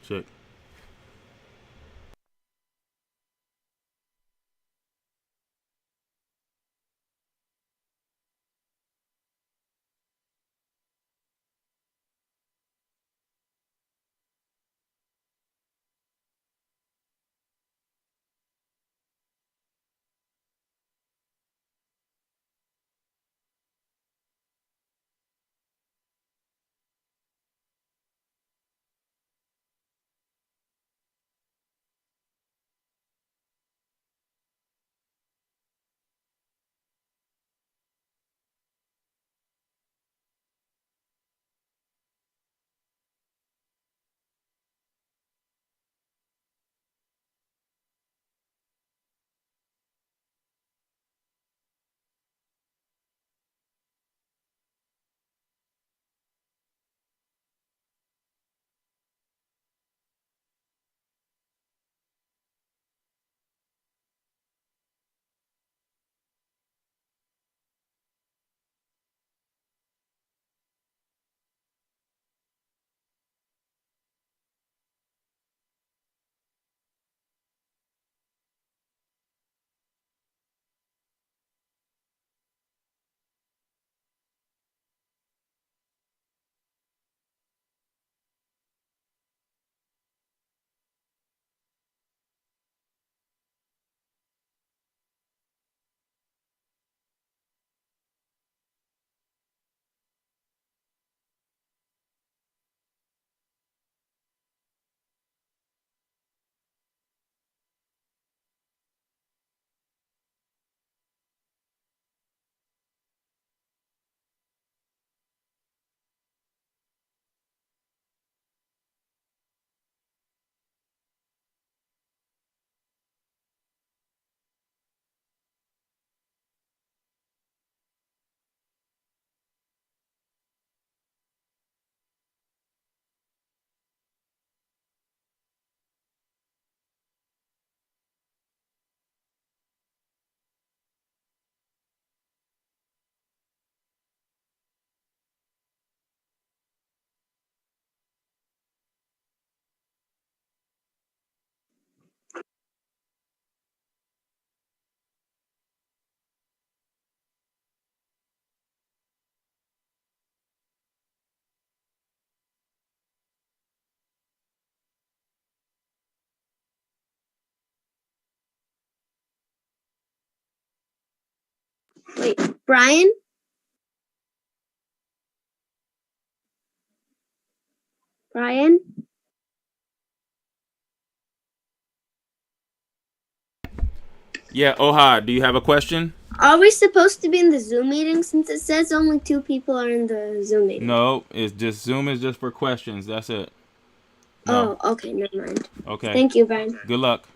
Check. Wait, Brian? Brian? Yeah, Oha, do you have a question? Are we supposed to be in the Zoom meeting since it says only 2 people are in the Zoom meeting? No, it's just Zoom is just for questions. That's it. No. Oh, okay, never mind. Okay. Thank you, Brian. Good luck.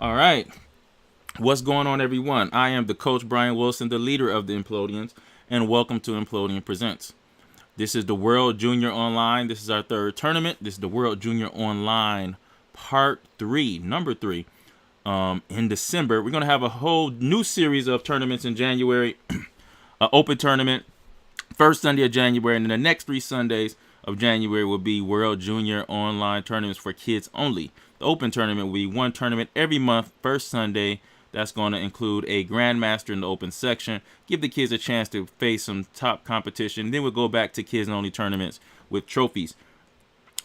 All right. What's going on, everyone? I am the coach, Brian Wilson, the leader of the Implodians, and welcome to Implodian Presents. This is the World Junior Online. This is our third tournament. This is the World Junior Online Part 3, number 3. In December, we're going to have a whole new series of tournaments in January. An open tournament, first Sunday of January, and then the next 3 Sundays of January will be World Junior Online tournaments for kids only. The open tournament will be one tournament every month, first Sunday. That's going to include a grandmaster in the open section. Give the kids a chance to face some top competition. Then we'll go back to kids only tournaments with trophies.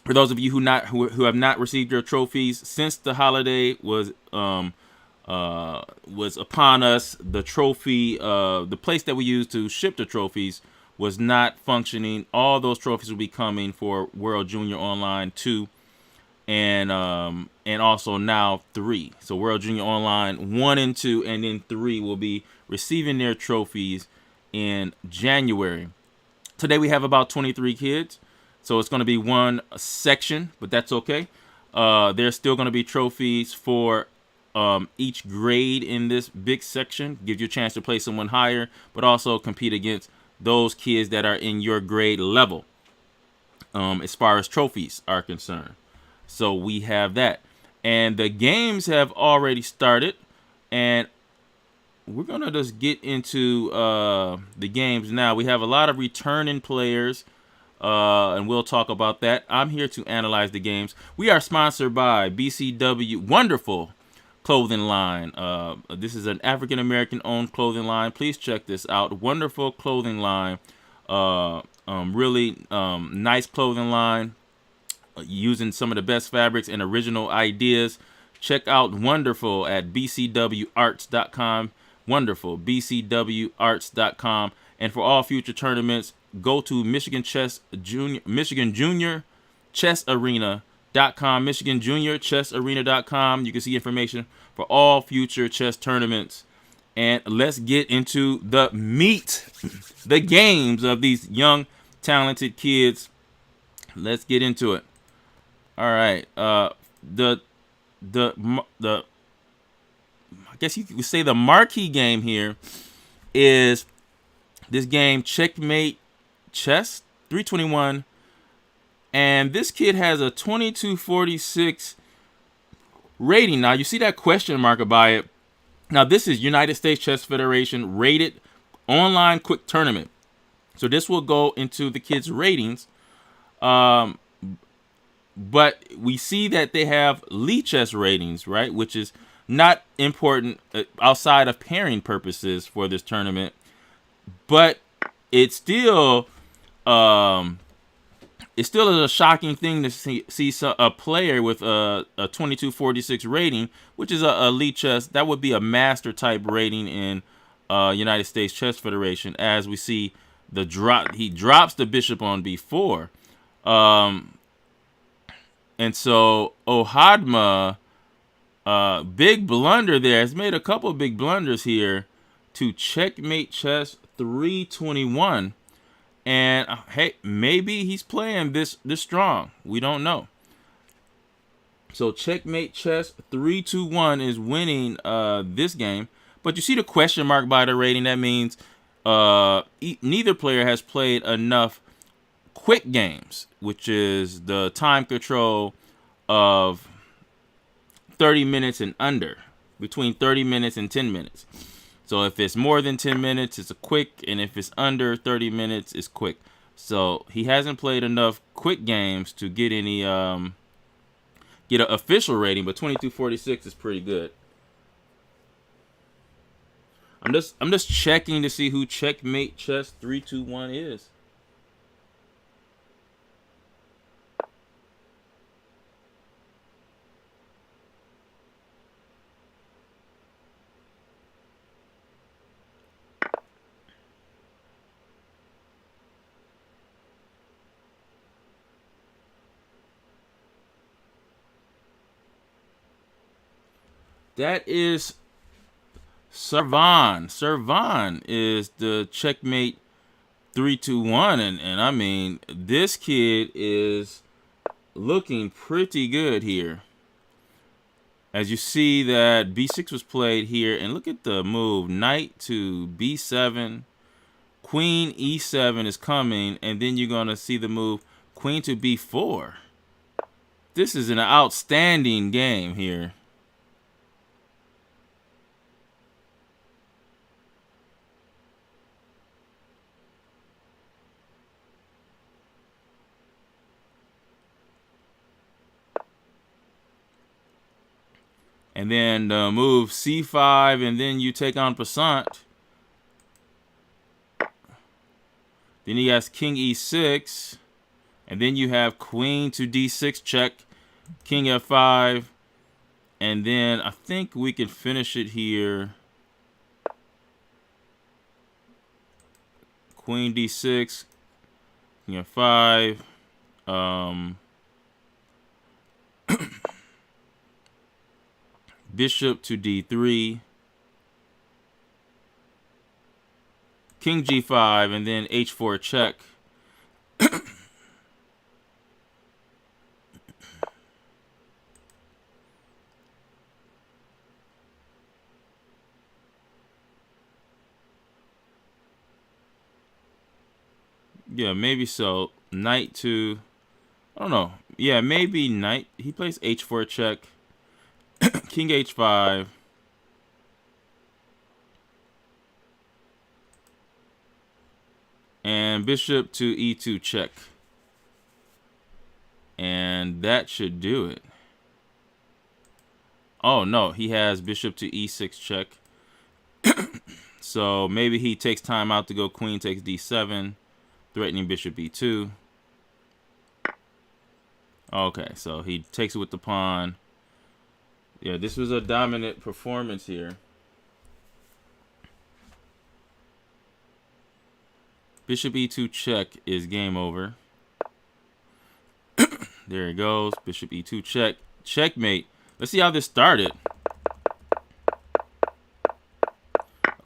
For those of you who have not received your trophies since the holiday was upon us, the trophy, the place that we used to ship the trophies was not functioning. All those trophies will be coming for World Junior Online 2 and also now 3. So World Junior Online 1 and 2 and then 3 will be receiving their trophies in January. Today we have about 23 kids. So it's going to be one section, but that's okay. There's still going to be trophies for each grade in this big section. Give you a chance to play someone higher, but also compete against those kids that are in your grade level as far as trophies are concerned. So we have that. And the games have already started. And we're going to just get into the games now. We have a lot of returning players. And we'll talk about that. I'm here to analyze the games. We are sponsored by BCW, wonderful clothing line. This is an African-American owned clothing line. Please check this out. Wonderful clothing line. Really nice clothing line. Using some of the best fabrics and original ideas. Check out Wonderful at bcwarts.com. Wonderful, bcwarts.com. And for all future tournaments, go to Michigan Junior Chess Arena.com. Michigan Junior Chess Arena.com. You can see information for all future chess tournaments. And let's get into the meat, the games of these young, talented kids. Let's get into it. All right. I guess you could say the marquee game here is this game, Checkmate Chess 321, and this kid has a 2246 rating. Now you see that question mark by it. Now this is United States Chess Federation rated online quick tournament, so this will go into the kids' ratings. But we see that they have Lichess ratings, right, which is not important outside of pairing purposes for this tournament. But it's still a shocking thing to see a player with a 2246 rating, which is a Lichess. That would be a master type rating in United States Chess Federation. As we see the drop, he drops the bishop on b4. And so Ohadma, big blunder there. Has made a couple of big blunders here to Checkmate Chess 321. And hey, maybe he's playing this strong. We don't know. So Checkmate Chess 321 is winning this game. But you see the question mark by the rating. That means neither player has played enough quick games, which is the time control of 30 minutes and under, between 30 minutes and 10 minutes. So if it's more than 10 minutes, it's a quick, and if it's under 30 minutes, it's quick. So he hasn't played enough quick games to get any get an official rating, but 2246 is pretty good. I'm just checking to see who Checkmate Chess 321 is. That is Servan. Servan is the Checkmate 321, and I mean, this kid is looking pretty good here. As you see that b6 was played here, and look at the move, knight to b7, queen e7 is coming, and then you're going to see the move queen to b4. This is an outstanding game here. And then move c5, and then you take on passant. Then he has king e6, and then you have queen to d6 check, king f5, and then I think we can finish it here. Queen d6, king f5, bishop to d3, king g5, and then h4 check. Yeah, maybe so. Knight to, I don't know. Yeah, maybe knight. He plays h4 check. King h5. And bishop to e2 check. And that should do it. Oh, no. He has bishop to e6 check. So maybe he takes time out to go queen takes d7. Threatening bishop e2. Okay, so he takes it with the pawn. Yeah, this was a dominant performance here. Bishop e2 check is game over. There it goes. Bishop e2 check. Checkmate. Let's see how this started.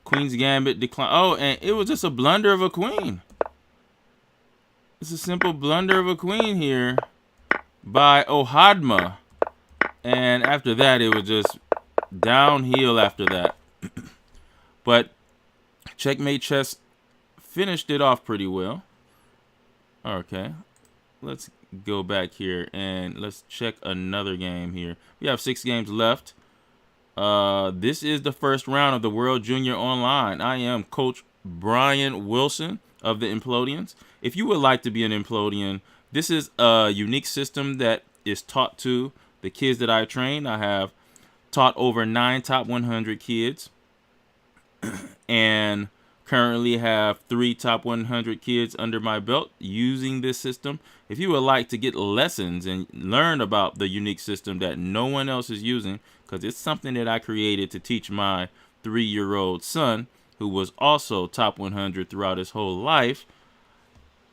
Queen's gambit decline. Oh, and it was just a blunder of a queen. It's a simple blunder of a queen here by Ohadma. And after that, it was just downhill after that. But Checkmate Chess finished it off pretty well. Okay. Let's go back here and let's check another game here. We have 6 games left. This is the first round of the World Junior Online. I am Coach Brian Wilson of the Implodians. If you would like to be an Implodian, this is a unique system that is taught to the kids that I train. I have taught over 9 top 100 kids and currently have 3 top 100 kids under my belt using this system. If you would like to get lessons and learn about the unique system that no one else is using, because it's something that I created to teach my 3-year-old son, who was also top 100 throughout his whole life.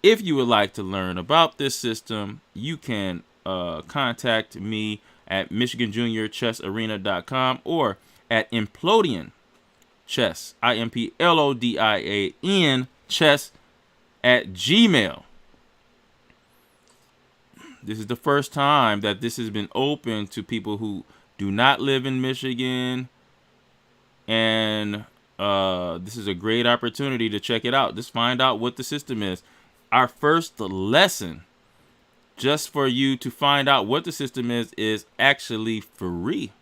If you would like to learn about this system, you can contact me at MichiganJuniorChessArena.com or at Implodian Chess, IMPLODIAN Chess at Gmail. This is the first time that this has been open to people who do not live in Michigan, and this is a great opportunity to check it out. Just find out what the system is. Our first lesson, just for you to find out what the system is actually free.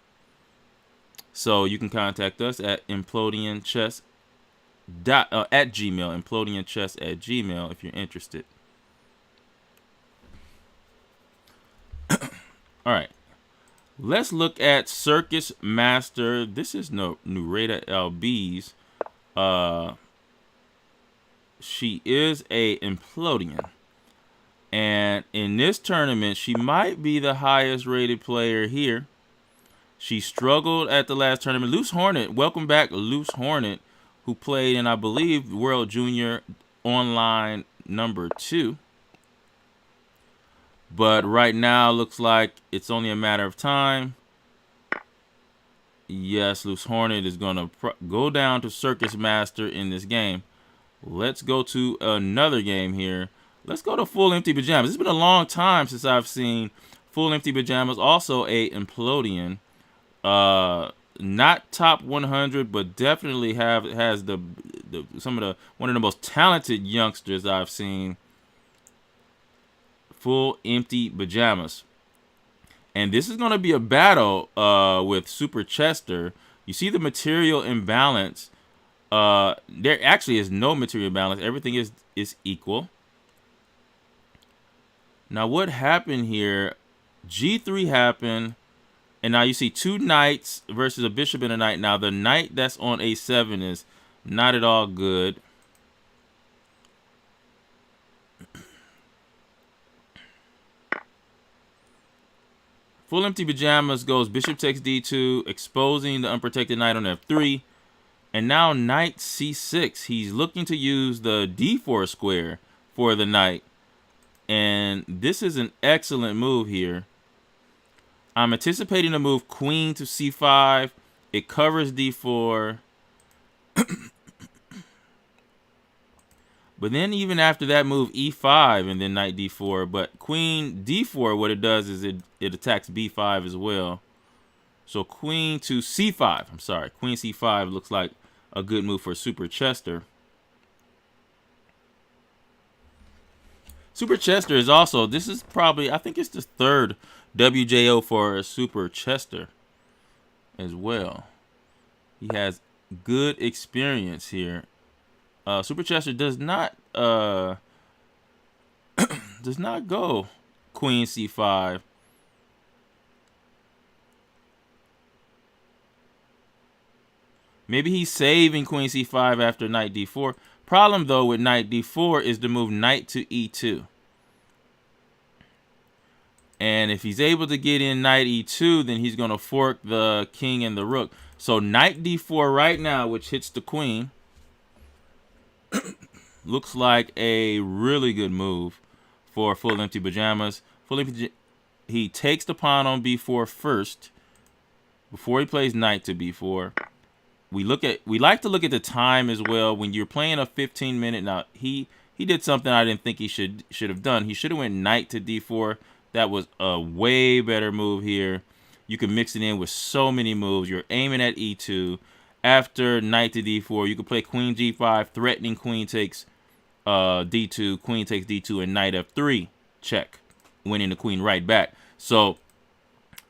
So you can contact us at implodianchess at Gmail, implodianchess at Gmail if you're interested. All right, let's look at Circus Master. This is Nureta LB's. She is a Implodian, and in this tournament, she might be the highest rated player here. She struggled at the last tournament. Loose Hornet, welcome back, Loose Hornet, who played in, I believe, World Junior Online #2. But right now, looks like it's only a matter of time. Yes, Loose Hornet is going to go down to Circus Master in this game. Let's go to another game here. Let's go to Full Empty Pajamas. It's been a long time since I've seen Full Empty Pajamas, also a Implodian. Not top 100, but definitely has the one of the most talented youngsters I've seen. Full Empty Pajamas. And this is going to be a battle with Super Chester. You see the material imbalance. There actually is no material balance. Everything is equal. Now what happened here? G3 happened. And now you see two knights versus a bishop and a knight. Now the knight that's on A7 is not at all good. Full Empty Pajamas goes bishop takes D2, exposing the unprotected knight on F3. And now knight C6. He's looking to use the D4 square for the knight. And this is an excellent move here. I'm anticipating the move queen to C5. It covers D4. But then even after that move, E5 and then knight D4. But queen D4, what it does is it attacks B5 as well. So queen to C5. I'm sorry. Queen C5 looks like a good move for Super Chester. Super Chester is also, this is probably, I think it's the third WJO for Super Chester as well. He has good experience here. Super Chester does not go Queen C5. Maybe he's saving Queen C5 after Knight D4. Problem though with Knight D4 is to move Knight to E2. And if he's able to get in Knight E2, then he's going to fork the king and the rook. So Knight D4 right now, which hits the queen, looks like a really good move for Full Empty Pajamas. He takes the pawn on B4 first before he plays knight to B4. We like to look at the time as well when you're playing a 15-minute. Now he did something I didn't think he should have done. He should have went knight to D4. That was a way better move here. You can mix it in with so many moves. You're aiming at E2. After knight to D4, you can play queen G5, threatening queen takes D2, queen takes D2, and knight F3, check, winning the queen right back. So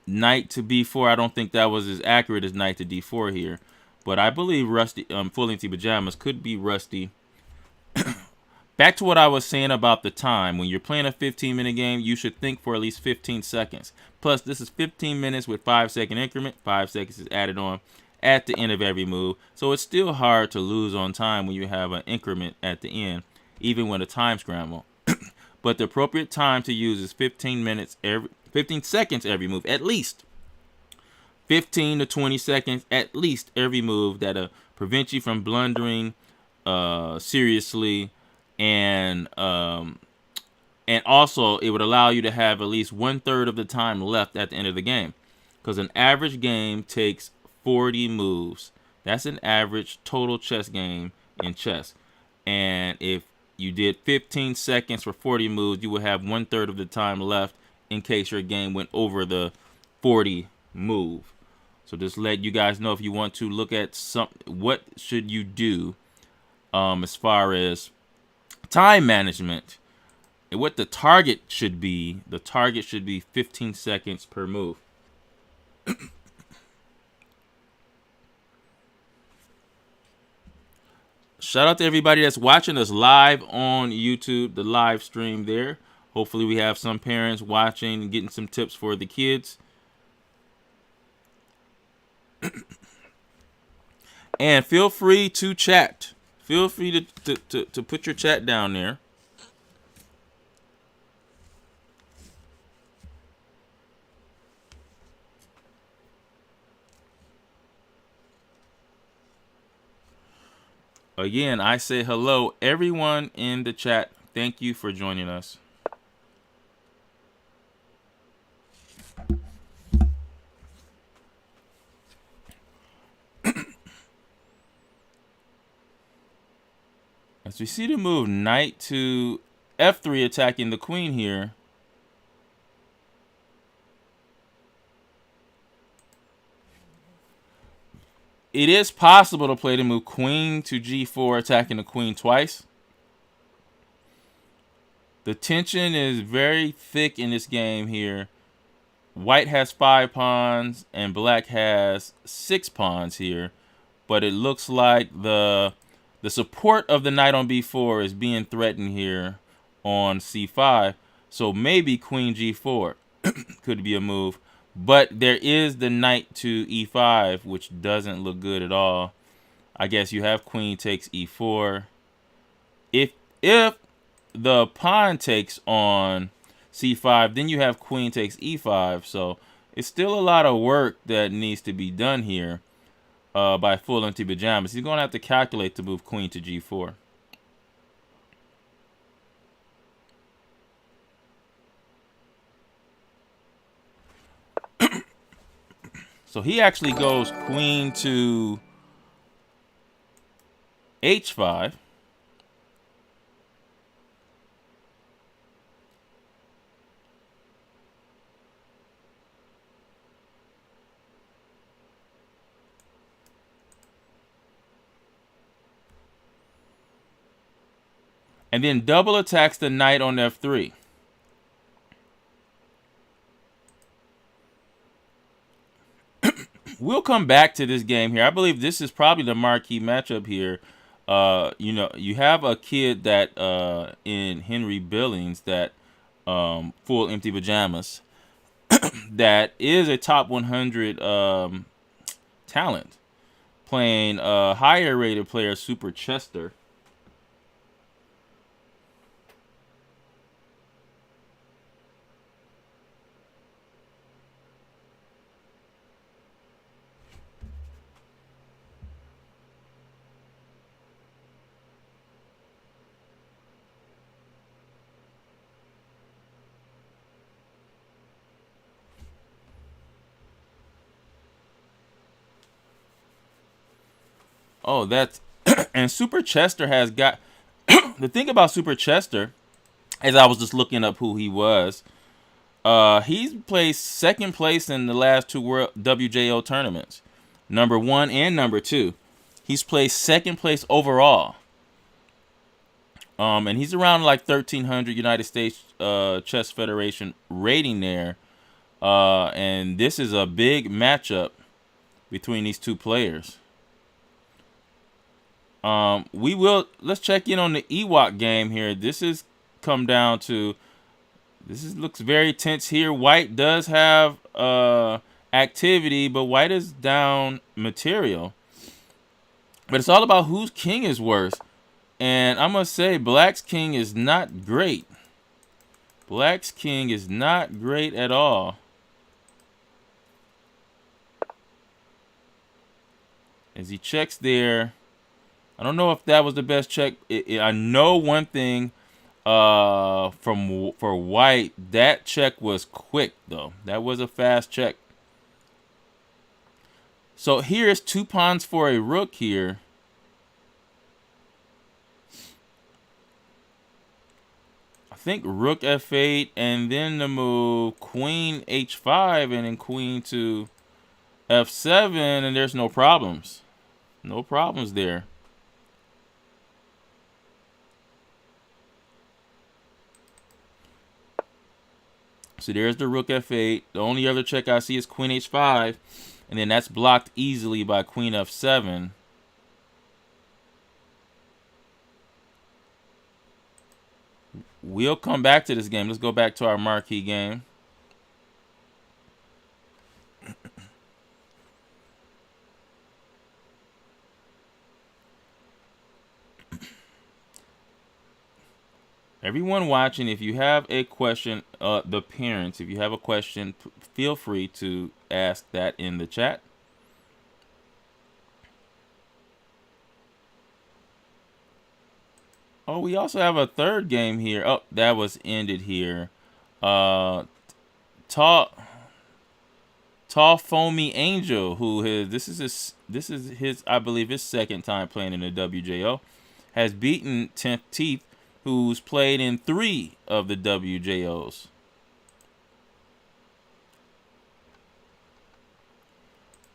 knight to B4, I don't think that was as accurate as knight to D4 here. But I believe Full Empty Pajamas could be rusty. Back to what I was saying about the time. When you're playing a 15-minute game, you should think for at least 15 seconds. Plus, this is 15 minutes with 5-second increment. 5 seconds is added on at the end of every move. So it's still hard to lose on time when you have an increment at the end, even with a time scramble. But the appropriate time to use is 15 seconds every move, at least. 15 to 20 seconds at least every move that'll prevent you from blundering seriously. And also it would allow you to have at least 1/3 of the time left at the end of the game, because an average game takes 40 moves. That's an average total chess game in chess. And if you did 15 seconds for 40 moves, you would have 1/3 of the time left in case your game went over the 40 move. So just let you guys know, if you want to look at what should you do as far as time management and what the target should be. The target should be 15 seconds per move. Shout out to everybody that's watching us live on YouTube, the live stream there. Hopefully we have some parents watching and getting some tips for the kids. And feel free to chat. Feel free to put your chat down there. Again, I say hello, everyone in the chat. Thank you for joining us. As we see the move knight to F3 attacking the queen here. it is possible to play the move queen to g4, attacking the queen twice. The tension is very thick in this game here. White has 5 pawns and black has 6 pawns here, but it looks like the support of the knight on b4 is being threatened here on c5. So maybe queen g4 could be a move. But there is the knight to e5, which doesn't look good at all. I guess you have queen takes e4. If the pawn takes on c5, then you have queen takes e5. So it's still a lot of work that needs to be done here by full empty pajamas. He's going to have to calculate to move queen to g4. So he actually goes queen to h5. And then double attacks the knight on f3. We'll come back to this game here. I believe this is probably the marquee matchup here. You know, you have a kid that in Henry Billings that full empty pajamas that is a top 100 talent, playing a higher rated player, Super Chester. Oh, that's and Super Chester has got the thing about Super Chester, as I was just looking up who he was, he's placed second place in the last 2 World WJO tournaments, number 1 and number 2. He's placed second place overall. And he's around like 1,300 United States Chess Federation rating there. And this is a big matchup between these two players. Let's check in on the Ewok game here. This is come down to, looks very tense here. White does have activity, but white is down material. But it's all about whose king is worse. And I must say, black's king is not great. Black's king is not great at all. As he checks there, I don't know if that was the best check. I know one thing for white, that check was quick though. That was a fast check. So here's 2 pawns for a rook here. I think rook f8 and then the move queen h5 and then queen to f7, and there's no problems. No problems there. So there's the rook f8. The only other check I see is queen h5. And then that's blocked easily by queen f7. We'll come back to this game. Let's go back to our marquee game. Everyone watching, if you have a question, the parents, if you have a question, feel free to ask that in the chat. Oh, we also have a third game here. Oh, that was ended here. Tall Foamy Angel, who has this is his I believe his second time playing in the WJO, has beaten 10th Teeth, who's played in 3 of the WJOs.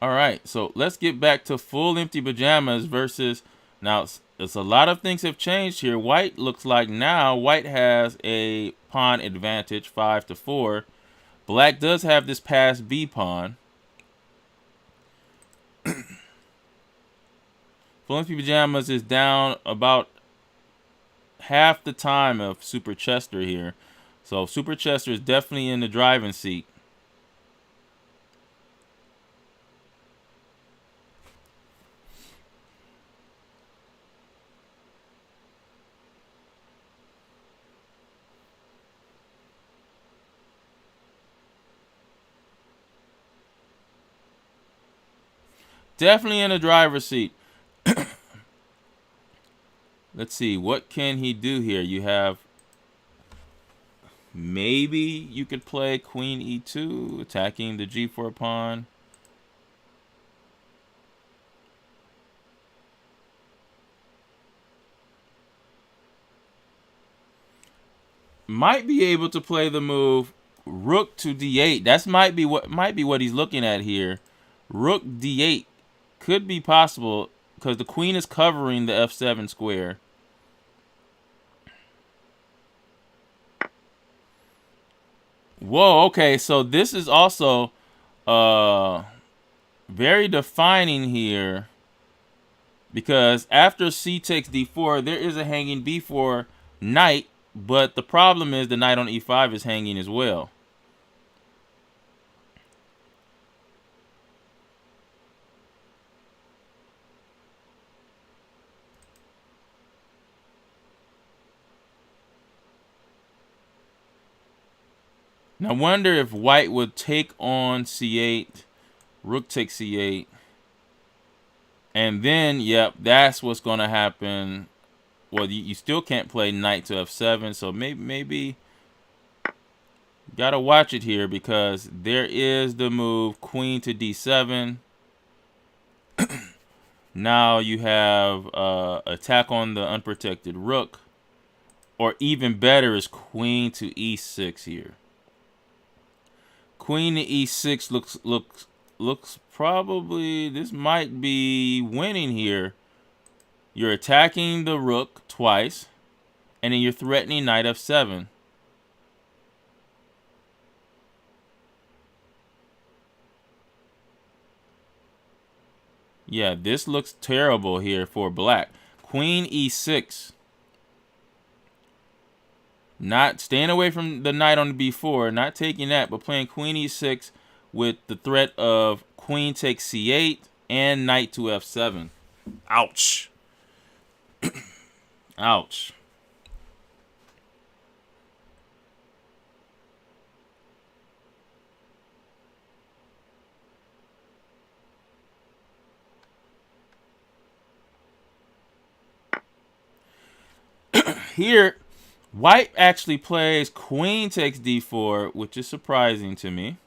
All right, so let's get back to full empty pajamas versus now. It's a lot of things have changed here. White looks like now white has a pawn advantage, 5-4. Black does have this pass B pawn. Full empty pajamas is down about half the time of Super Chester here. So Super Chester is definitely in the driving seat. Definitely in the driver's seat. Let's see, what can he do here? You have, maybe you could play Queen E2, attacking the G4 pawn. Might be able to play the move Rook to D8. That's might be what he's looking at here. Rook D8 could be possible because the queen is covering the F7 square. Whoa, okay, so this is also very defining here, because after C takes D4, there is a hanging B4 knight, but the problem is the knight on E5 is hanging as well. Now, I wonder if white would take on C8, rook takes C8, and then, yep, that's what's going to happen. Well, you still can't play knight to F7, so maybe got to watch it here, because there is the move queen to D7. Now you have attack on the unprotected rook, or even better is queen to E6 here. Queen to E6 looks probably, this might be winning here. You're attacking the rook twice, and then you're threatening knight F7. Yeah, this looks terrible here for black. Queen E6. Not staying away from the knight on the B4, not taking that, but playing queen E6 with the threat of queen takes C8 and knight to F7. Ouch. Ouch. Here, white actually plays queen takes D4, which is surprising to me.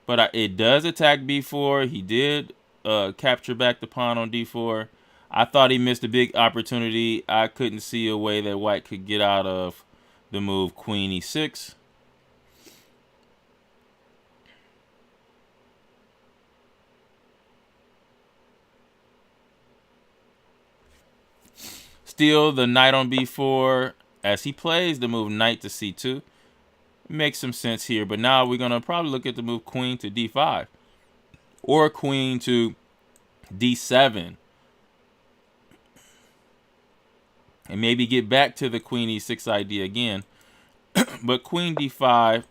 But it does attack B4. He did capture back the pawn on D4. I thought he missed a big opportunity. I couldn't see a way that white could get out of the move queen E6. Still the knight on B4 as he plays the move knight to C2. Makes some sense here, but now we're going to probably look at the move queen to D5 or queen to D7. And maybe get back to the queen E6 idea again. But queen D5.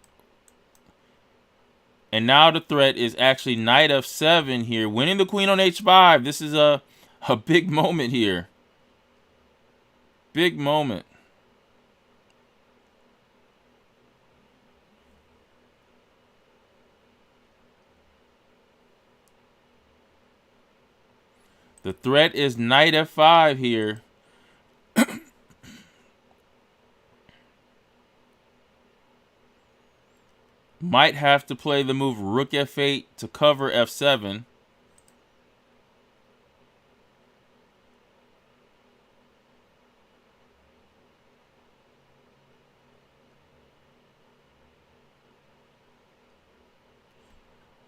And now the threat is actually knight F7 here. Winning the queen on H5. This is a big moment here. Big moment. The threat is knight F5 here. Might have to play the move rook F8 to cover F7.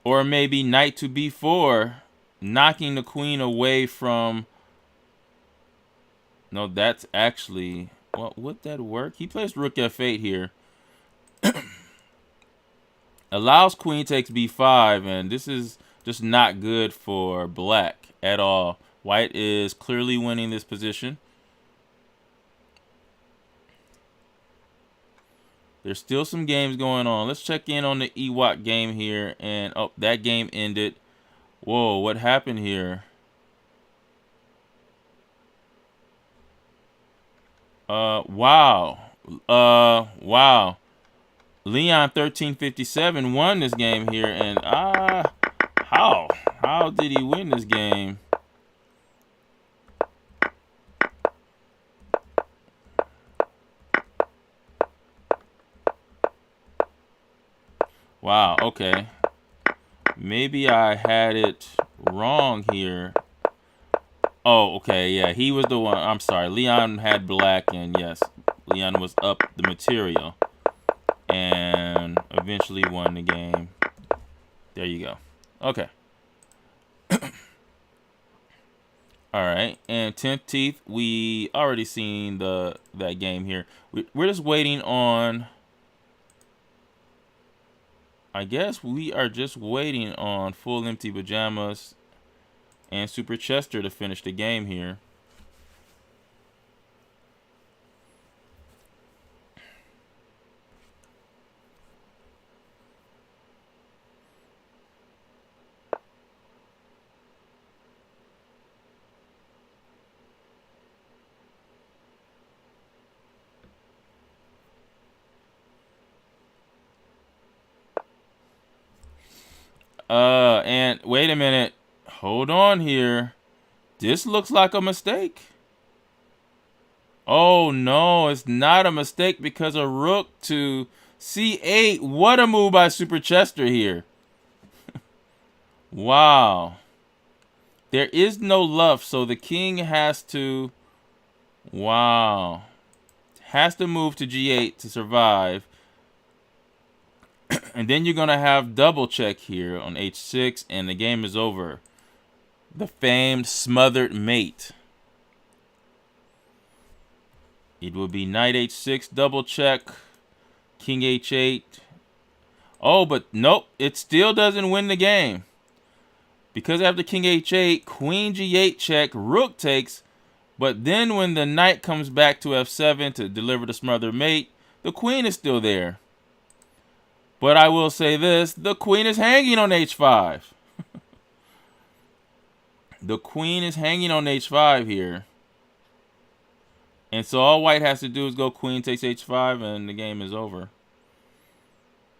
Or maybe knight to b4, knocking the queen away from... No, that's actually... Well, would that work? He plays rook f8 here. Allows queen takes b5, and this is just not good for black at all. White is clearly winning this position. There's still some games going on. Let's check in on the Ewok game here. And, oh, that game ended. Whoa, what happened here? Wow. Wow. Leon 1357 won this game here. And, how did he win this game? Wow, okay. Maybe I had it wrong here. Oh, okay, yeah, he was the one. I'm sorry. Leon had black, and yes, Leon was up the material. And eventually won the game. There you go. Okay. Alright, and 10th Teeth, we already seen that game here. We're just waiting on... I guess we are just waiting on Full Empty Pajamas and Super Chester to finish the game here. And wait a minute. Hold on here. This looks like a mistake. Oh, no, it's not a mistake because a rook to c8. What a move by Super Chester here. Wow. There is no luff, so the king has to... Wow. Has to move to g8 to survive. And then you're going to have double check here on h6, and the game is over. The famed smothered mate. It will be knight h6, double check, king h8. Oh, but nope, it still doesn't win the game. Because after king h8, queen g8 check, rook takes. But then when the knight comes back to f7 to deliver the smothered mate, the queen is still there. But I will say this, the queen is hanging on h5. The queen is hanging on h5 here. And so all white has to do is go queen takes h5 and the game is over.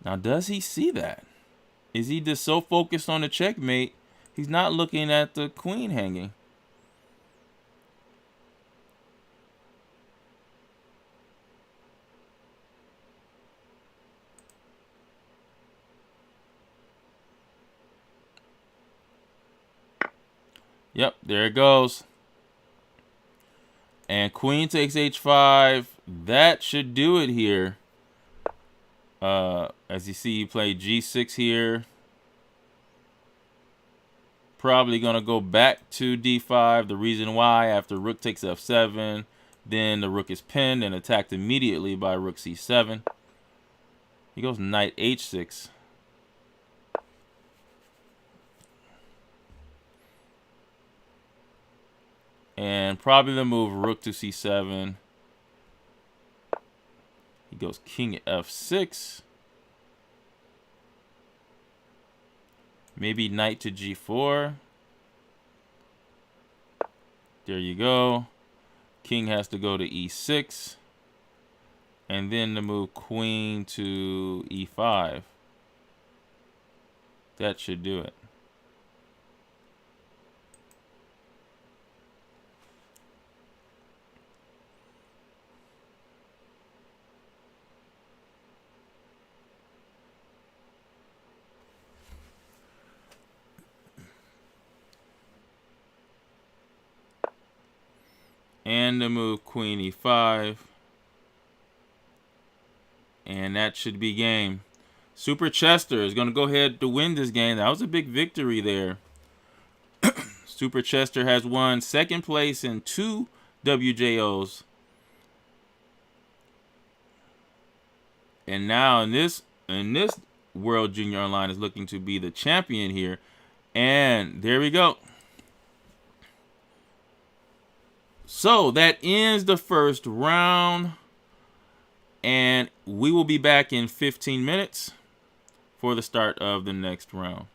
Now, does he see that? Is he just so focused on the checkmate, he's not looking at the queen hanging? Yep, there it goes. And queen takes h5. That should do it here. As you see, you play g6 here. Probably going to go back to d5. The reason why, after rook takes f7, then the rook is pinned and attacked immediately by rook c7. He goes knight h6. And probably the move rook to c7. He goes king f6. Maybe knight to g4. There you go. King has to go to e6. And then the move queen to e5. That should do it. And the move queen e5. And that should be game. Super Chester is going to go ahead to win this game. That was a big victory there. Super Chester has won second place in 2 WJOs. And now in this World Junior Online is looking to be the champion here. And there we go. So that ends the first round. And we will be back in 15 minutes for the start of the next round.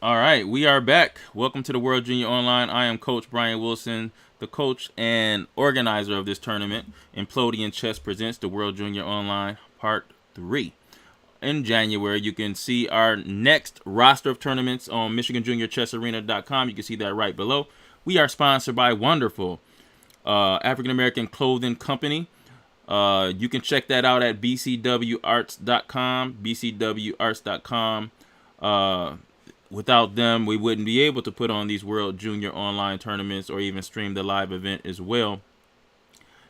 All right, we are back. Welcome to the World Junior Online. I am Coach Brian Wilson, the coach and organizer of this tournament. Implodian Chess presents the World Junior Online Part 3. In January, you can see our next roster of tournaments on MichiganJuniorChessArena.com. You can see that right below. We are sponsored by wonderful African American Clothing Company. You can check that out at bcwarts.com. bcwarts.com. Without them, we wouldn't be able to put on these World Junior Online tournaments or even stream the live event as well.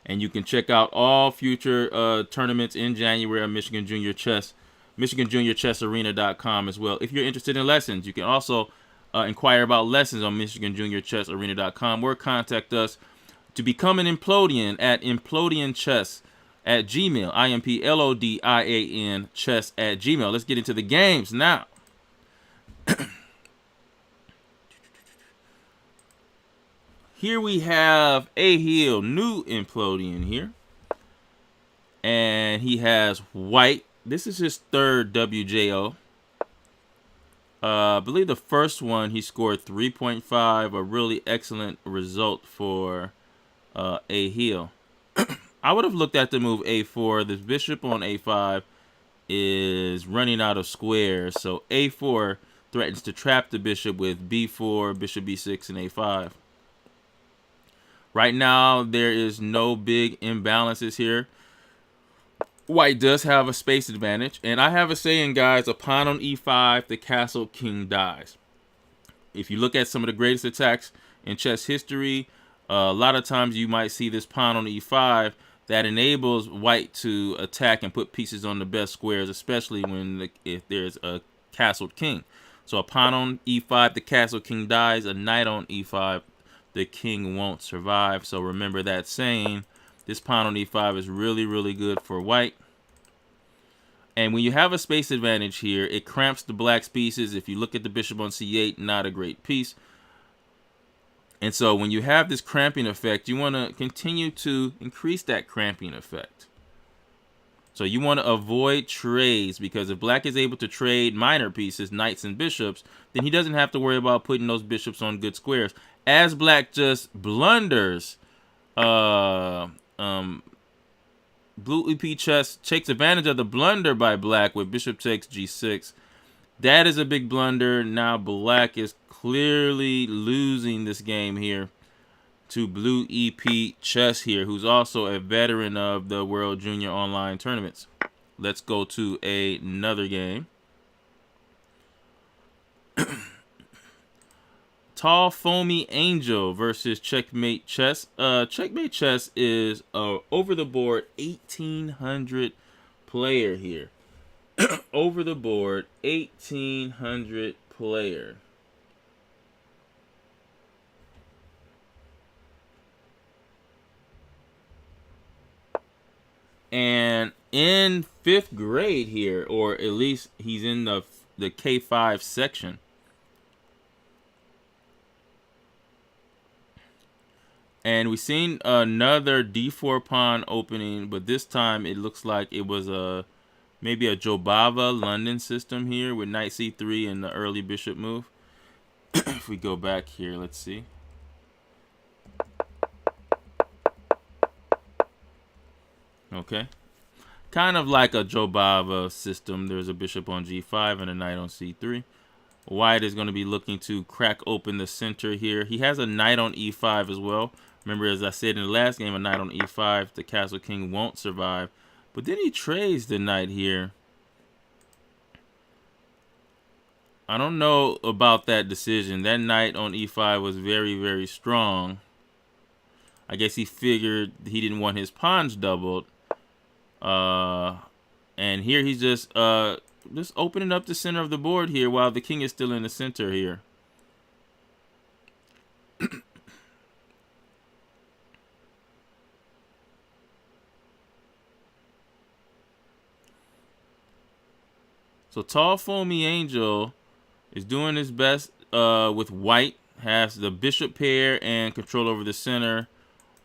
And you can check out all future tournaments in January at Michigan Junior Chess, MichiganJuniorChessArena.com as well. If you're interested in lessons, you can also inquire about lessons on MichiganJuniorChessArena.com or contact us to become an Implodian at implodianchess at Gmail. IMPLODIAN chess at Gmail. Let's get into the games now. Here we have A Hill, new Implodian here. And he has white. This is his third WJO. I believe the first one he scored 3.5, a really excellent result for A Hill. I would have looked at the move A4. This bishop on A5 is running out of squares. So A4 threatens to trap the bishop with B4, bishop B6, and A5. Right now, there is no big imbalances here. White does have a space advantage. And I have a saying, guys, a pawn on E5, the castle king dies. If you look at some of the greatest attacks in chess history, a lot of times you might see this pawn on E5 that enables white to attack and put pieces on the best squares, especially if there's a castled king. So a pawn on E5, the castle king dies. A knight on E5, the king won't survive. So remember that saying. This pawn on E5 is really, really good for white. And when you have a space advantage here, it cramps the black's pieces. If you look at the bishop on C8, not a great piece. And so when you have this cramping effect, you want to continue to increase that cramping effect. So you want to avoid trades, because if black is able to trade minor pieces, knights and bishops, then he doesn't have to worry about putting those bishops on good squares. As black just blunders, Blue EP Chess takes advantage of the blunder by black with bishop takes G6. That is a big blunder. Now black is clearly losing this game here to Blue EP Chess here, who's also a veteran of the World Junior Online tournaments. Let's go to another game. Tall Foamy Angel versus Checkmate Chess. Checkmate Chess is a over-the-board 1,800 player here. Over-the-board 1,800 player. And in 5th grade here, or at least he's in the K5 section. And we've seen another D4 pawn opening, but this time it looks like it was maybe a Jobava London system here with knight C3 and the early bishop move. If we go back here, let's see. Okay. Kind of like a Jobava system. There's a bishop on G5 and a knight on C3. White is going to be looking to crack open the center here. He has a knight on E5 as well. Remember, as I said in the last game, a knight on E5, the castle king won't survive. But then he trades the knight here. I don't know about that decision. That knight on E5 was very, very strong. I guess he figured he didn't want his pawns doubled. And here he's just opening up the center of the board here while the king is still in the center here. So Tall Foamy Angel is doing his best with white. Has the bishop pair and control over the center.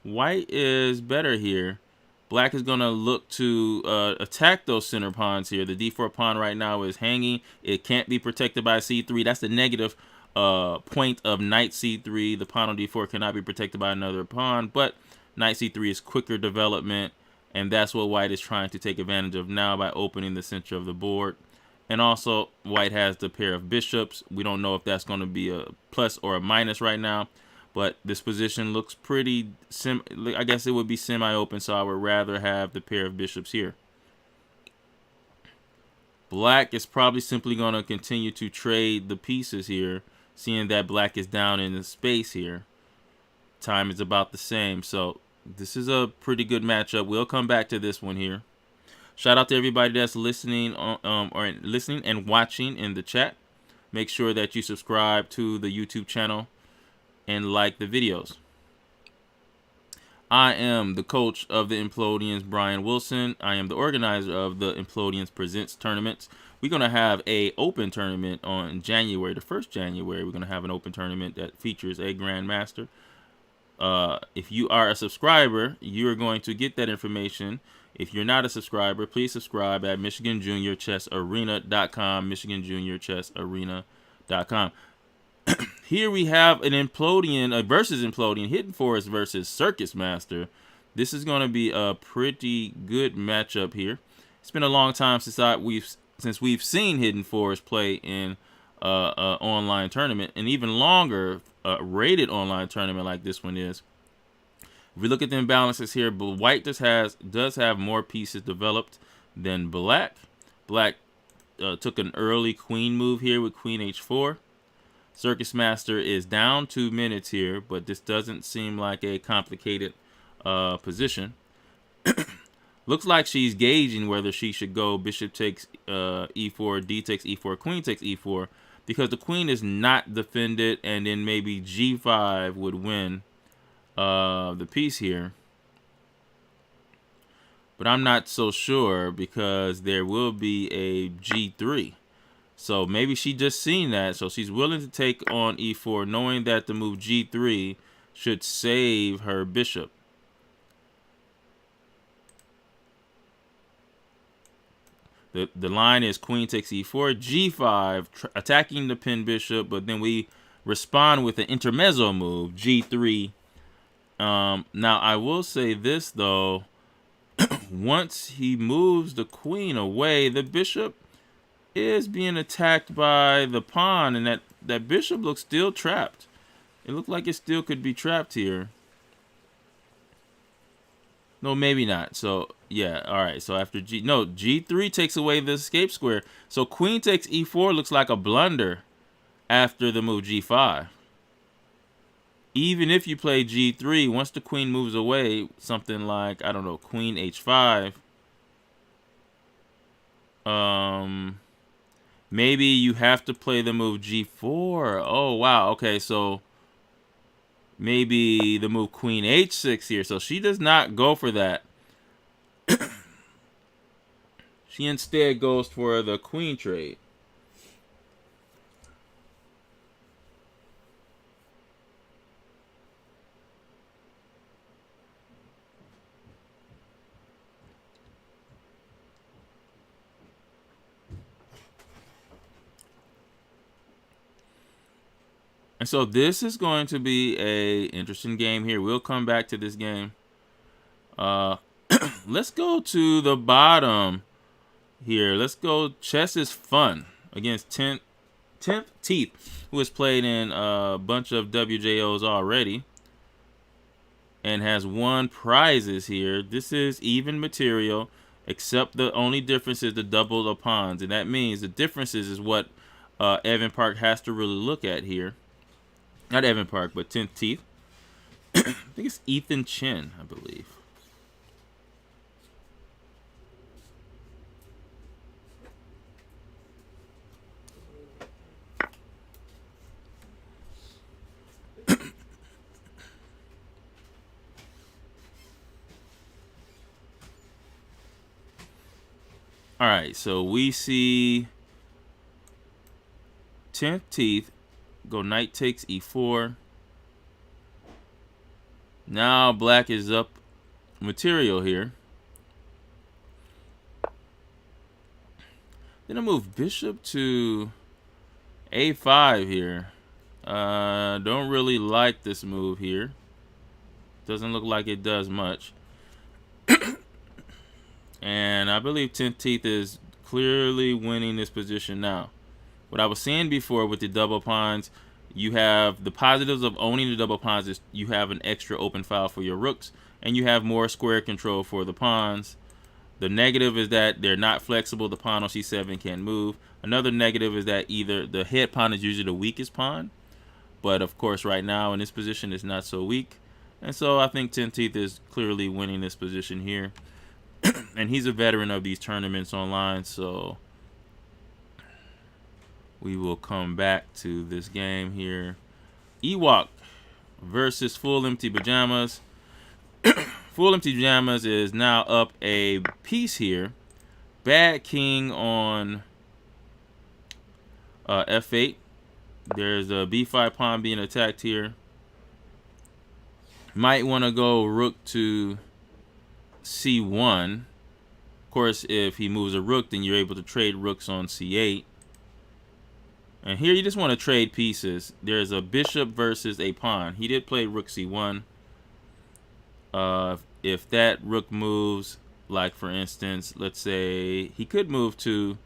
White is better here. Black is going to look to attack those center pawns here. The d4 pawn right now is hanging. It can't be protected by c3. That's the negative point of knight c3. The pawn on d4 cannot be protected by another pawn, but knight c3 is quicker development, and that's what white is trying to take advantage of now by opening the center of the board. And also, white has the pair of bishops. We don't know if that's going to be a plus or a minus right now, but this position looks pretty, I guess it would be semi-open, so I would rather have the pair of bishops here. Black is probably simply going to continue to trade the pieces here, seeing that black is down in the space here. Time is about the same, so this is a pretty good matchup. We'll come back to this one here. Shout out to everybody that's listening or listening and watching in the chat. Make sure that you subscribe to the YouTube channel and like the videos. I am the coach of the Implodians, Brian Wilson. I am the organizer of the Implodians Presents tournaments. We're going to have a open tournament on January, the 1st January. We're going to have an open tournament that features a Grandmaster. If you are a subscriber, you're going to get that information. If you're not a subscriber, please subscribe at MichiganJuniorChessArena.com, MichiganJuniorChessArena.com. Here we have an Implodian versus Implodian, Hidden Forest versus Circus Master. This is going to be a pretty good matchup here. It's been a long time since we've seen Hidden Forest play in an online tournament, and even longer rated online tournament like this one is. If we look at the imbalances here, but white does have more pieces developed than black. Black took an early queen move here with queen h4. Circus Master is down 2 minutes here, but this doesn't seem like a complicated position. Looks like she's gauging whether she should go bishop takes e4, d takes e4, queen takes e4, because the queen is not defended, and then maybe g5 would win the piece here. But I'm not so sure, because there will be a g3. So maybe she just seen that, so she's willing to take on e4, knowing that the move g3 should save her bishop. The line is queen takes e4, g5, attacking the pin bishop, but then we respond with an intermezzo move, g3. Now, I will say this, though. Once he moves the queen away, the bishop is being attacked by the pawn, and that bishop looks still trapped. It looked like it still could be trapped here. No, maybe not. So, yeah, all right. So after g3 takes away the escape square. So queen takes e4 looks like a blunder after the move g5. Even if you play g3, once the queen moves away, something like, I don't know, queen h5, maybe you have to play the move g4. Oh, wow. Okay, so maybe the move queen h6 here. So she does not go for that. She instead goes for the queen trade. And so this is going to be a interesting game here. We'll come back to this game. Let's go to the bottom here. Let's go Chess is Fun against 10th Teeth, who has played in a bunch of WJOs already and has won prizes here. This is even material, except the only difference is the double of pawns. And that means the differences is what Evan Park has to really look at here. Not Evan Park, but 10th Teeth. I think it's Ethan Chen, I believe. All right, so we see 10th Teeth go knight takes e4. Now black is up material here. Then I move bishop to a5 here. Don't really like this move here. Doesn't look like it does much. And I believe 10th Teeth is clearly winning this position now. What I was saying before with the double pawns, you have the positives of owning the double pawns is you have an extra open file for your rooks, and you have more square control for the pawns. The negative is that they're not flexible. The pawn on c7 can't move. Another negative is that either the head pawn is usually the weakest pawn, but of course right now in this position it's not so weak. And so I think 10 Teeth is clearly winning this position here. And he's a veteran of these tournaments online, so we will come back to this game here. Ewok versus Full Empty Pajamas. Full Empty Pajamas is now up a piece here. Bad king on f8. There's a b5 pawn being attacked here. Might want to go rook to c1. Of course, if he moves a rook, then you're able to trade rooks on c8. And here you just want to trade pieces. There's a bishop versus a pawn. He did play rook c1. If that rook moves, like for instance, let's say he could move to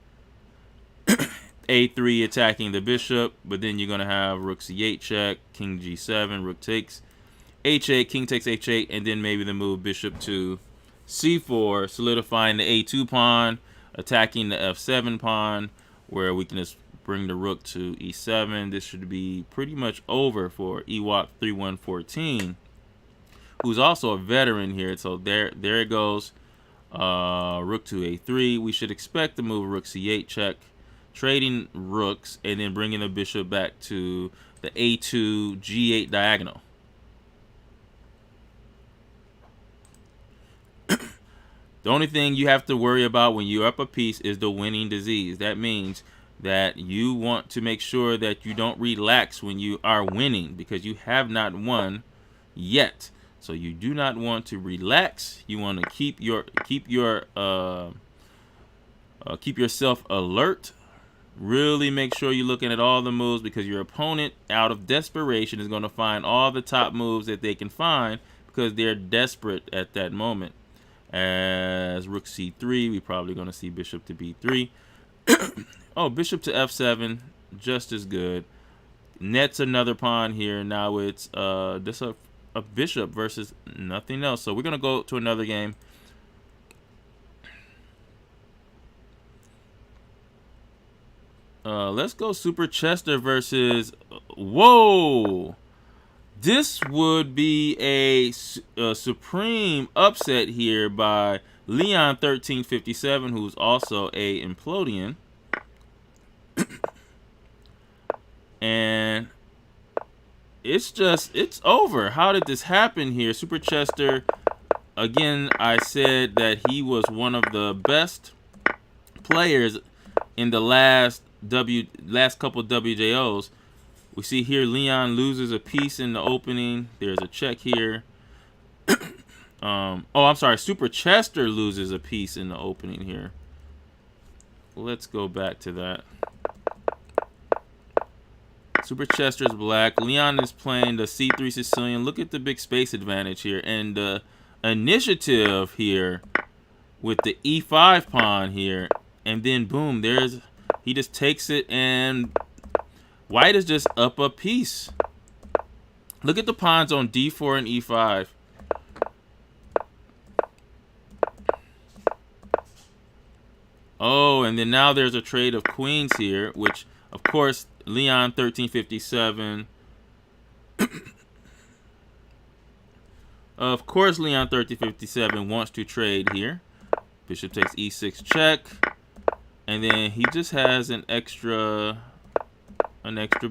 a3 attacking the bishop, but then you're going to have rook c8 check, king g7, rook takes h8, king takes h8, and then maybe the move bishop to c4, solidifying the a2 pawn, attacking the f7 pawn, where we can just bring the rook to e7. This should be pretty much over for Ewok 3114, who's also a veteran here. So there it goes. Rook to a3. We should expect to move rook c8 check, trading rooks, and then bringing the bishop back to the a2 g8 diagonal. The only thing you have to worry about when you're up a piece is the winning disease. That means that you want to make sure that you don't relax when you are winning, because you have not won yet. So you do not want to relax. You want to keep yourself alert. Really make sure you're looking at all the moves, because your opponent, out of desperation, is going to find all the top moves that they can find because they're desperate at that moment. As rook c3, we're probably going to see bishop to b3. Oh, bishop to f7, just as good. Nets another pawn here. Now it's just a bishop versus nothing else. So we're going to go to another game. Let's go Super Chester versus... Whoa! This would be a supreme upset here by Leon 1357, who's also a Implodian. And it's over. How did this happen here? Super Chester, again, I said that he was one of the best players in the last couple WJOs. We see here Leon loses a piece in the opening. There's a check here. Oh, I'm sorry. Super Chester loses a piece in the opening here. Let's go back to that. Super Chester's black. Leon is playing the c3 Sicilian. Look at the big space advantage here. And the initiative here with the e5 pawn here. And then, boom, he just takes it, and white is just up a piece. Look at the pawns on d4 and e5. Oh, and then now there's a trade of queens here, which, of course, Leon 1357. Of course, Leon 1357 wants to trade here. Bishop takes e6 check. And then he just has an extra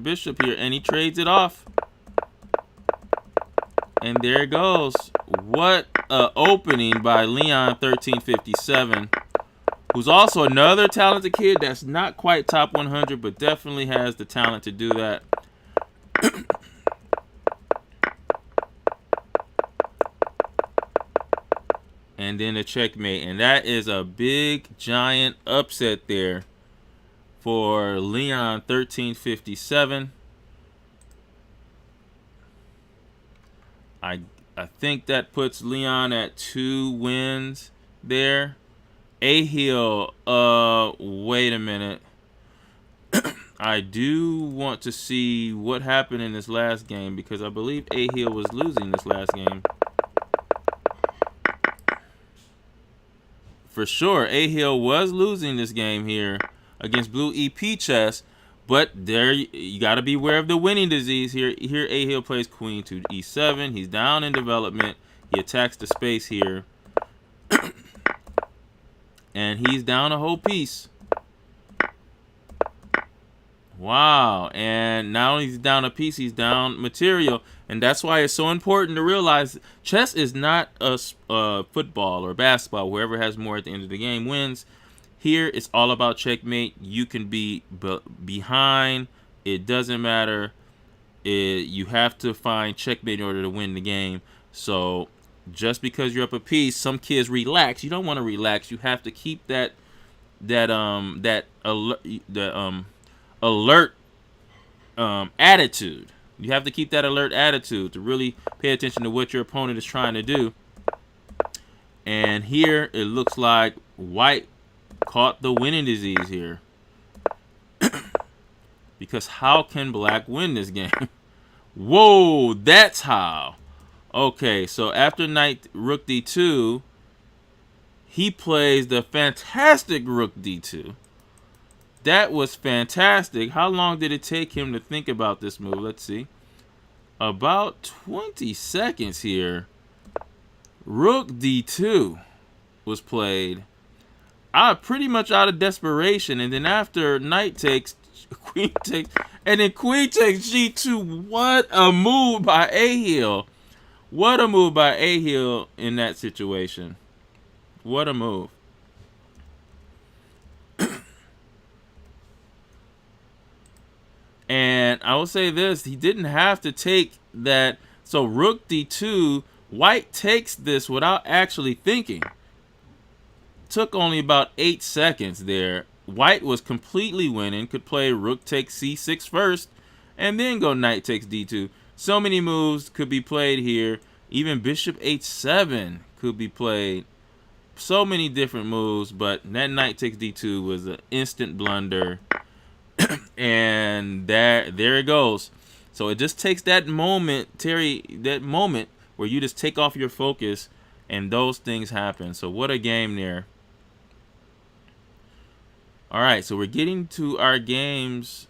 bishop here, and he trades it off. And there it goes. What a opening by Leon 1357, who's also another talented kid that's not quite top 100, but definitely has the talent to do that. And then a checkmate. And that is a big, giant upset there for Leon 1357. I think that puts Leon at 2 wins there. Ahill, wait a minute. I do want to see what happened in this last game because I believe Ahill was losing this last game. For sure, Ahill was losing this game here against Blue EP Chess, but there you got to be aware of the winning disease here. Here, Ahill plays Queen to E7. He's down in development. He attacks the space here, and he's down a whole piece. Wow, and not only he's down a piece, he's down material, and that's why it's so important to realize chess is not a football or basketball. Whoever has more at the end of the game wins. Here, it's all about checkmate. You can be behind. It doesn't matter. You have to find checkmate in order to win the game. So just because you're up a piece, some kids relax. You don't want to relax. You have to keep that alert attitude. You have to keep that alert attitude to really pay attention to what your opponent is trying to do. And here it looks like White caught the winning disease here. Because how can Black win this game? Whoa, that's how. Okay, so after knight rook d2, he plays the fantastic rook d2. That was fantastic. How long did it take him to think about this move? Let's see. About 20 seconds here. Rook d2 was played. Pretty much out of desperation. And then after knight takes, queen takes, and then queen takes g2. What a move by Ahill. What a move by Ahill in that situation. What a move. And I will say this, he didn't have to take that. So rook d2, White takes this without actually thinking. Took only about 8 seconds there. White was completely winning, could play rook takes c6 first, and then go knight takes d2. So many moves could be played here. Even bishop h7 could be played. So many different moves, but that knight takes d2 was an instant blunder. And there it goes. So it just takes that moment, Terry, that moment where you just take off your focus and those things happen. So what a game there. All right, so we're getting to our games.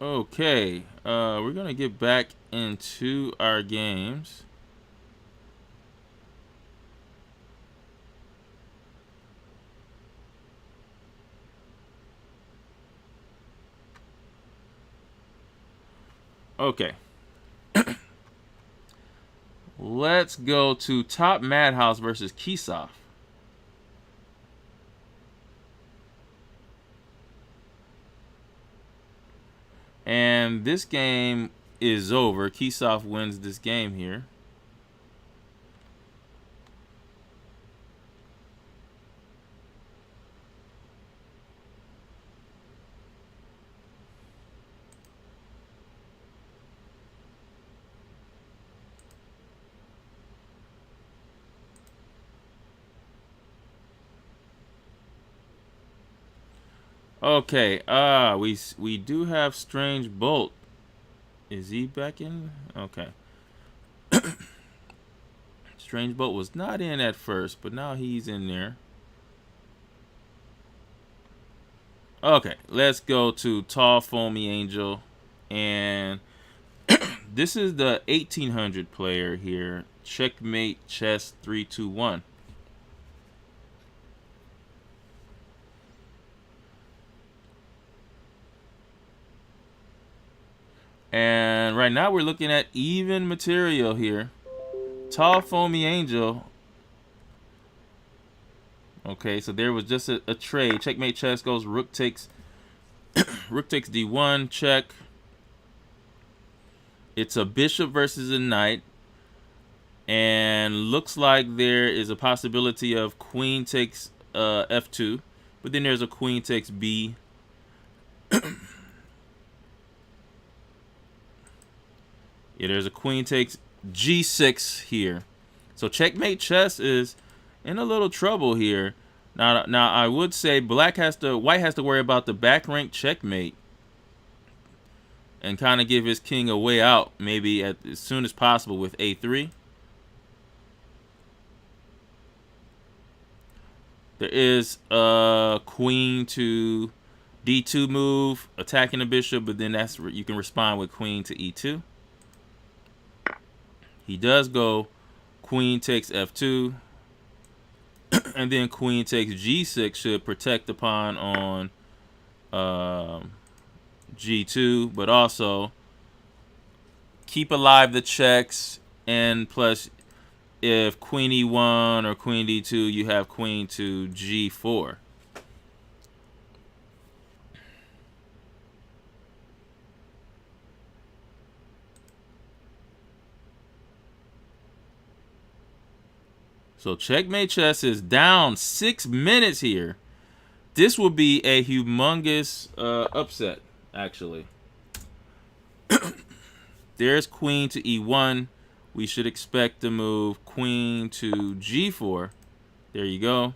Okay, we're gonna get back into our games. Okay. Let's go to Top Madhouse versus Kisov. And this game is over. Kisov wins this game here. Okay, we do have Strange Bolt. Is he back in? Okay. Strange Bolt was not in at first, but now he's in there. Okay, let's go to Tall Foamy Angel. And this is the 1800 player here. Checkmate Chess 321. And right now we're looking at even material here. Tall foamy angel. Okay, so there was just a trade. Checkmate chess goes rook takes d1 check. It's a bishop versus a knight, and looks like there is a possibility of queen takes f2, but then there's a queen takes b. Yeah, there's a queen takes g6 here. So checkmate chess is in a little trouble here. Now I would say white has to worry about the back rank checkmate and kind of give his king a way out, maybe as soon as possible with a3. There is a queen to d2 move, attacking the bishop, but then you can respond with queen to e2. He does go queen takes f2, and then queen takes g6 should protect the pawn on g2, but also keep alive the checks, and plus if queen e1 or queen d2, you have queen to g4. So checkmate chess is down 6 minutes here. This will be a humongous upset, actually. There's queen to e1. We should expect to move queen to g4. There you go.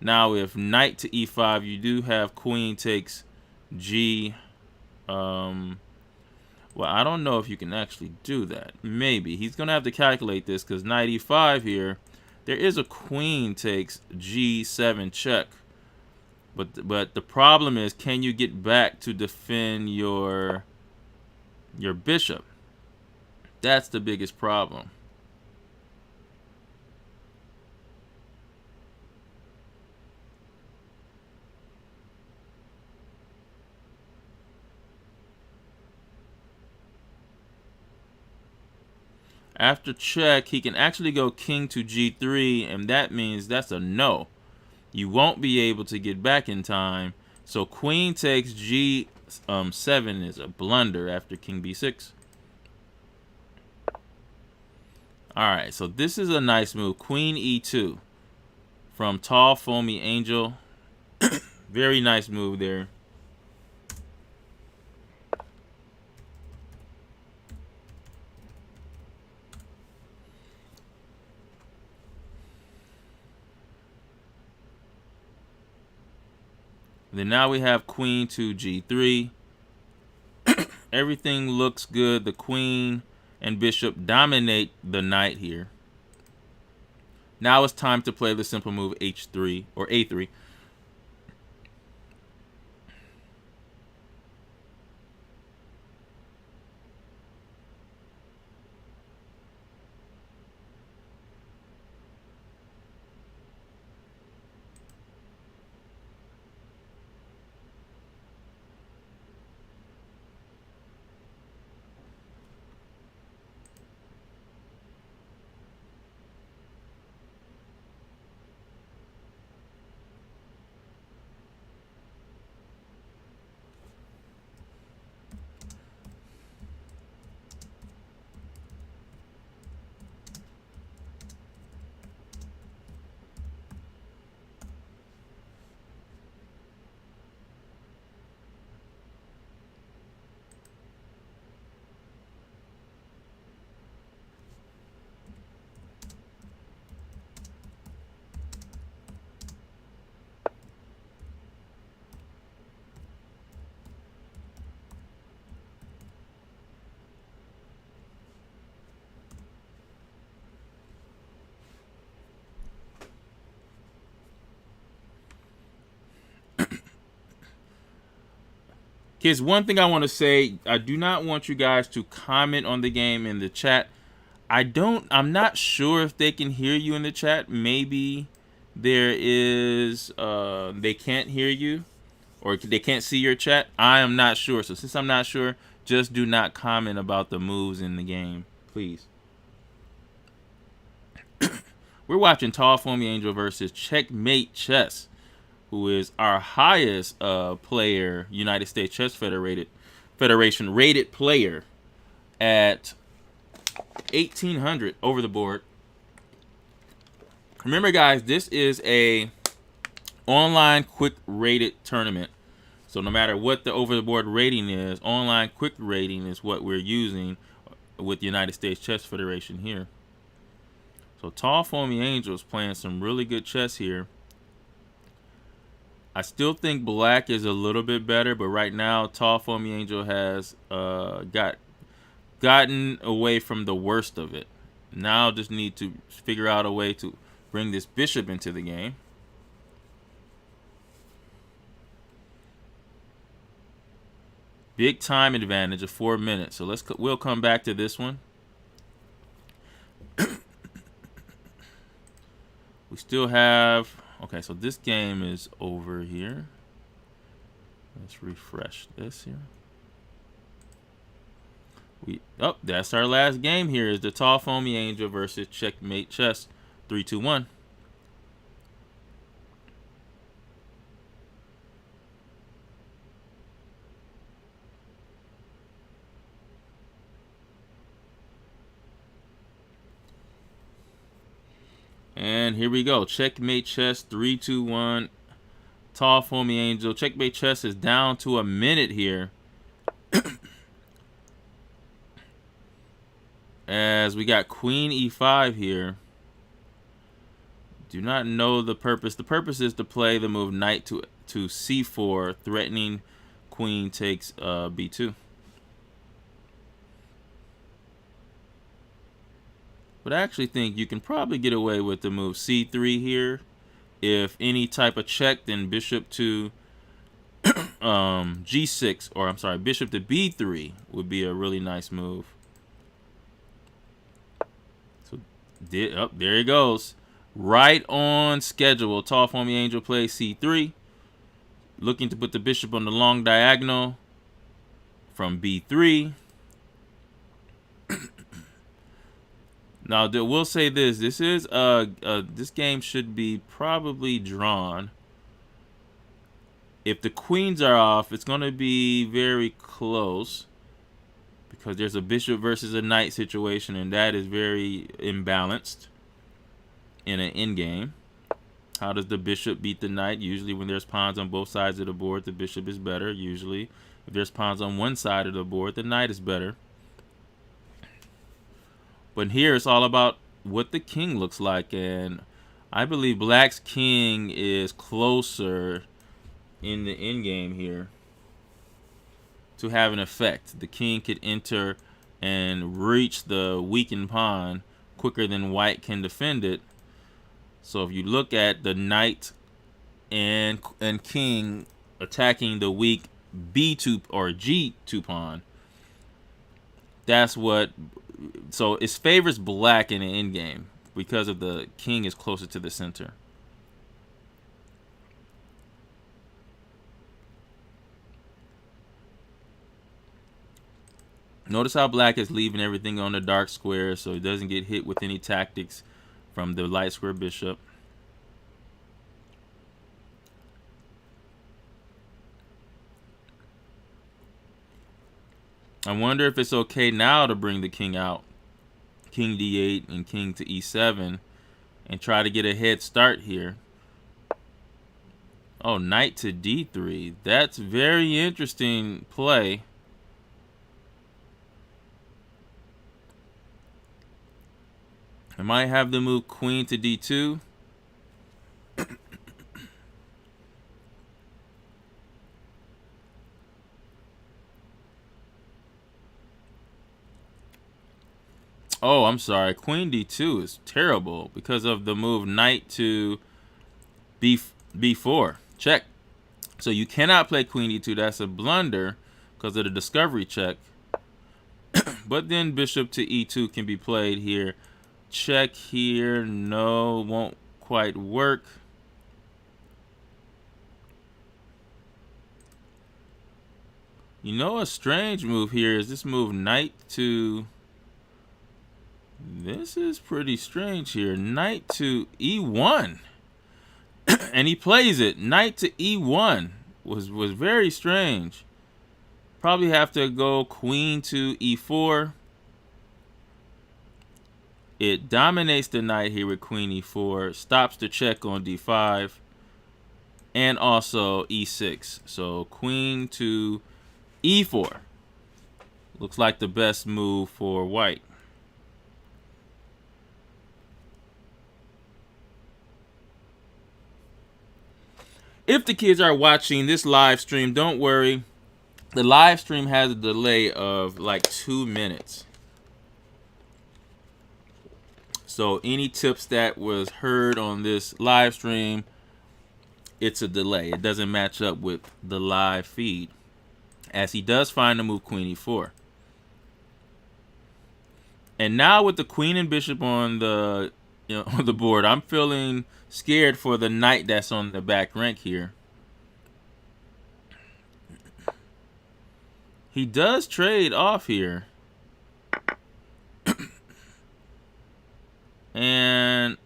Now if knight to e5, you do have queen takes g. Well, I don't know if you can actually do that. Maybe. He's going to have to calculate this because knight e5 here, there is a queen takes g7 check. But the problem is, can you get back to defend your bishop? That's the biggest problem. After check, he can actually go king to g3, and that means that's a no. You won't be able to get back in time. So queen takes g7 is a blunder after king b6. Alright, so this is a nice move. Queen e2 from Tall Foamy Angel. Very nice move there. Then now we have queen to g3. Everything looks good. The queen and bishop dominate the knight here. Now it's time to play the simple move h3 or a3. Kids, one thing I want to say, I do not want you guys to comment on the game in the chat. I'm not sure if they can hear you in the chat. Maybe there is, they can't hear you or they can't see your chat. I am not sure. So since I'm not sure, Just do not comment about the moves in the game, please. We're watching Tall Foamy Angel versus Checkmate Chess, who is our highest player, United States Chess Federation rated player at 1,800 over the board. Remember, guys, this is a online quick rated tournament. So no matter what the over the board rating is, online quick rating is what we're using with the United States Chess Federation here. So Tall Foamy Angel is playing some really good chess here. I still think black is a little bit better, but right now Tall Foamy Angel has gotten away from the worst of it. Now just need to figure out a way to bring this bishop into the game. Big time advantage of 4 minutes. So we'll come back to this one. We still have, okay, so this game is over here. Let's refresh this here. That's our last game here, is the Tall Foamy Angel versus Checkmate Chess. 3, 2, 1. And here we go. Checkmate Chess, 3, 2, 1. Tall Foamy Angel. Checkmate Chess is down to a minute here. As we got Queen E5 here. Do not know the purpose. The purpose is to play the move Knight to C4, threatening Queen takes B2. But I actually think you can probably get away with the move C3 here. If any type of check, then bishop to G6, or I'm sorry, bishop to B3 would be a really nice move. So there he goes. Right on schedule. Tall Foamy Angel plays C3. Looking to put the bishop on the long diagonal from B3. Now, we'll say this. This is this game should be probably drawn. If the queens are off, it's going to be very close, because there's a bishop versus a knight situation, and that is very imbalanced in an endgame. How does the bishop beat the knight? Usually when there's pawns on both sides of the board, the bishop is better. Usually if there's pawns on one side of the board, the knight is better. But here it's all about what the king looks like, and I believe black's king is closer in the endgame here to have an effect. The king could enter and reach the weakened pawn quicker than white can defend it. So if you look at the knight and king attacking the weak B2 or G2 pawn, that's what. So it favors black in the endgame because of the king is closer to the center. Notice how black is leaving everything on the dark square so it doesn't get hit with any tactics from the light square bishop. I wonder if it's okay now to bring the king out. King D8 and king to E7 and try to get a head start here. Oh, knight to D3. That's very interesting play. I might have the move queen to D2. Oh, I'm sorry. Queen D2 is terrible because of the move knight to B4. Check. So you cannot play Queen D2. That's a blunder because of the discovery check. But then bishop to E2 can be played here. Check here. No, won't quite work. You know, a strange move here is this move knight to... This is pretty strange here. Knight to e1. And he plays it. Knight to e1 was very strange. Probably have to go queen to e4. It dominates the knight here with queen e4. Stops the check on d5. And also e6. So queen to e4. Looks like the best move for white. If the kids are watching this live stream, don't worry. The live stream has a delay of like 2 minutes. So any tips that was heard on this live stream, it's a delay. It doesn't match up with the live feed. As he does find the move queen e4. And now with the queen and bishop on the on the board, I'm feeling scared for the knight that's on the back rank here. He does trade off here. And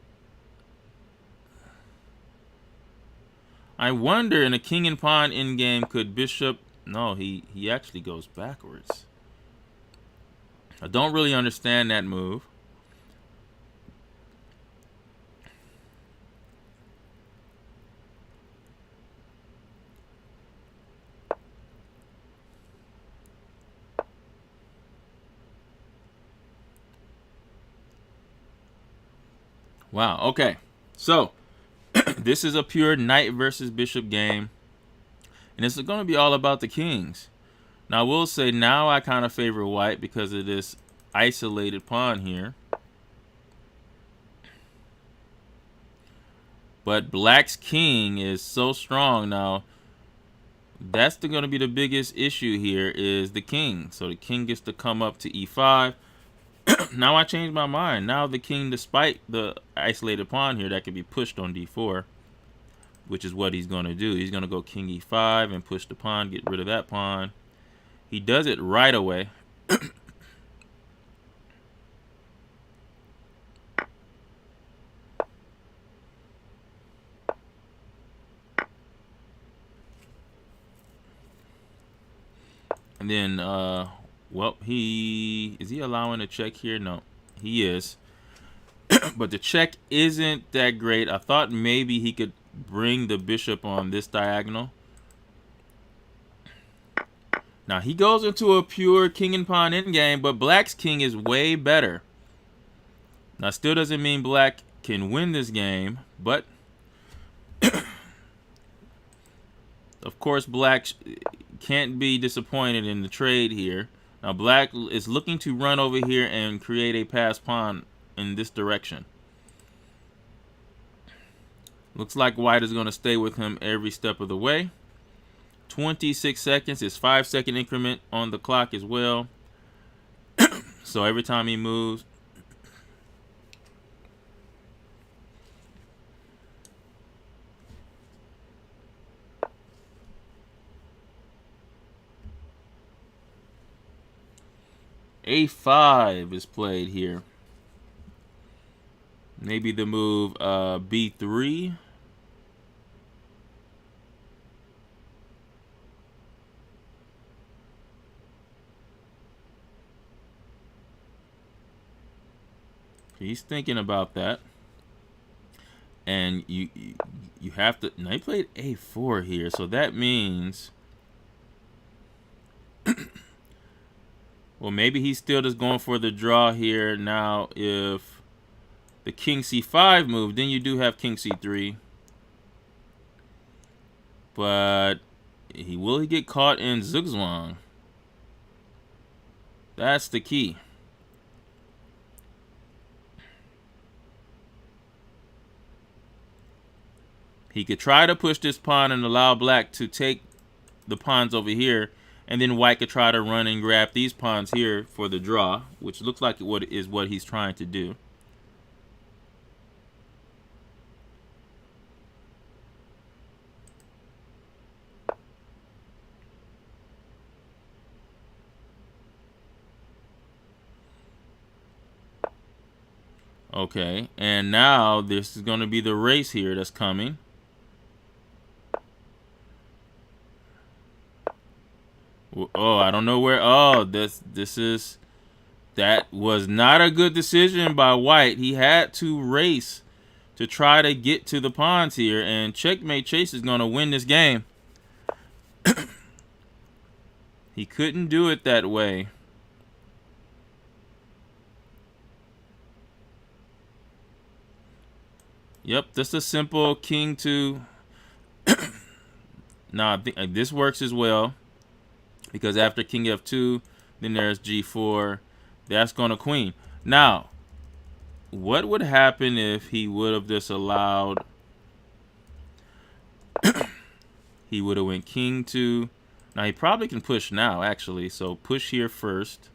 I wonder in a king and pawn endgame, could bishop... No, he actually goes backwards. I don't really understand that move. Wow, okay. So, this is a pure knight versus bishop game. And it's going to be all about the kings. Now, I will say now I kind of favor white because of this isolated pawn here. But black's king is so strong now. That's going to be the biggest issue here is the king. So the king gets to come up to e5. Now I changed my mind. Now the king, despite the isolated pawn here, that could be pushed on d4, which is what he's going to do. He's going to go king e5 and push the pawn, get rid of that pawn. He does it right away. And then, well, is he allowing a check here? No, he is. But the check isn't that great. I thought maybe he could bring the bishop on this diagonal. Now, he goes into a pure king and pawn endgame, but black's king is way better. Now, still doesn't mean black can win this game, but of course, black can't be disappointed in the trade here. Now, black is looking to run over here and create a passed pawn in this direction. Looks like white is going to stay with him every step of the way. 26 seconds is 5-second increment on the clock as well. So every time he moves, a5 is played here. Maybe the move b3. He's thinking about that. And you have to... Now, he played a4 here, so that means... Well, maybe he's still just going for the draw here. Now, if the king c5 move, then you do have king c3. But will he get caught in zugzwang? That's the key. He could try to push this pawn and allow black to take the pawns over here, and then white could try to run and grab these pawns here for the draw, which looks like what he's trying to do. Okay, and now this is going to be the race here that's coming. Oh, I don't know where. Oh, that was not a good decision by White. He had to race to try to get to the pawns here, and Checkmate Chase is going to win this game. He couldn't do it that way. Yep, just a simple king to. Nah, this works as well because after king f2, then there's g4. That's going to queen. Now, what would happen if he would have just allowed? He would have went king to. Now he probably can push now actually. So push here first.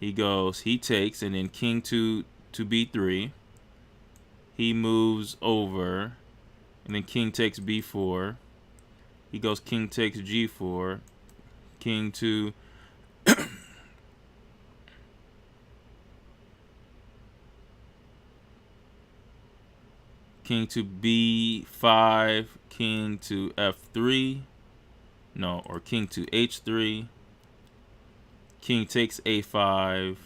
He goes. He takes and then king to b3. He moves over, and then king takes b4. He goes king takes g4. King to king to b5, king to f3. No, or king to h3. King takes a5.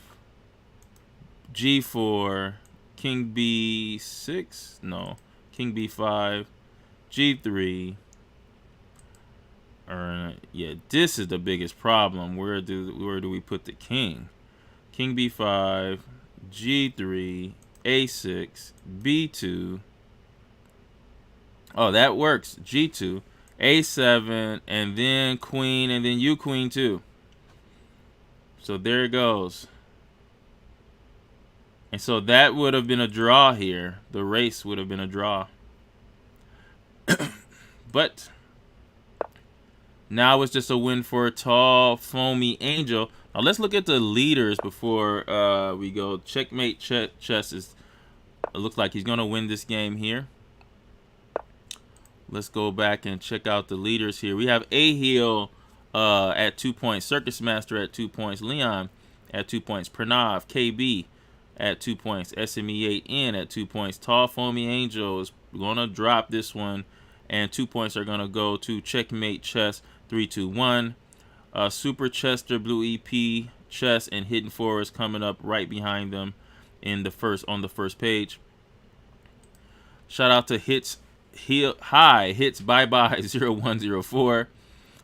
g4. King b6. No. King b5. g3. Yeah, this is the biggest problem. Where do we put the king? King b5, g3, a6, b2. Oh, that works. g2, a7, and then queen, and then you queen too. So there it goes. And so that would have been a draw here. The race would have been a draw. But now it's just a win for a tall, foamy angel. Now let's look at the leaders before we go. Checkmate Chess is. It looks like he's gonna win this game here. Let's go back and check out the leaders here. We have Ahil at 2 points, Circus Master at 2 points, Leon at 2 points, Pranav, KB at 2 points, SME8N at 2 points. Tall Foamy Angel is gonna drop this one, and 2 points are gonna go to Checkmate Chess 321. Super Chester, Blue EP, Chess, and Hidden Forest coming up right behind them on the first page. Shout out to Hits Bye Bye 0104.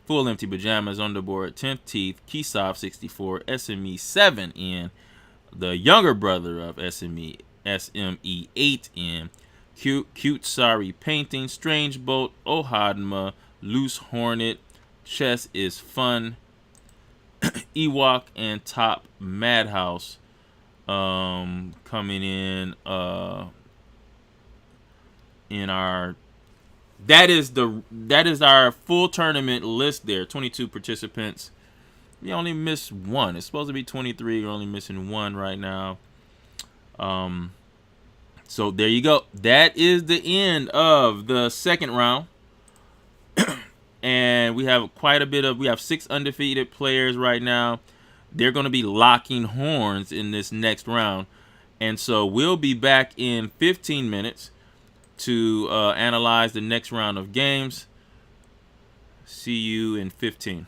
Full Empty Pajamas on the board, 10th Teeth, Kisov 64, SME 7N, the younger brother of SME 8N, Cute Sorry Painting, Strange Boat, Ohadma, Loose Hornet, Chess is Fun, Ewok, and Top Madhouse coming in our that is our full tournament list there. 22 participants. We only missed one. It's supposed to be 23. You're only missing one right now. So there you go. That is the end of the second round. And we have we have 6 undefeated players right now. They're going to be locking horns in this next round. And so we'll be back in 15 minutes to analyze the next round of games. See you in 15.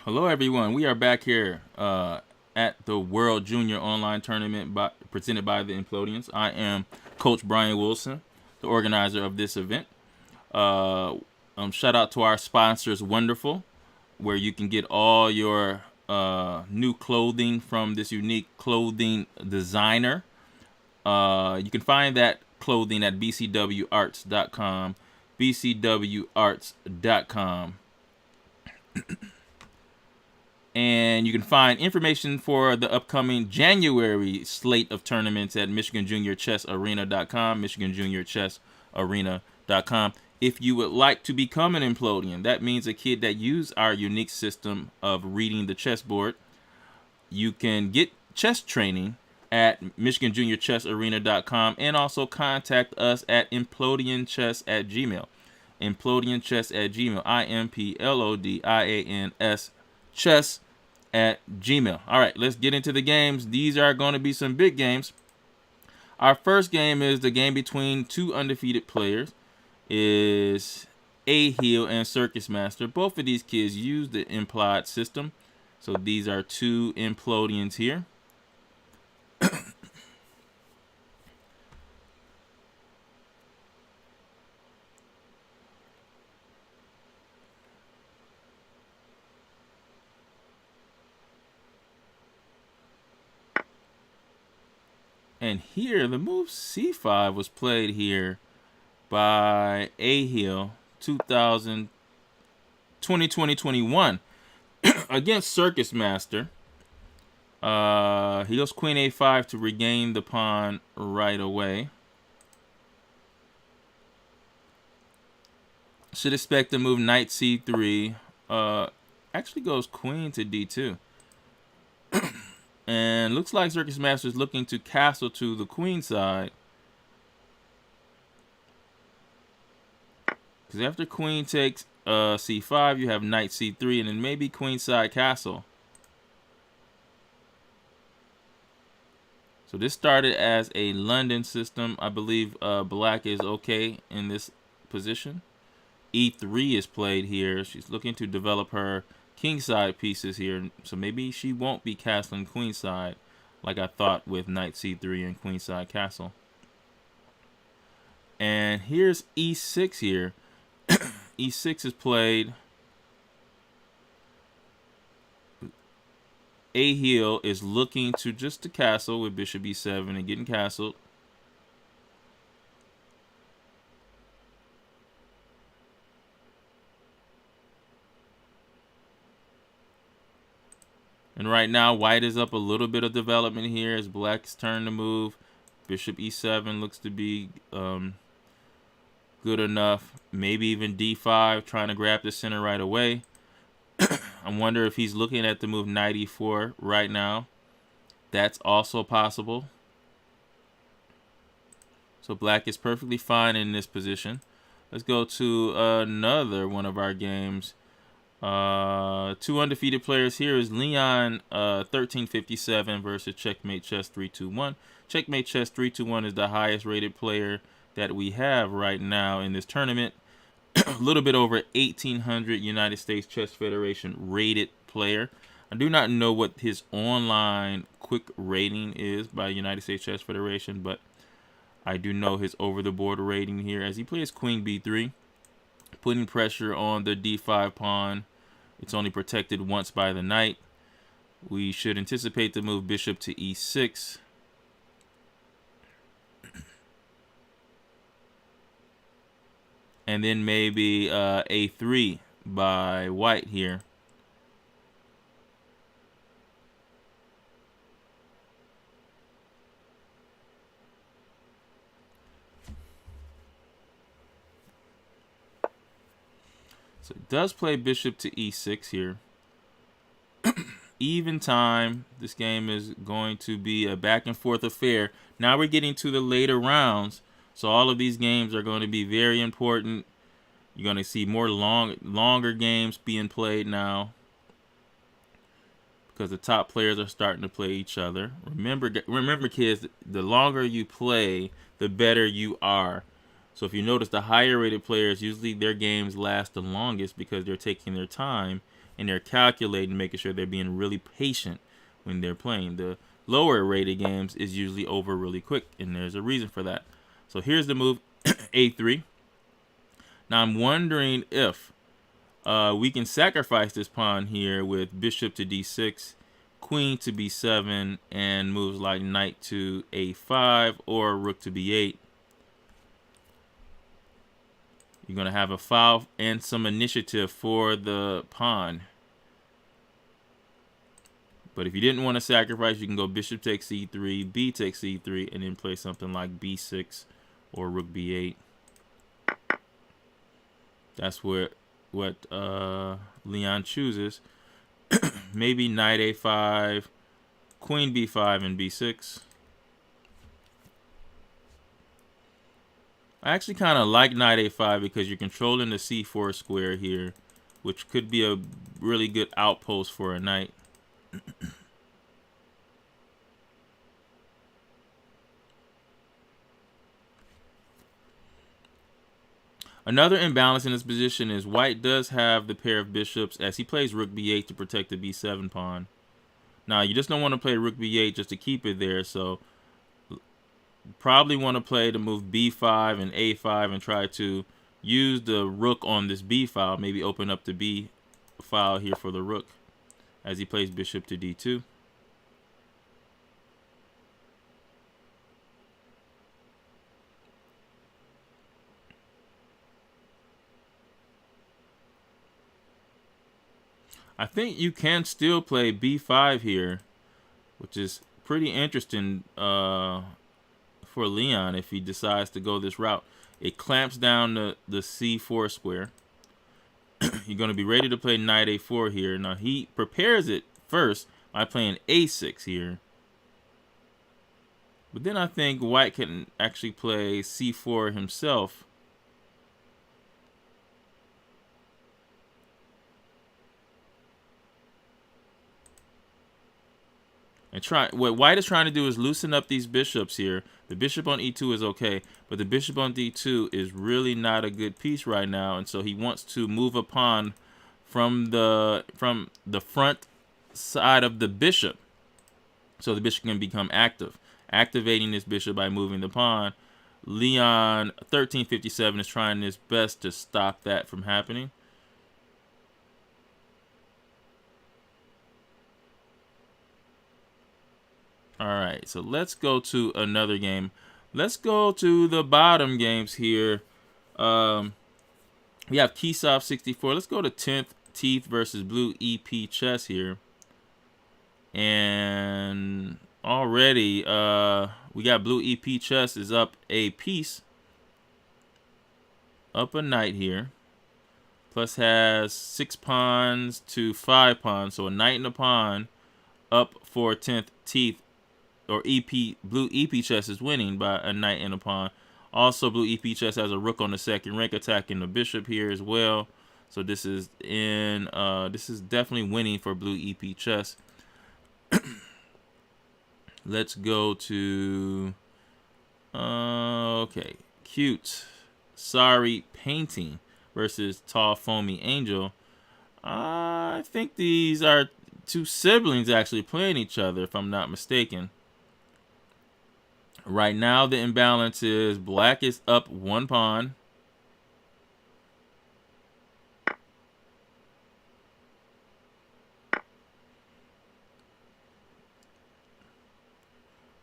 Hello, everyone. We are back here at the World Junior Online Tournament presented by the Implodians. I am Coach Brian Wilson, the organizer of this event. Shout out to our sponsors, Wonderful, where you can get all your new clothing from this unique clothing designer. You can find that clothing at bcwarts.com, bcwarts.com. And you can find information for the upcoming January slate of tournaments at MichiganJuniorChessArena.com, MichiganJuniorChessArena.com. If you would like to become an Implodian, that means a kid that uses our unique system of reading the chessboard, you can get chess training at MichiganJuniorChessArena.com and also contact us at ImplodianChess@gmail. ImplodianChess@gmail. IMPLODIANS chess@gmail. All right, let's get into the games. These are going to be some big games. Our first game is the game between two undefeated players. Is A-Heel and Circus Master. Both of these kids use the Implod system. So these are two Implodians here. And here, the move C5 was played here by A-Heel 2020-21 against Circus Master. He goes Queen A5 to regain the pawn right away. Should expect to move Knight C3. Actually goes Queen to D2. And looks like Circus Master is looking to castle to the queen side. Because after queen takes C5, you have Knight C3, and then maybe queen side castle. So this started as a London system. I believe black is okay in this position. E3 is played here. She's looking to develop her kingside pieces here, so maybe she won't be castling queenside like I thought with Knight C3 and queenside castle. And here's E6 here. E6 is played. A-Heel is looking to just to castle with bishop E7 and getting castled. And right now, white is up a little bit of development here as black's turn to move. Bishop E7 looks to be good enough. Maybe even D5, trying to grab the center right away. I wonder if he's looking at the move Knight E4 right now. That's also possible. So black is perfectly fine in this position. Let's go to another one of our games. Two undefeated players here is Leon 1357 versus Checkmate Chess 321. Checkmate Chess 321 is the highest rated player that we have right now in this tournament. A little bit over 1,800 United States Chess Federation rated player. I do not know what his online quick rating is by United States Chess Federation, but I do know his over-the-board rating here as he plays Queen B3, putting pressure on the D5 pawn. It's only protected once by the knight. We should anticipate the move bishop to E6. And then maybe A3 by white here. So it does play bishop to E6 here. Even time. This game is going to be a back and forth affair. Now we're getting to the later rounds. So all of these games are going to be very important. You're going to see more longer games being played now because the top players are starting to play each other. Remember, kids, the longer you play, the better you are. So if you notice, the higher rated players, usually their games last the longest because they're taking their time and they're calculating, making sure they're being really patient when they're playing. The lower rated games is usually over really quick, and there's a reason for that. So here's the move a3. Now I'm wondering if we can sacrifice this pawn here with bishop to d6, queen to b7, and moves like knight to a5 or rook to b8. You're going to have a file and some initiative for the pawn. But if you didn't want to sacrifice, you can go bishop takes c3, b takes c3, and then play something like b6 or rook b8. That's what Leon chooses. Maybe knight a5, queen b5, and b6. I actually kind of like knight a5 because you're controlling the c4 square here, which could be a really good outpost for a knight. Another imbalance in this position is white does have the pair of bishops as he plays rook b8 to protect the b7 pawn. Now, you just don't want to play rook b8 just to keep it there, so probably want to play the move b5 and a5 and try to use the rook on this b file, maybe open up the b file here for the rook as he plays bishop to d2. I think you can still play b5 here, which is pretty interesting for Leon if he decides to go this route. It clamps down the c4 square. You're going to be ready to play knight a4 here. Now, he prepares it first by playing a6 here. But then I think white can actually play c4 himself. And what white is trying to do is loosen up these bishops here. The bishop on e2 is okay, but the bishop on d2 is really not a good piece right now, and so he wants to move a pawn from the front side of the bishop, so the bishop can become active. Activating this bishop by moving the pawn. Leon 1357 is trying his best to stop that from happening. All right, so let's go to another game. Let's go to the bottom games here. We have Kisov 64. Let's go to 10th Teeth versus Blue EP Chess here. And already we got Blue EP Chess is up a piece. Up a knight here. Plus has 6 pawns to 5 pawns. So a knight and a pawn up for 10th Teeth. Or Blue EP Chess is winning by a knight and a pawn. Also, Blue EP Chess has a rook on the second rank attacking the bishop here as well. So this is definitely winning for Blue EP Chess. Let's go to okay, Cute Sorry Painting versus Tall Foamy Angel. I think these are two siblings actually playing each other, if I'm not mistaken. Right now, the imbalance is black is up 1 pawn.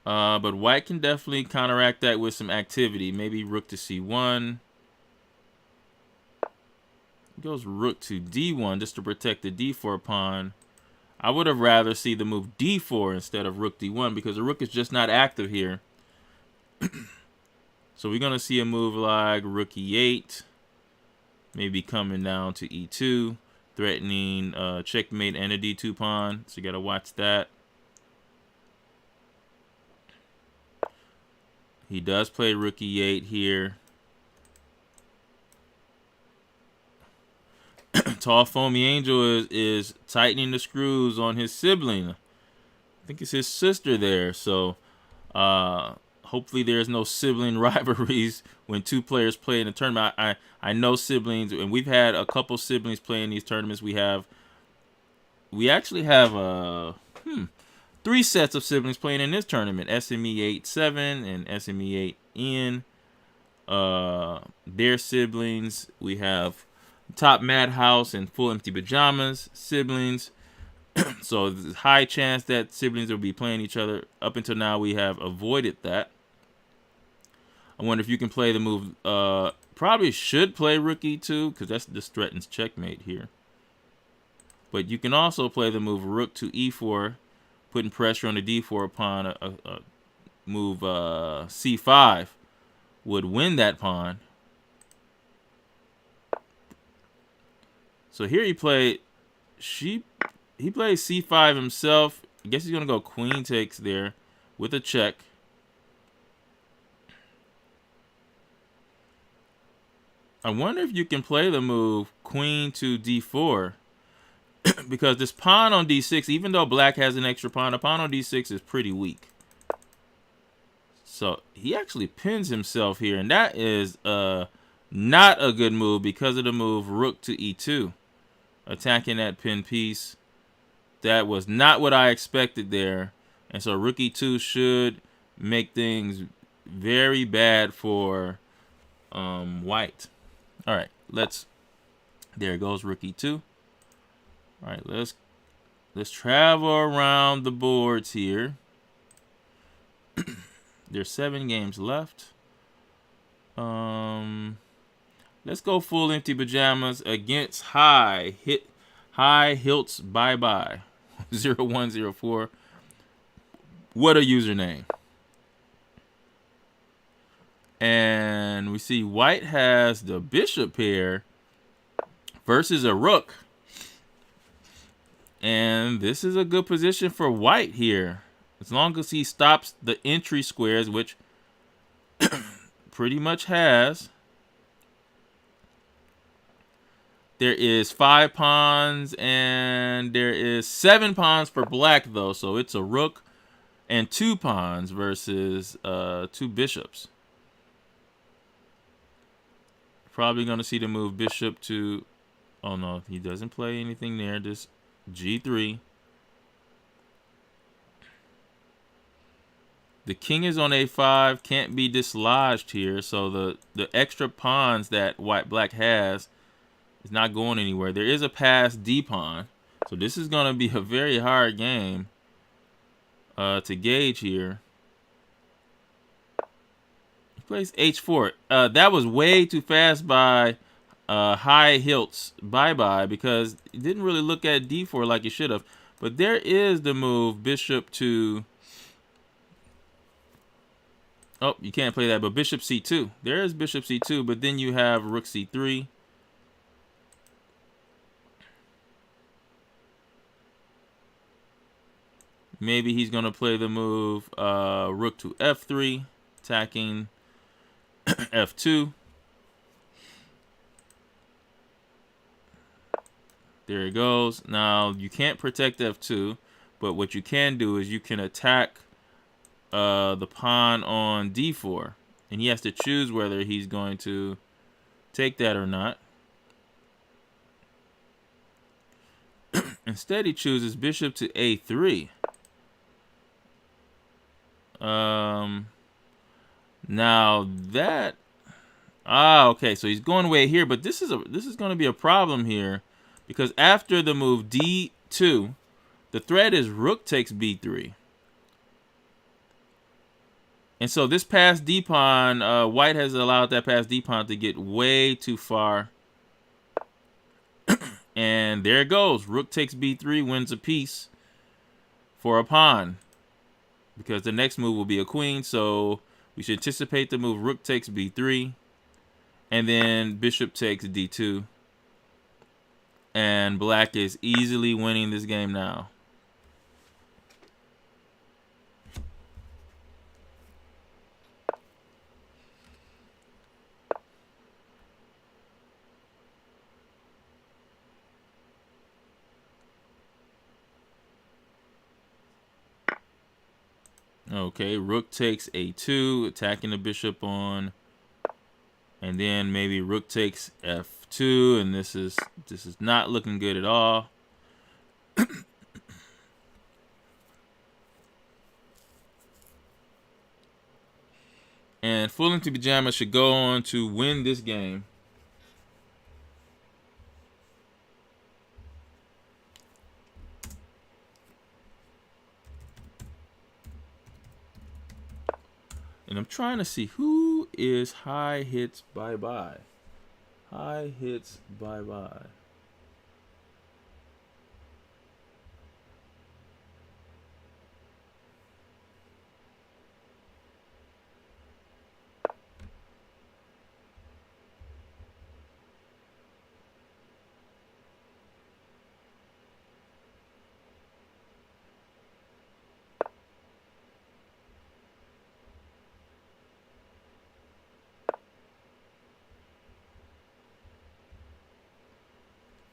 But white can definitely counteract that with some activity. Maybe rook to c1. Goes rook to d1 just to protect the d4 pawn. I would have rather see the move d4 instead of rook d1 because the rook is just not active here. So we're going to see a move like rook e8, maybe coming down to e2, threatening checkmate and a d2 pawn. So you got to watch that. He does play rook e8 here. Tall Foamy Angel is tightening the screws on his sibling. I think it's his sister there. So hopefully there's no sibling rivalries when two players play in a tournament. I know siblings, and we've had a couple siblings play in these tournaments. We have we actually have three sets of siblings playing in this tournament: SME 8-7 and SME 8N. Their siblings. We have Top Madhouse and Full Empty Pajamas siblings. So there's a high chance that siblings will be playing each other. Up until now, we have avoided that. I wonder if you can play the move. Probably should play Rook E2 because this threatens checkmate here. But you can also play the move Rook to E4, putting pressure on the D4 pawn. A move C5 would win that pawn. So here he played. He plays C5 himself. I guess he's gonna go Queen takes there with a check. I wonder if you can play the move Queen to D4 because this pawn on D6, even though Black has an extra pawn, a pawn on D6 is pretty weak. So he actually pins himself here, and that is not a good move because of the move Rook to E2, attacking that pin piece. That was not what I expected there, and so Rook E2 should make things very bad for White. All right, there goes Rook E2. All right, let's travel around the boards here. There's 7 games left. Let's go Full Empty Pajamas against High Hilts Bye Bye 0104. What a username. And we see White has the bishop pair versus a rook. And this is a good position for White here. As long as he stops the entry squares, which pretty much has. There is 5 pawns and there is 7 pawns for Black, though. So it's a rook and 2 pawns versus 2 bishops. Probably going to see the move bishop to... Oh, no, he doesn't play anything there. Just G3. The king is on A5. Can't be dislodged here. So the extra pawns that Black has is not going anywhere. There is a passed D pawn. So this is going to be a very hard game to gauge here. Plays H4. That was way too fast by High Hilts Bye because he didn't really look at D4 like he should have. But there is the move bishop to... Oh, you can't play that, but bishop C2. There is bishop C2, but then you have rook C3. Maybe he's going to play the move rook to F3, attacking F2. There it goes. Now, you can't protect F2, but what you can do is you can attack the pawn on D4. And he has to choose whether he's going to take that or not. Instead, he chooses bishop to A3. Now that... okay, so he's going away here, but this is going to be a problem here because after the move D2, the threat is rook takes B3. And so this passed D pawn, White has allowed that passed D pawn to get way too far. And there it goes. Rook takes B3, wins a piece for a pawn. Because the next move will be a queen, so we should anticipate the move rook takes B3. And then bishop takes D2. And Black is easily winning this game now. Okay, rook takes A2, attacking the bishop on, and then maybe rook takes F2, and this is not looking good at all. And Full Empty Pajamas should go on to win this game. And I'm trying to see who is High Hits Bye Bye. High Hits Bye Bye.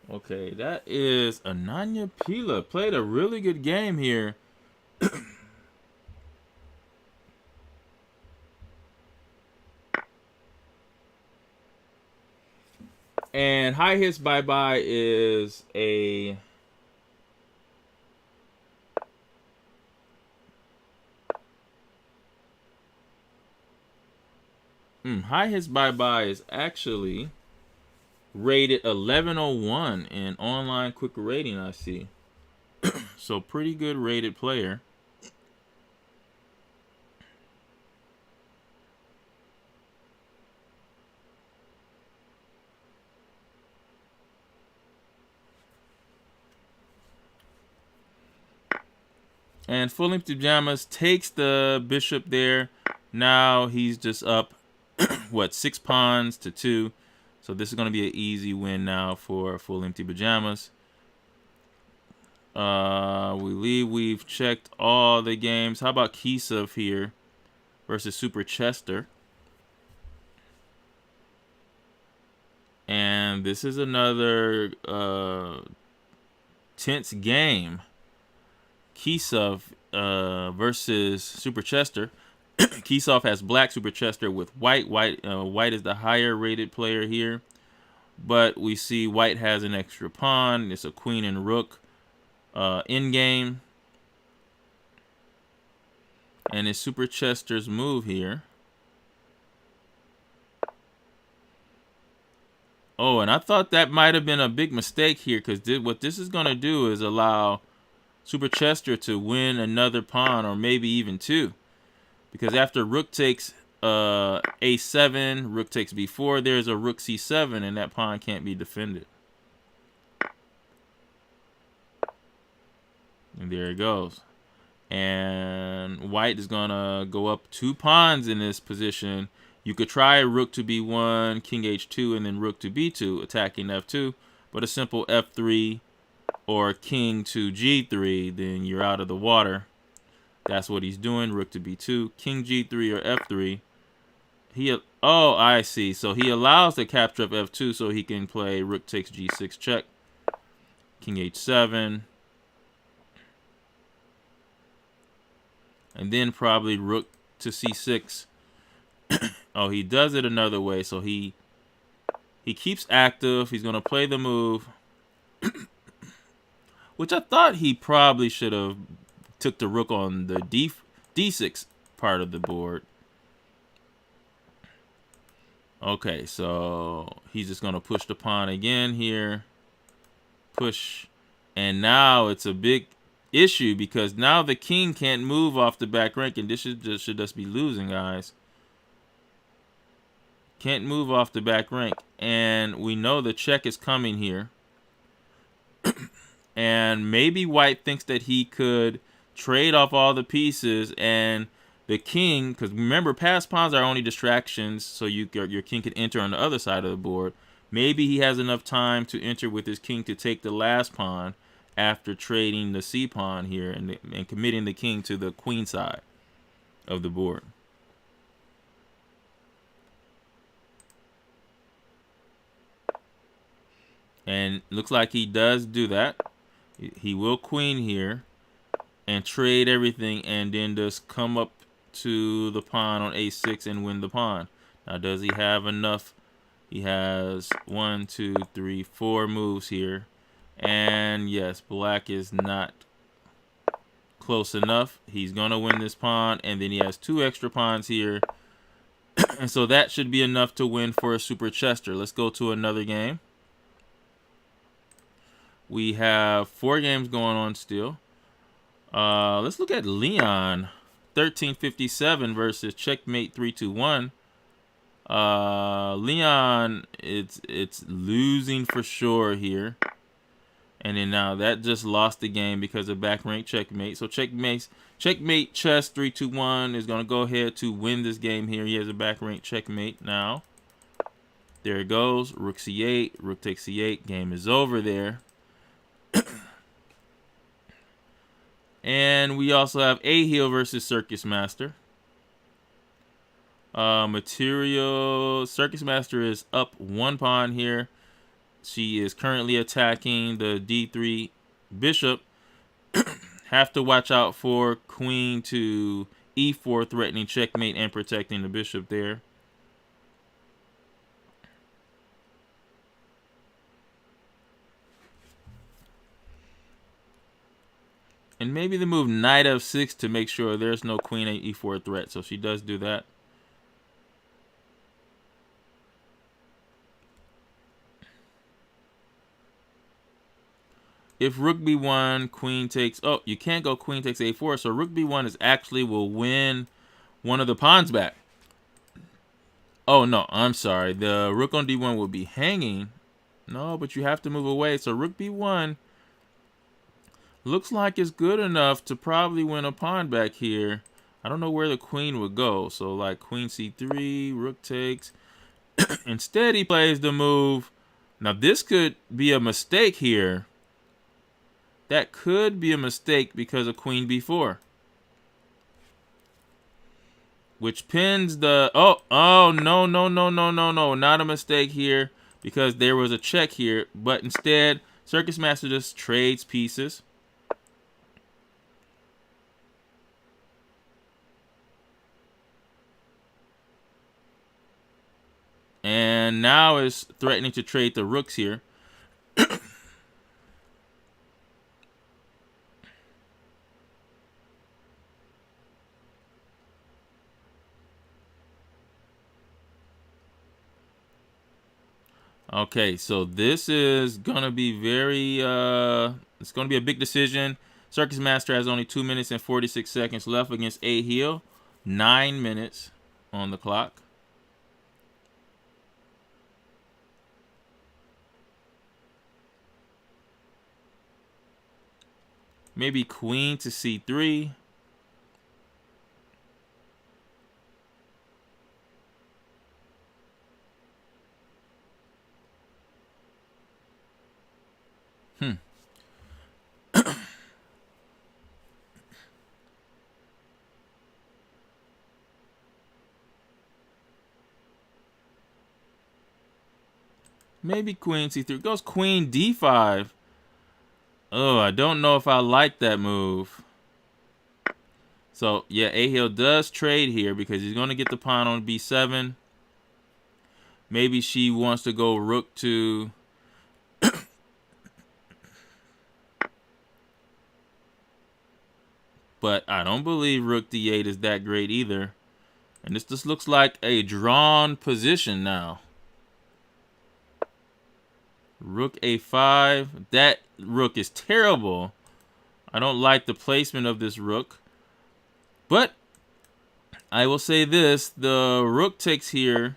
Okay, that is Ananya Pila. Played a really good game here. And High Hits Bye Bye is a High Hits Bye Bye is actually rated 1101 in online quick rating, I see. So pretty good rated player. And Full Empty Pajamas takes the bishop there. Now he's just up, what, 6 pawns to 2. So this is going to be an easy win now for Full Empty Pajamas. We've checked all the games. How about Kisov here versus Super Chester? And this is another tense game. Kisov versus Super Chester. Kisov has black, Super Chester with white. White is the higher rated player here. But we see white has an extra pawn. It's a queen and rook in game. And it's Super Chester's move here. Oh, and I thought that might have been a big mistake here, because what this is going to do is allow Super Chester to win another pawn, or maybe even 2. Because after rook takes a7, rook takes b4, there's a rook c7, and that pawn can't be defended. And there it goes. And white is going to go up 2 pawns in this position. You could try rook to b1, king h2, and then rook to b2, attacking f2. But a simple f3 or king to g3, then you're out of the water. That's what he's doing, rook to b2, king g3 or f3. Oh, I see. So he allows the capture of f2 so he can play rook takes g6 check, king h7. And then probably rook to c6. Oh, he does it another way. So he keeps active. He's going to play the move, which I thought he probably should have took the rook on the d6 part of the board. Okay, so he's just going to push the pawn again here. Push. And now it's a big issue, because now the king can't move off the back rank, and this should just be losing, guys. Can't move off the back rank, and we know the check is coming here. And maybe white thinks that he could trade off all the pieces, and the king, because remember, passed pawns are only distractions, so your king can enter on the other side of the board. Maybe he has enough time to enter with his king to take the last pawn after trading the c pawn here and committing the king to the queen side of the board. And looks like he does do that. He will queen here and trade everything, and then just come up to the pawn on a6 and win the pawn. Now, does he have enough? He has 1, 2, 3, 4 moves here. And yes, black is not close enough. He's going to win this pawn, and then he has 2 extra pawns here. And so that should be enough to win for a Super Chester. Let's go to another game. We have 4 games going on still. Let's look at Leon. 1357 versus Checkmate 321. Leon, it's losing for sure here. And then now that just lost the game because of back rank checkmate. So checkmate chess 321 is going to go ahead to win this game here. He has a back rank checkmate now. There it goes. Rook c8. Rook takes c8. Game is over there. And we also have A-Heel versus Circus Master. Material. Circus Master is up 1 pawn here. She is currently attacking the d3 bishop. Have to watch out for queen to e4, threatening checkmate and protecting the bishop there. And maybe the move knight f6 to make sure there's no queen e4 threat. So she does do that. If rook b1, queen takes... Oh, you can't go queen takes a4. So rook b1 is actually will win one of the pawns back. Oh, no, I'm sorry. The rook on d1 will be hanging. No, but you have to move away. So rook b1 looks like it's good enough to probably win a pawn back here. I don't know where the queen would go. So like queen c3, rook takes. Instead, he plays the move. Now, this could be a mistake here. That could be a mistake because of queen b4. Which pins the... Oh, no. Not a mistake here because there was a check here. But instead, Circus Master just trades pieces. And now is threatening to trade the rooks here. Okay, so this is gonna be very it's gonna be a big decision. Circus Master has only 2 minutes and 46 seconds left against A-Heel. 9 minutes on the clock. Maybe queen to c3. Maybe queen c3. Goes queen d5. Oh, I don't know if I like that move. So, yeah, A-Heel does trade here because he's going to get the pawn on b7. Maybe she wants to go rook to... But I don't believe rook d8 is that great either. And this just looks like a drawn position now. Rook a5. That rook is terrible. I don't like the placement of this rook. But I will say this. The rook takes here.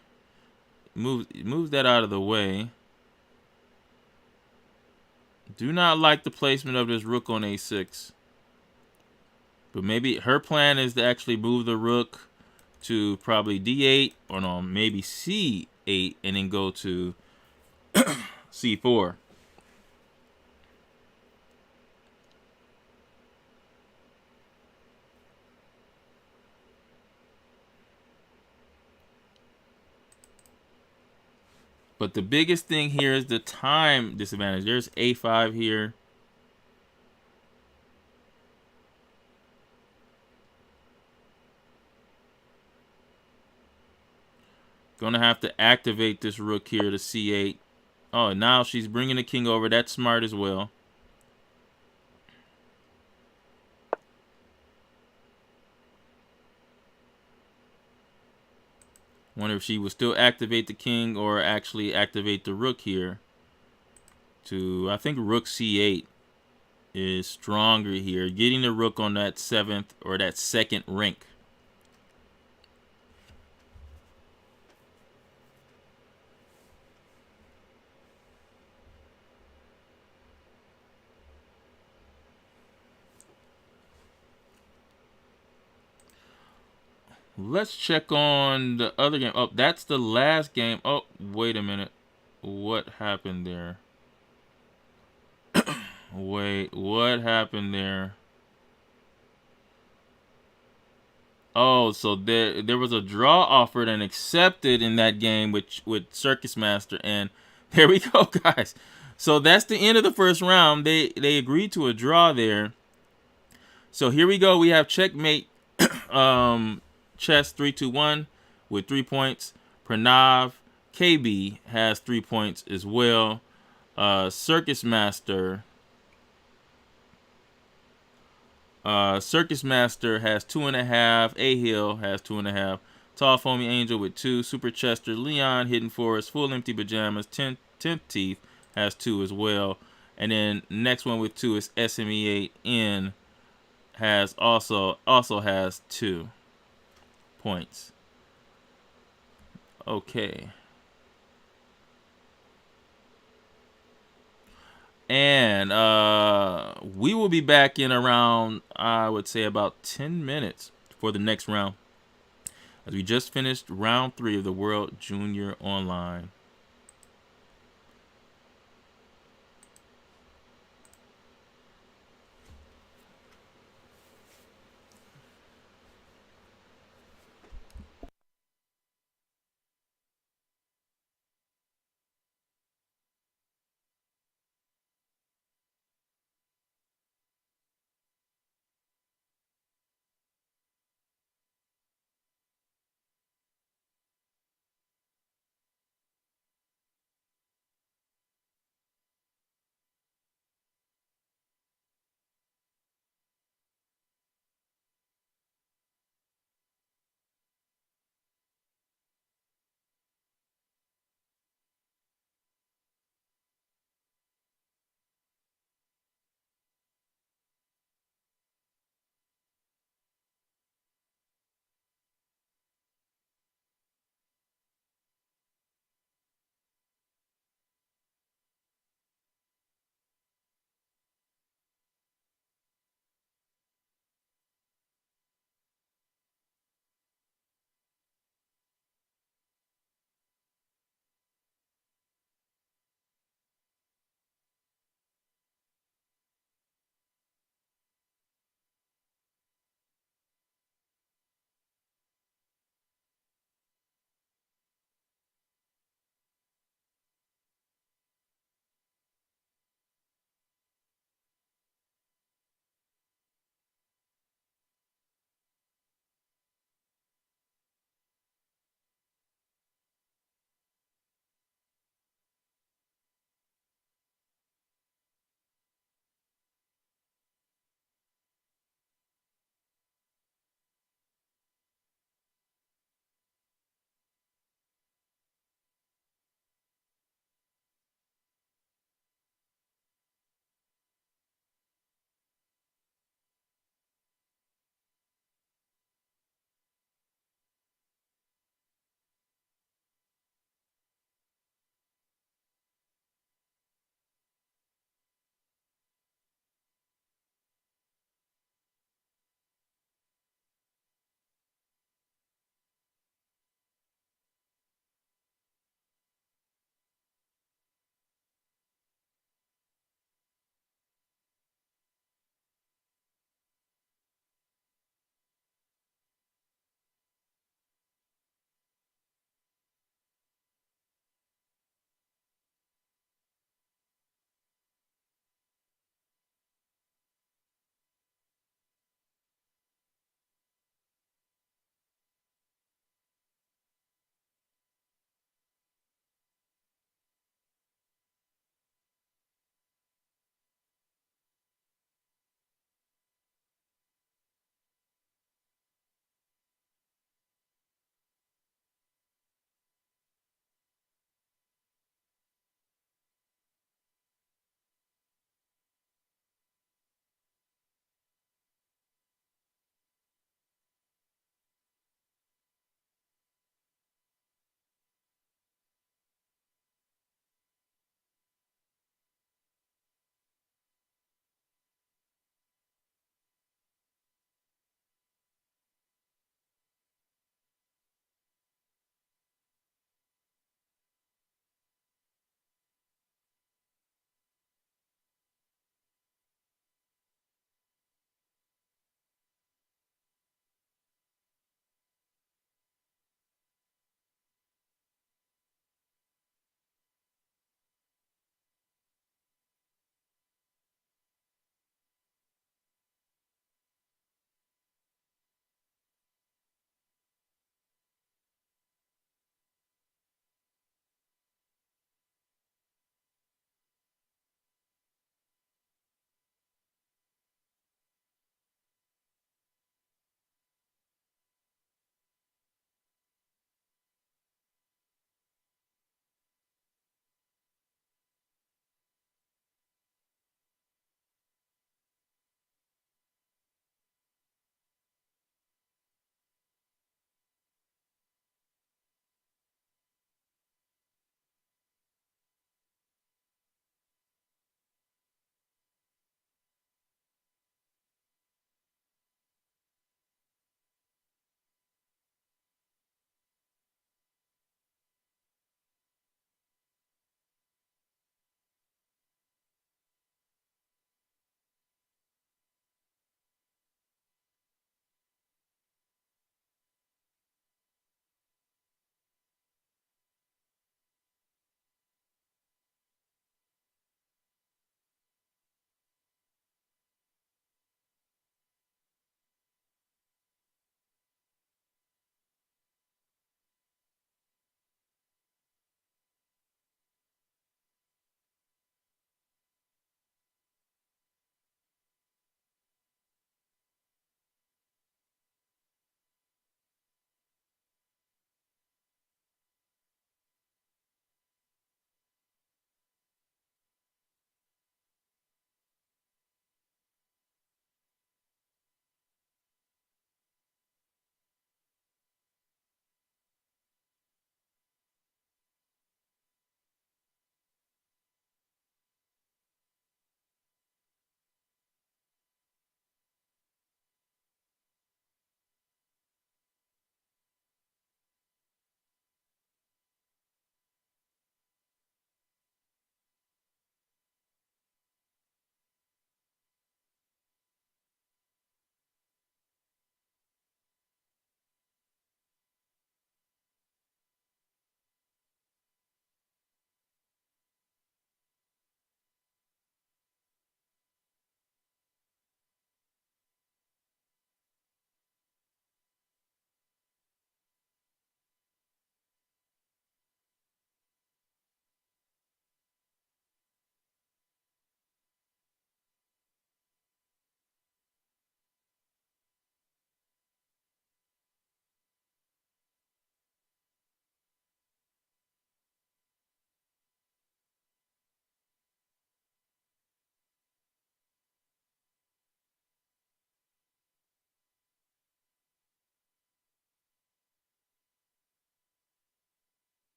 Moves that out of the way. Do not like the placement of this rook on a6. But maybe her plan is to actually move the rook to probably d8. Or no, maybe c8 and then go to c4. But the biggest thing here is the time disadvantage. There's a5 here. Gonna have to activate this rook here to c8. Oh, now she's bringing the king over. That's smart as well. Wonder if she would still activate the king or actually activate the rook here. I think rook c8 is stronger here. Getting the rook on that 7th or that 2nd rank. Let's check on the other game. Oh, that's the last game. Oh, wait a minute. What happened there? Wait, what happened there? Oh, so there was a draw offered and accepted in that game with Circus Master, and there we go, guys. So that's the end of the first round. They agreed to a draw there. So here we go. We have checkmate. Chess 3-2-1 with 3 points. Pranav KB has 3 points as well. Circus Master. Circus Master has 2.5. A Hill has 2.5. Tall Foamy Angel with 2. Super Chester Leon Hidden Forest Full Empty Pajamas 10th Teeth has 2 as well. And then next one with 2 is SME8N has also has 2 points. Okay. And we will be back in around, I would say, about 10 minutes for the next round, as we just finished round 3 of the World Junior Online.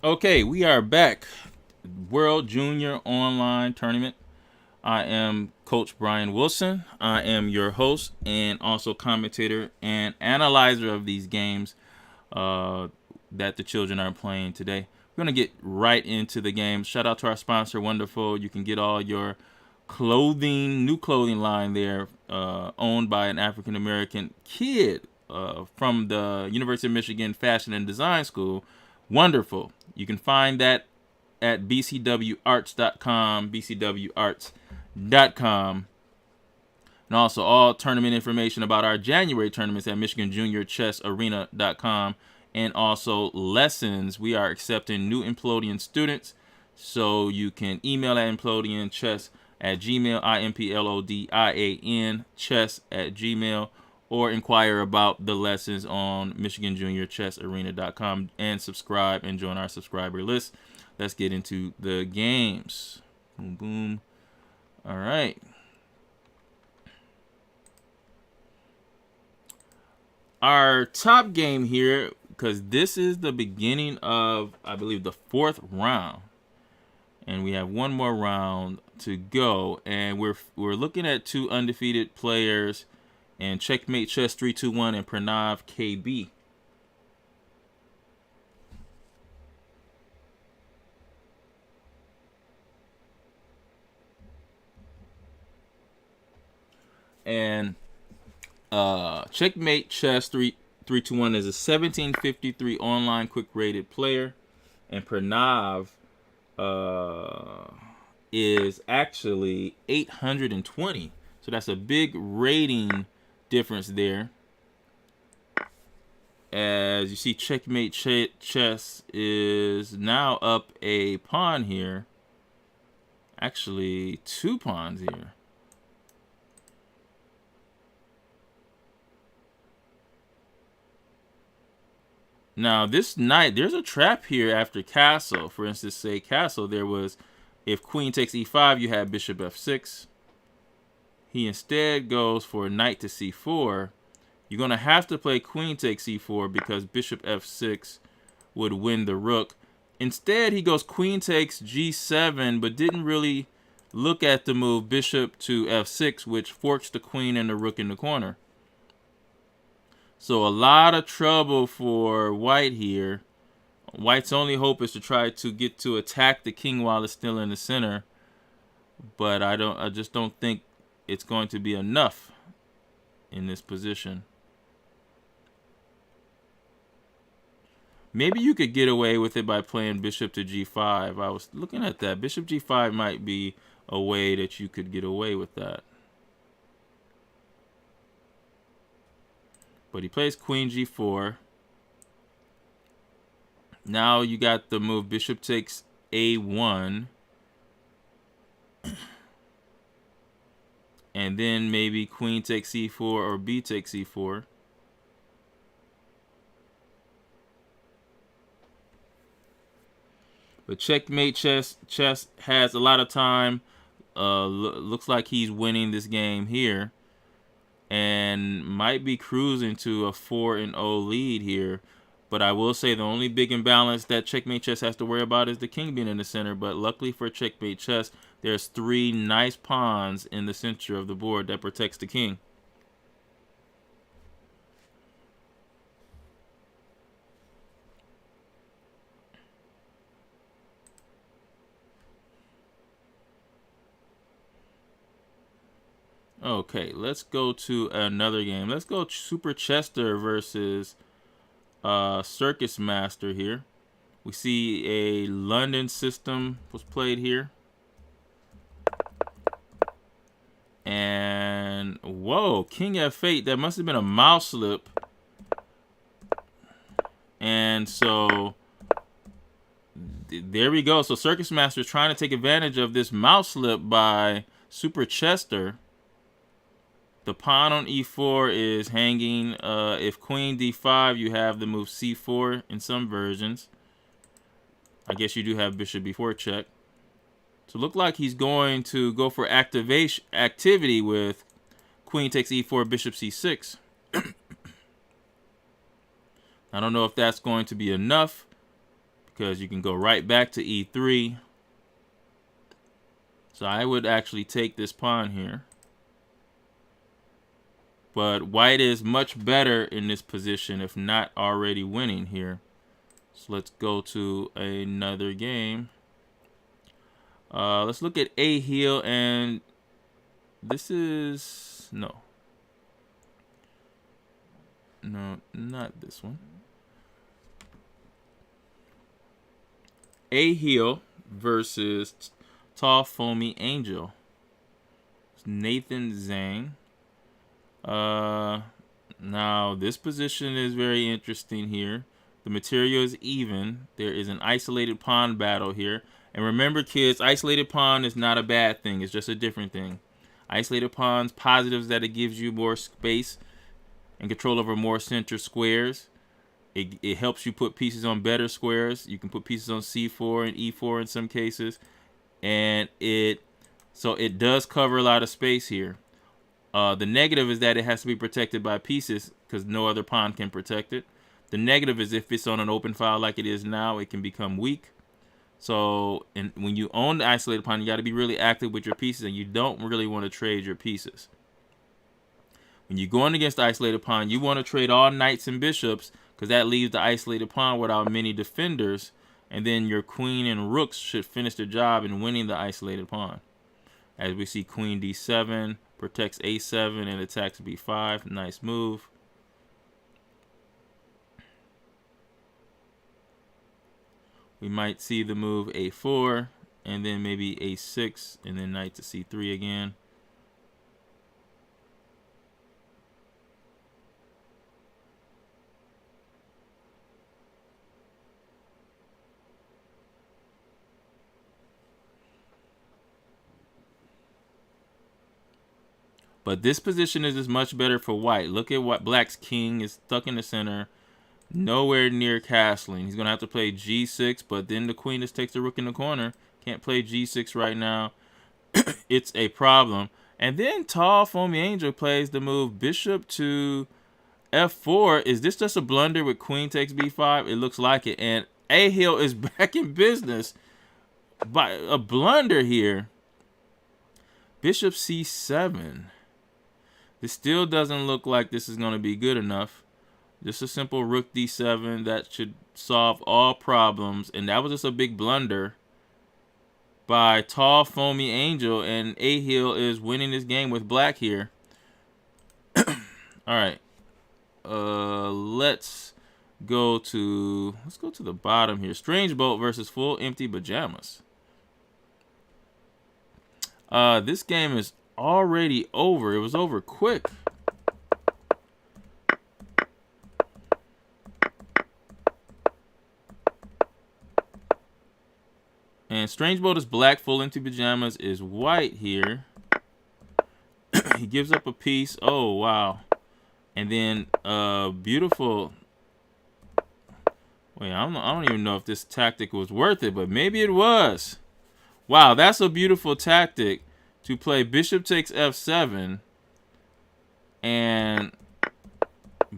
Okay, we are back. World Junior Online Tournament. I am Coach Brian Wilson. I am your host and also commentator and analyzer of these games that the children are playing today. We're going to get right into the game. Shout out to our sponsor, Wonderful. You can get all your clothing, new clothing line there, owned by an African American kid from the University of Michigan Fashion and Design School. Wonderful. You can find that at bcwarts.com, bcwarts.com. And also all tournament information about our January tournaments at michiganjuniorchessarena.com. And also lessons. We are accepting new Implodian students. So you can email at implodianchess at gmail, IMPLODIAN chess at gmail, or inquire about the lessons on michiganjuniorchessarena.com and subscribe and join our subscriber list. Let's get into the games. Boom, boom. All right. Our top game here, because this is the beginning of, I believe, the 4th round. And we have one more round to go. And we're looking at 2 undefeated players, and Checkmate Chess 321 and Pranav KB. And Checkmate Chess 321 is a 1753 online quick rated player, and Pranav is actually 820. So that's a big rating difference there. As you see, Checkmate Chess is now up a pawn here. Actually, 2 pawns here. Now, this knight, there's a trap here after castle. For instance, say castle, there was, if queen takes e5, you have bishop f6. He instead goes for knight to c4. You're going to have to play queen takes c4 because bishop f6 would win the rook. Instead, he goes queen takes g7, but didn't really look at the move bishop to f6, which forks the queen and the rook in the corner. So a lot of trouble for white here. White's only hope is to try to get to attack the king while it's still in the center. But I just don't think it's going to be enough in this position. Maybe you could get away with it by playing bishop to g5. I was looking at that. Bishop g5 might be a way that you could get away with that. But he plays queen g4. Now you got the move bishop takes a1. And then maybe queen takes c4 or b takes c4. But Checkmate Chess has a lot of time. Looks like he's winning this game here. And might be cruising to a 4-0 lead here. But I will say the only big imbalance that Checkmate Chess has to worry about is the king being in the center. But luckily for Checkmate Chess, there's 3 nice pawns in the center of the board that protects the king. Okay, let's go to another game. Let's go Super Chester versus Circus Master here. We see a London system was played here. And, whoa, King F8. That must have been a mouse slip. And so, there we go. So, Circus Master is trying to take advantage of this mouse slip by Super Chester. The pawn on e4 is hanging. If queen d5, you have the move c4 in some versions. I guess you do have bishop b4 check. So look like he's going to go for activity with queen takes e4, bishop c6. I don't know if that's going to be enough, because you can go right back to e3. So I would actually take this pawn here. But white is much better in this position, if not already winning here. So let's go to another game. Let's look at a heel, and this is no, not this one. A heel versus Tall Foamy Angel. It's Nathan Zhang. Now this position is very interesting here. The material is even. There is an isolated pawn battle here. And remember, kids, isolated pawn is not a bad thing. It's just a different thing. Isolated pawns, positives that it gives you more space and control over more center squares. It helps you put pieces on better squares. You can put pieces on c4 and e4 in some cases. And it does cover a lot of space here. The negative is that it has to be protected by pieces because no other pawn can protect it. The negative is if it's on an open file like it is now, it can become weak. So when you own the isolated pawn, you got to be really active with your pieces, and you don't really want to trade your pieces. When you're going against the isolated pawn, you want to trade all knights and bishops because that leaves the isolated pawn without many defenders, and then your queen and rooks should finish the job in winning the isolated pawn. As we see, queen d7 protects a7 and attacks b5. Nice move. We might see the move a4 and then maybe a6 and then knight to c3 again. But this position is much better for white. Look at what black's king is stuck in the center, nowhere near castling. He's going to have to play g6, but then the queen just takes the rook in the corner. Can't play g6 right now. It's a problem. And then Tall Foamy Angel plays the move bishop to f4. Is this just a blunder with queen takes b5? It looks like it. And A Hill is back in business by a blunder here. Bishop c7. This still doesn't look like this is going to be good enough. Just a simple rook d7 that should solve all problems. And that was just a big blunder by Tall Foamy Angel. And A Hill is winning this game with black here. All right. Let's go to the bottom here. Strange Bolt versus Full Empty Pajamas. This game is already over. It was over quick. And Strange Bolt is black, Full Empty Pajamas is white here. He gives up a piece. Oh, wow. And then beautiful. Wait, I don't even know if this tactic was worth it, but maybe it was. Wow, that's a beautiful tactic to play bishop takes f7 and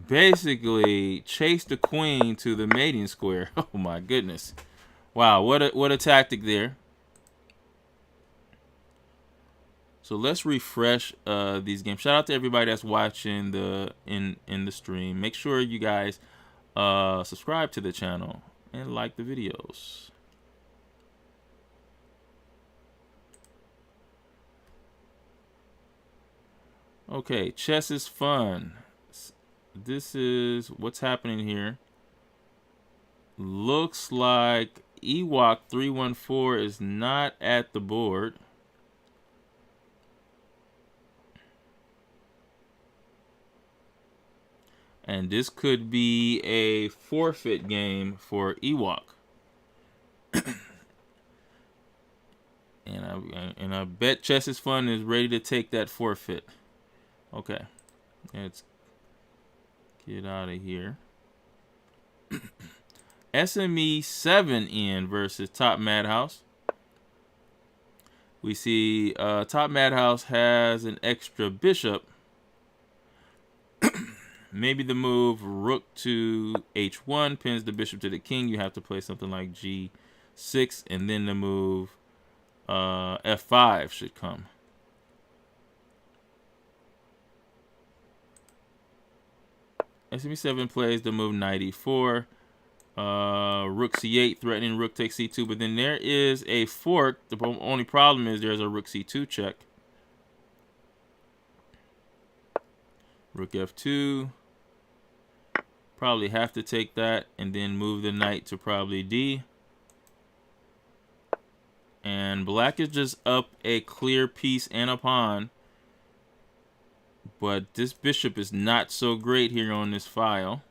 basically chase the queen to the mating square. Oh my goodness. Wow, what a tactic there. So let's refresh these games. Shout out to everybody that's watching in the stream. Make sure you guys subscribe to the channel and like the videos. Okay, chess is fun. This is what's happening here. Looks like Ewok 314 is not at the board. And this could be a forfeit game for Ewok. And I bet Chess is Fun is ready to take that forfeit. Okay, let's get out of here. SME 7N versus Top Madhouse. We see Top Madhouse has an extra bishop. Maybe the move rook to h1 pins the bishop to the king. You have to play something like g6, and then the move f5 should come. SME7 plays the move knight e4, rook c8, threatening rook takes c2. But then there is a fork. The only problem is there's a rook c2 check. Rook f2. Probably have to take that and then move the knight to probably d. And black is just up a clear piece and a pawn. But this bishop is not so great here on this file.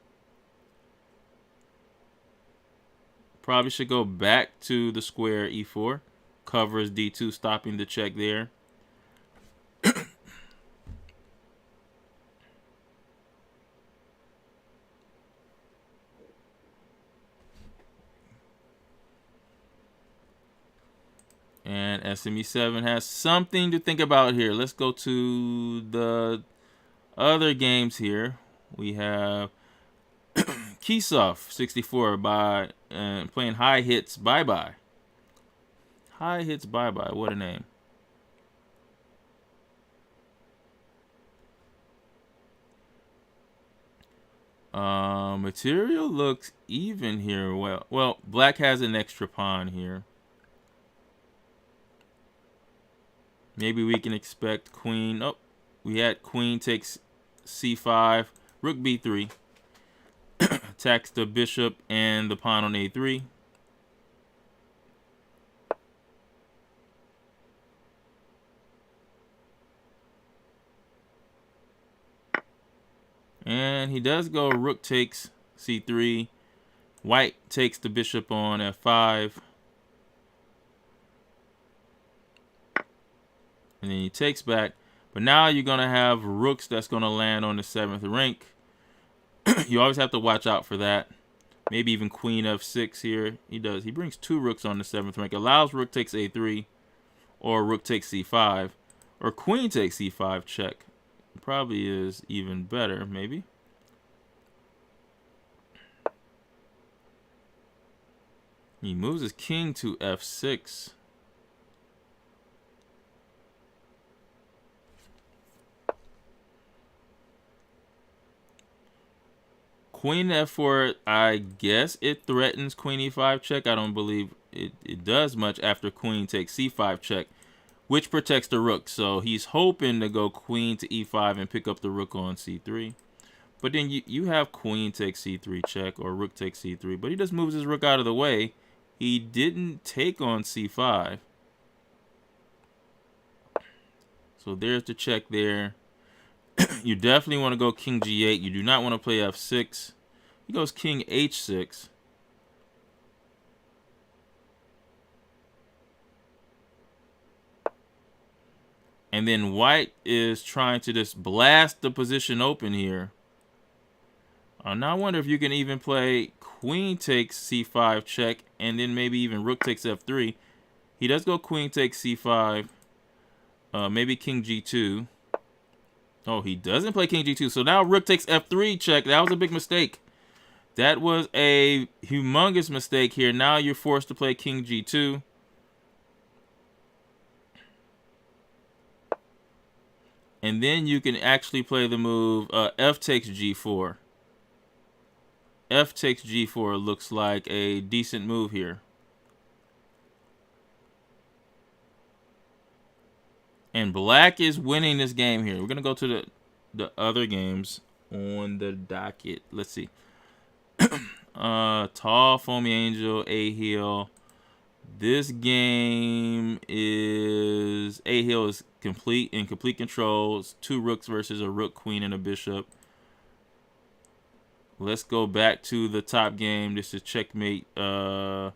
Probably should go back to the square e4. Covers d2, stopping the check there. And SME7 has something to think about here. Let's go to the other games here. We have Kisov 64 by playing High Hits Bye Bye. High Hits Bye Bye. What a name. Material looks even here. Well, black has an extra pawn here. Maybe we can expect queen. Oh, we had queen takes c5, rook b3. Attacks the bishop and the pawn on a3. And he does go rook takes c3. White takes the bishop on f5. And then he takes back. But now you're going to have rooks that's going to land on the 7th rank. You always have to watch out for that. Maybe even queen f6 here. He does. He brings 2 rooks on the 7th rank. Allows rook takes a3. Or rook takes c5. Or queen takes c5 check. Probably is even better, maybe. He moves his king to f6. Queen f4, I guess it threatens queen e5 check. I don't believe it does much after queen takes c5 check, which protects the rook. So he's hoping to go queen to e5 and pick up the rook on c3. But then you have queen takes c3 check or rook takes c3. But he just moves his rook out of the way. He didn't take on c5. So there's the check there. You definitely want to go king g8. You do not want to play f6. He goes king h6. And then white is trying to just blast the position open here. Now I wonder if you can even play queen takes c5 check and then maybe even rook takes f3. He does go queen takes c5. Maybe king g2. Oh, he doesn't play king g2. So now rook takes f3 check. That was a big mistake. That was a humongous mistake here. Now you're forced to play king g2. And then you can actually play the move f takes g4. F takes g4 looks like a decent move here. And black is winning this game here. We're going to go to the other games on the docket. Let's see. Tall, Foamy Angel, A-Hill. This game is... A-Hill is in complete control. It's 2 rooks versus a rook, queen, and a bishop. Let's go back to the top game. This is checkmate. Our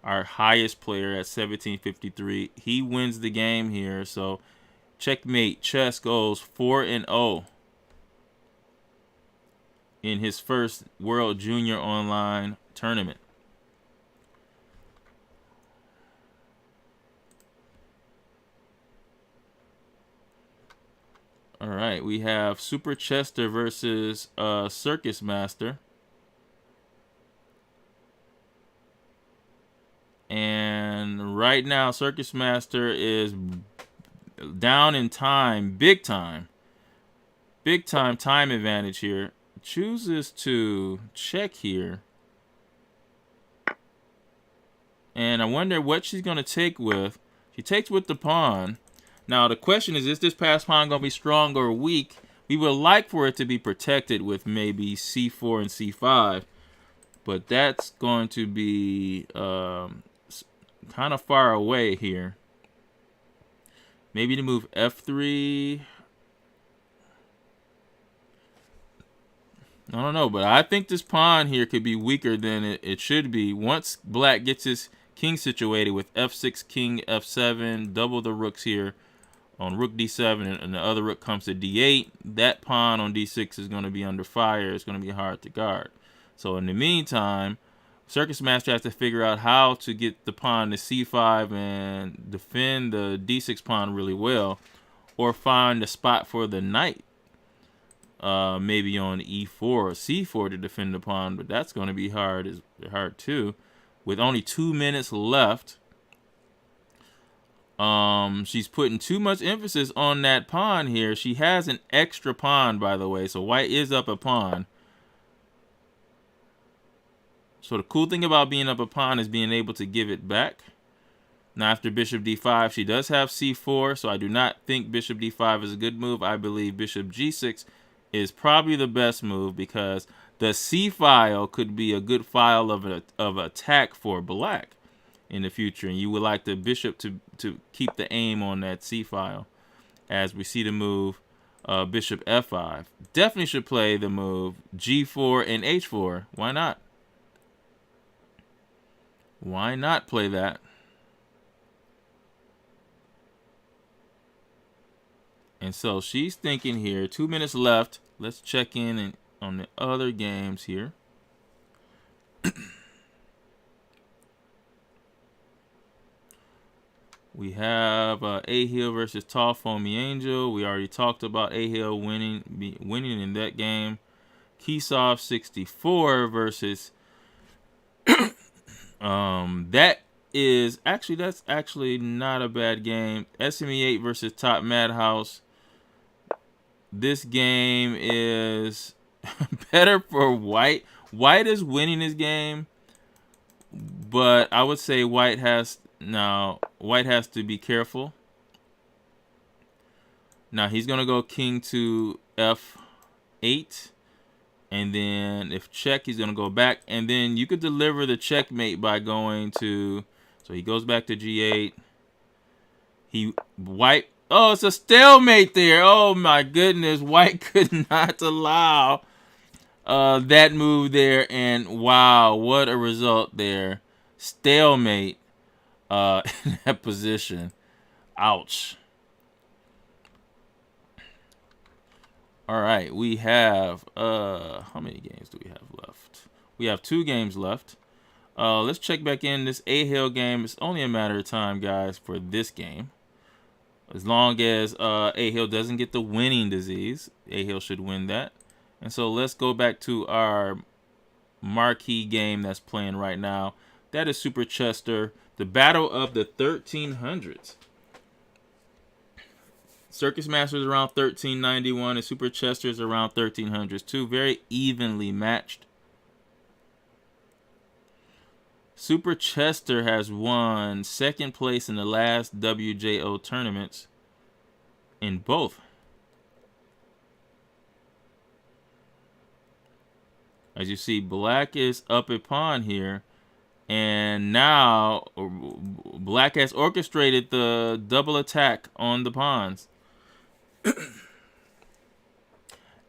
highest player at 1753. He wins the game here. So checkmate. Chess goes 4-0 in his first World Junior Online tournament. All right, we have Super Chester versus Circus Master. And right now, Circus Master is down in time, big time. Big time advantage here. Chooses to check here. And I wonder what she's going to take with. She takes with the pawn. Now, the question is this passed pawn going to be strong or weak? We would like for it to be protected with maybe c4 and c5. But that's going to be kind of far away here. Maybe to move f3. I don't know, but I think this pawn here could be weaker than it should be. Once black gets his king situated with f6, king, f7, double the rooks here on rook d7, and the other rook comes to d8, that pawn on d6 is going to be under fire. It's going to be hard to guard. So in the meantime, Circus Master has to figure out how to get the pawn to c5 and defend the d6 pawn really well, or find a spot for the knight. Maybe on e4 or c4 to defend the pawn, but that's going to be hard too. With only 2 minutes left, she's putting too much emphasis on that pawn here. She has an extra pawn, by the way, so white is up a pawn. So the cool thing about being up a pawn is being able to give it back. Now after bishop d5, she does have c4, so I do not think bishop d5 is a good move. I believe bishop g6 is probably the best move, because the c file could be a good file of attack for black in the future, and you would like the bishop to keep the aim on that c file. As we see the move bishop f5, definitely should play the move g4 and h4. Why not? Why not play that? And so she's thinking here, 2 minutes left. Let's check in on the other games here. We have A-Hill versus Tall Foamy Angel. We already talked about A-Hill winning in that game. Kisov 64 versus that's actually not a bad game. SME 8 versus Top Madhouse. This game is better for white. White is winning this game, but I would say white has to be careful. Now he's gonna go king to f8, and then if check, he's gonna go back, and then you could deliver the checkmate by going to. So he goes back to g8. Oh, it's a stalemate there. Oh my goodness, white could not allow that move there, and wow, what a result there. Stalemate in that position. Ouch. All right, we have how many games do we have left? We have 2 games left. Let's check back in this A-Hill game. It's only a matter of time, guys, for this game. As long as A-Hill doesn't get the winning disease, A-Hill should win that. And so let's go back to our marquee game that's playing right now. That is Super Chester, the battle of the 1300s. Circus Master is around 1391, and Super Chester is around 1300s. 2 very evenly matched. Super Chester has won 2nd place in the last WJO tournaments in both. As you see, black is up a pawn here, and now black has orchestrated the double attack on the pawns.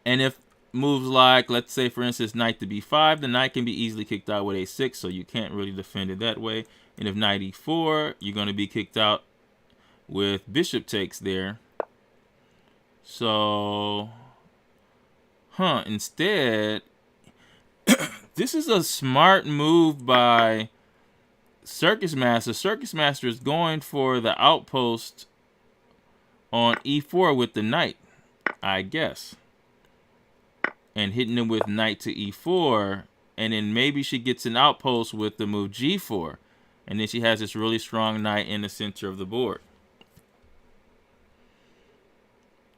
And if moves like, let's say for instance, knight to b5, the knight can be easily kicked out with a6, so you can't really defend it that way. And if knight e4, you're going to be kicked out with bishop takes there. So, instead, this is a smart move by Circus Master. Circus Master is going for the outpost on e4 with the knight. I guess. And hitting him with knight to e4, and then maybe she gets an outpost with the move g4, and then she has this really strong knight in the center of the board.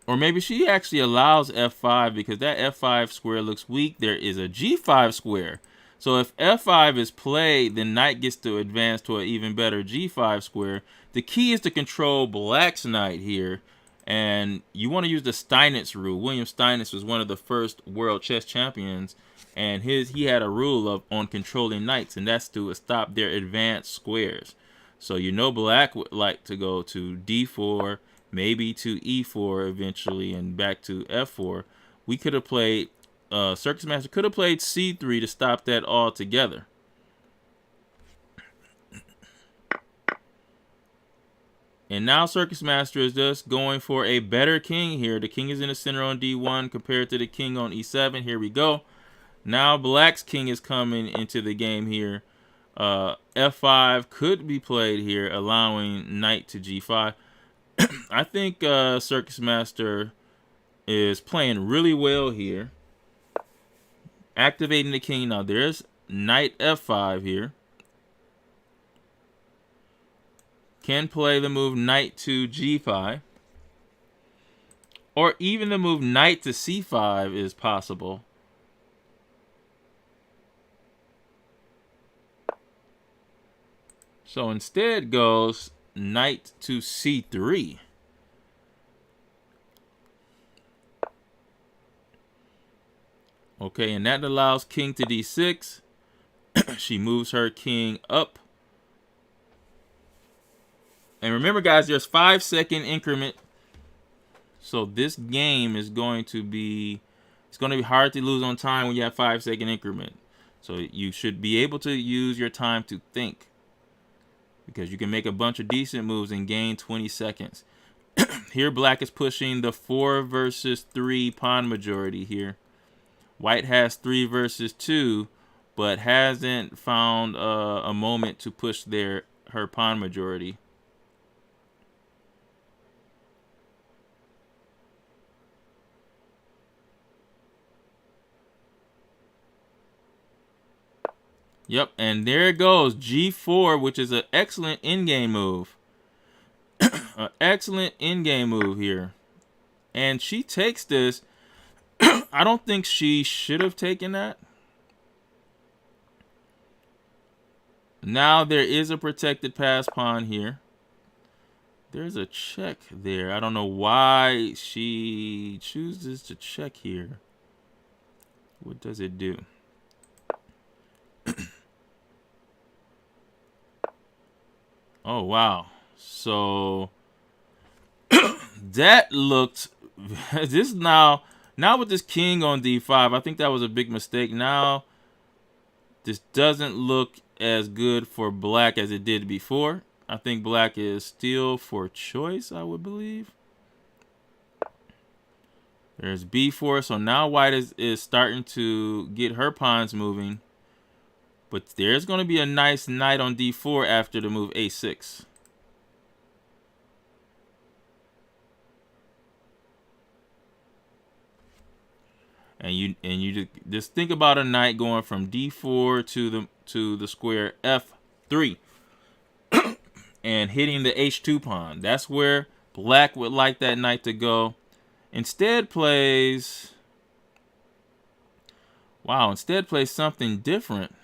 Or maybe she actually allows f5 because that f5 square looks weak. There is a g5 square. So if f5 is played, then knight gets to advance to an even better g5 square. The key is to control black's knight here. And you want to use the Steinitz rule. William Steinitz was one of the first world chess champions. And he had a rule on controlling knights, and that's to stop their advanced squares. So you know black would like to go to d4, maybe to e4 eventually, and back to f4. We could have played, Circus Master could have played c3 to stop that altogether. And now Circus Master is just going for a better king here. The king is in the center on d1 compared to the king on e7. Here we go. Now black's king is coming into the game here. f5 could be played here, allowing knight to g5. I think Circus Master is playing really well here. Activating the king. Now there's knight f5 here. Can play the move knight to g5. Or even the move knight to c5 is possible. So instead goes knight to c3. Okay, and that allows king to d6. She moves her king up. And remember, guys, there's 5-second increment. So this game is going to be, it's going to be hard to lose on time when you have 5-second increment. So you should be able to use your time to think, because you can make a bunch of decent moves and gain 20 seconds. Here, black is pushing the 4 versus 3 pawn majority here. White has 3 versus 2, but hasn't found a moment to push her pawn majority. Yep, and there it goes, g4, which is an excellent in-game move. An excellent in-game move here. And she takes this. I don't think she should have taken that. Now there is a protected pass pawn here. There's a check there. I don't know why she chooses to check here. What does it do? Oh, wow. So that looked, this now with this king on d5, I think that was a big mistake. Now this doesn't look as good for black as it did before. I think black is still for choice, I would believe. There's b4, so now white is starting to get her pawns moving. But there's going to be a nice knight on d4 after the move a6. And you just think about a knight going from d4 to the square f3 and hitting the h2 pawn. That's where black would like that knight to go. Instead plays something different.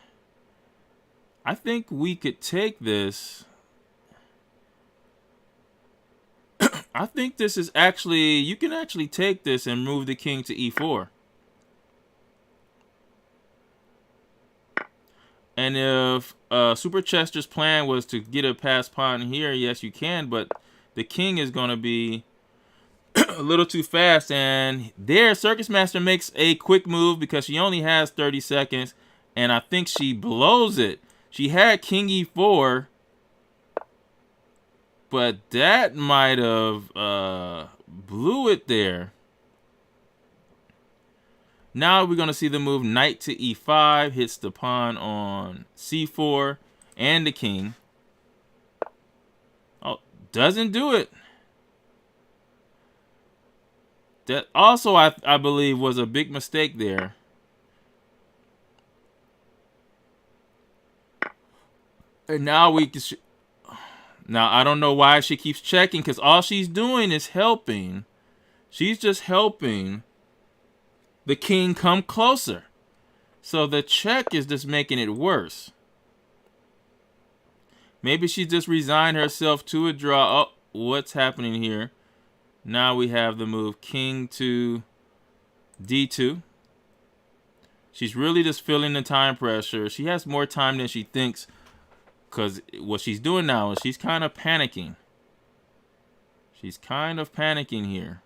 I think we could take this. I think this is actually, you can actually take this and move the king to e4. And if Super Chester's plan was to get a pass pawn here, yes, you can, but the king is going to be a little too fast. And there, Circus Master makes a quick move because she only has 30 seconds, and I think she blows it. She had king e4, but that might have blew it there. Now we're going to see the move knight to e5, hits the pawn on c4 and the king. Oh, doesn't do it. That also, I believe, was a big mistake there. And now we can... Now, I don't know why she keeps checking, because all she's doing is helping. She's just helping the king come closer. So the check is just making it worse. Maybe she just resigned herself to a draw. Oh, what's happening here? Now we have the move king to d2. She's really just feeling the time pressure. She has more time than she thinks, because what she's doing now is she's kind of panicking. She's kind of panicking here.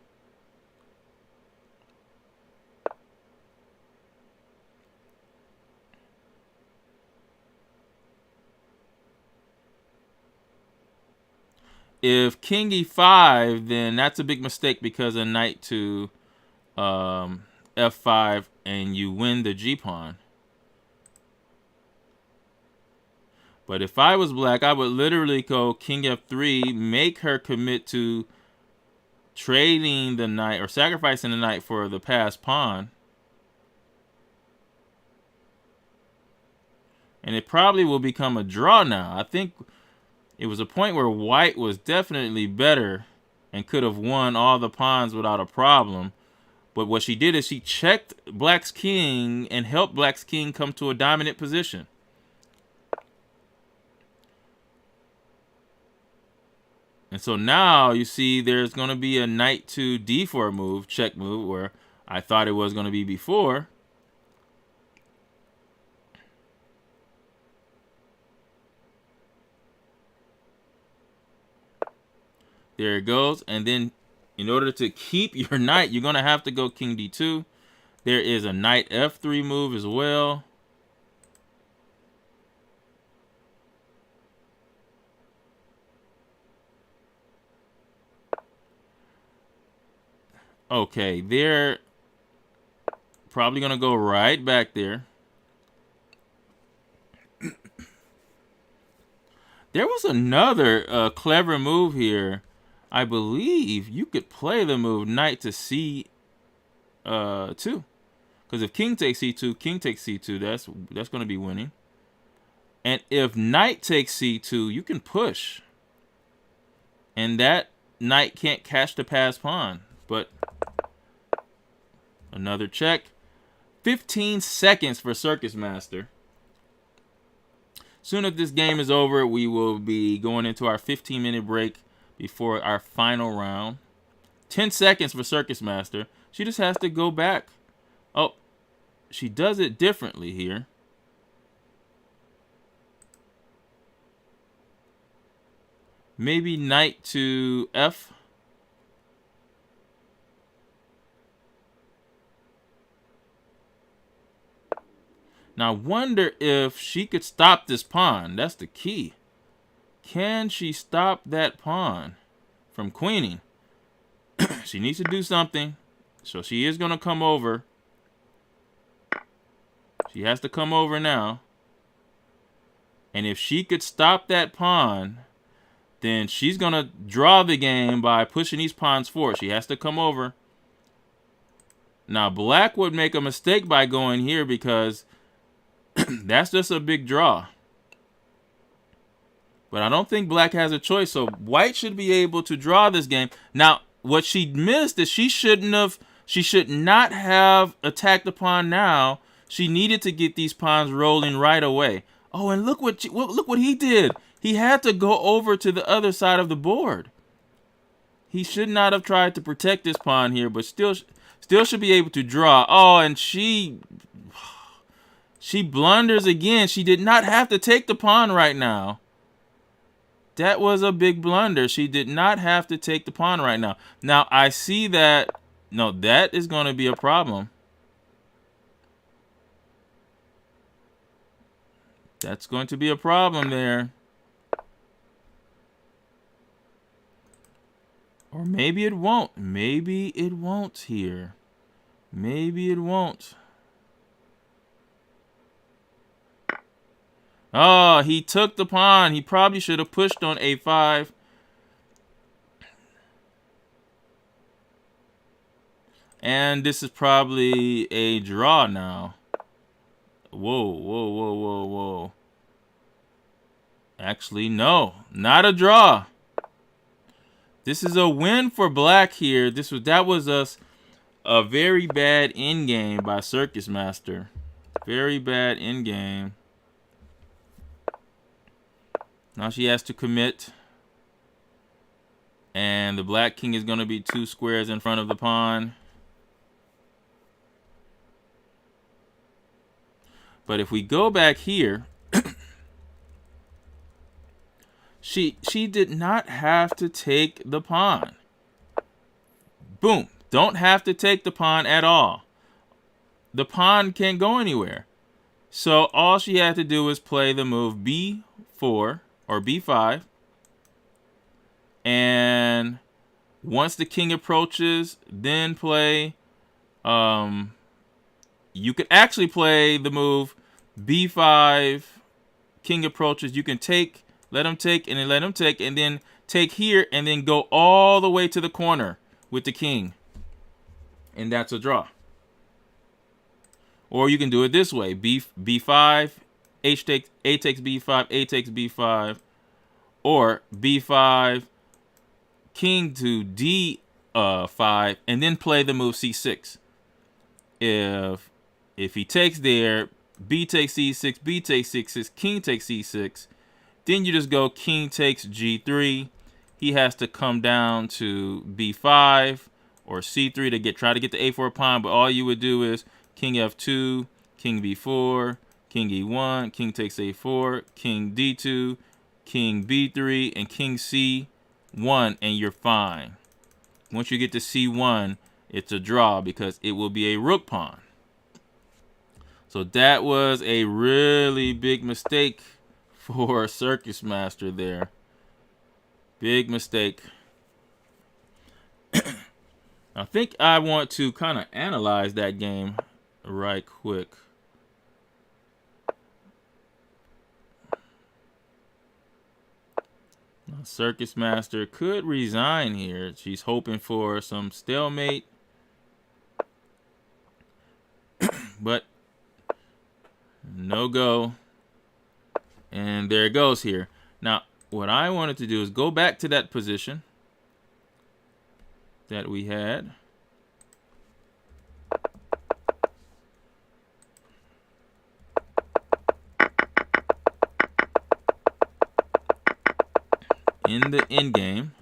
If king e5, then that's a big mistake, because a knight to f5 and you win the g-pawn. But if I was black, I would literally go king f3, make her commit to trading the knight or sacrificing the knight for the passed pawn. And it probably will become a draw now. I think it was a point where white was definitely better and could have won all the pawns without a problem. But what she did is she checked black's king and helped black's king come to a dominant position. And so now you see there's going to be a knight to d4 move, check move, where I thought it was going to be before. There it goes. And then in order to keep your knight, you're going to have to go king d2. There is a knight f3 move as well. Okay, they're probably going to go right back there. There was another clever move here. I believe you could play the move knight to c2. Because if king takes c2, king takes c2, that's going to be winning. And if knight takes c2, you can push. And that knight can't catch the passed pawn. But another check. 15 seconds for Circus Master. Soon as this game is over, we will be going into our 15-minute break before our final round. 10 seconds for Circus Master. She just has to go back. Oh, she does it differently here. Maybe knight to f. Now, I wonder if she could stop this pawn. That's the key. Can she stop that pawn from queening? She needs to do something. So she is going to come over. She has to come over now. And if she could stop that pawn, then she's going to draw the game by pushing these pawns forward. She has to come over. Now, black would make a mistake by going here, because that's just a big draw. But I don't think black has a choice. So white should be able to draw this game. Now, what she missed is she should not have attacked the pawn now. She needed to get these pawns rolling right away. Oh, and look what he did. He had to go over to the other side of the board. He should not have tried to protect this pawn here, but still should be able to draw. Oh, and she blunders again. She did not have to take the pawn right now. That was a big blunder. She did not have to take the pawn right now. Now, I see that. No, that is going to be a problem. That's going to be a problem there. Or maybe it won't. Maybe it won't here. Maybe it won't. Oh, he took the pawn. He probably should have pushed on a5. And this is probably a draw now. Whoa, whoa, whoa, whoa, whoa. Actually, no, not a draw. This is a win for black here. That was a very bad end game by Circus Master. Very bad end game. Now she has to commit. And the black king is going to be 2 squares in front of the pawn. But if we go back here, she did not have to take the pawn. Boom. Don't have to take the pawn at all. The pawn can't go anywhere. So all she had to do was play the move b4 or b5. And once the king approaches, then play, you could actually play the move b5, king approaches. You can take, let him take, and then let him take, and then take here, and then go all the way to the corner with the king. And that's a draw. Or you can do it this way. b5, a takes b5, a takes b5, or b5, king to d5, and then play the move c6. If he takes there, b takes c6, b takes c6, king takes c6, then you just go king takes g3. He has to come down to b5 or c3 to try to get the a4 pawn, but all you would do is king f2, king b4, king e1, king takes a4, king d2, king b3, and king c1, and you're fine. Once you get to c1, it's a draw because it will be a rook pawn. So that was a really big mistake for Circus Master there. Big mistake. I think I want to kind of analyze that game right quick. Now, Circus Master could resign here. She's hoping for some stalemate. But no go. And there it goes here. Now, what I wanted to do is go back to that position that we had. In the end game.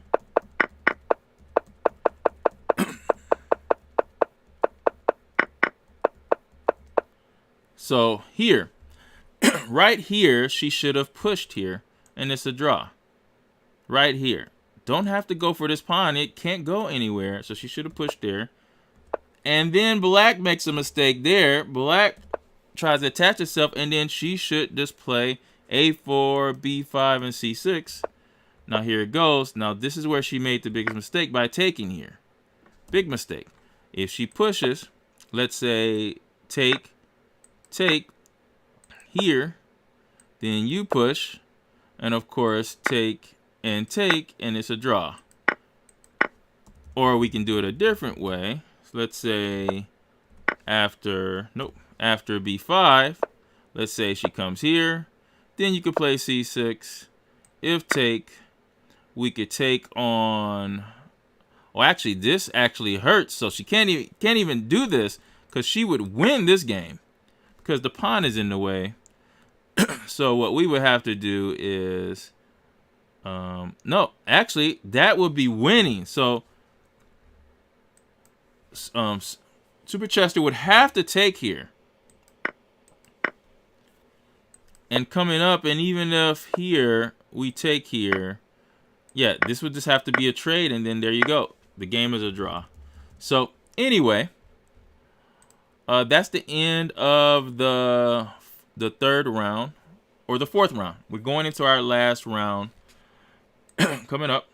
So here, right here, she should have pushed here, and it's a draw. Right here. Don't have to go for this pawn. It can't go anywhere, so she should have pushed there. And then black makes a mistake there. Black tries to attach itself, and then she should just play a4, b5, and c6. Now here it goes. Now this is where she made the biggest mistake by taking here. Big mistake. If she pushes, let's say take here, then you push, and of course take, and it's a draw. Or we can do it a different way. So let's say after b5, let's say she comes here, then you could play c6. If take, we could take on, well, actually this actually hurts, so she can't even do this because she would win this game because the pawn is in the way. So what we would have to do is, no, actually that would be winning. So Super Chester would have to take here. And coming up, and even if here we take here, yeah, this would just have to be a trade, and then there you go. The game is a draw. So anyway, that's the end of the third round, or the fourth round. We're going into our last round. Coming up.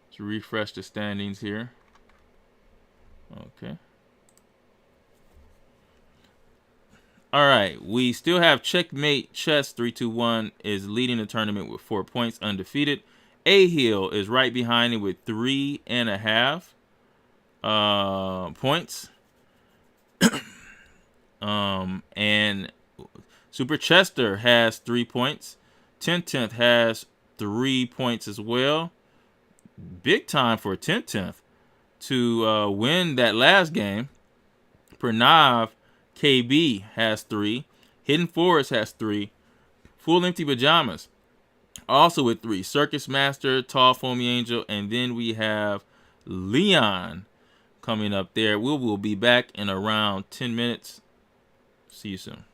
Let's refresh the standings here. Okay. All right, we still have Checkmate Chess 321 is leading the tournament with 4 points, undefeated. A Hill is right behind it with 3.5. points. And Super Chester has 3 points. 10th has 3 points as well. Big time for 10th to win that last game. Pranav KB has 3. Hidden Forest has 3. Full Empty Pajamas also with 3. Circus Master, Tall Foamy Angel, and then we have Leon coming up there. We will be back in around 10 minutes. See you soon.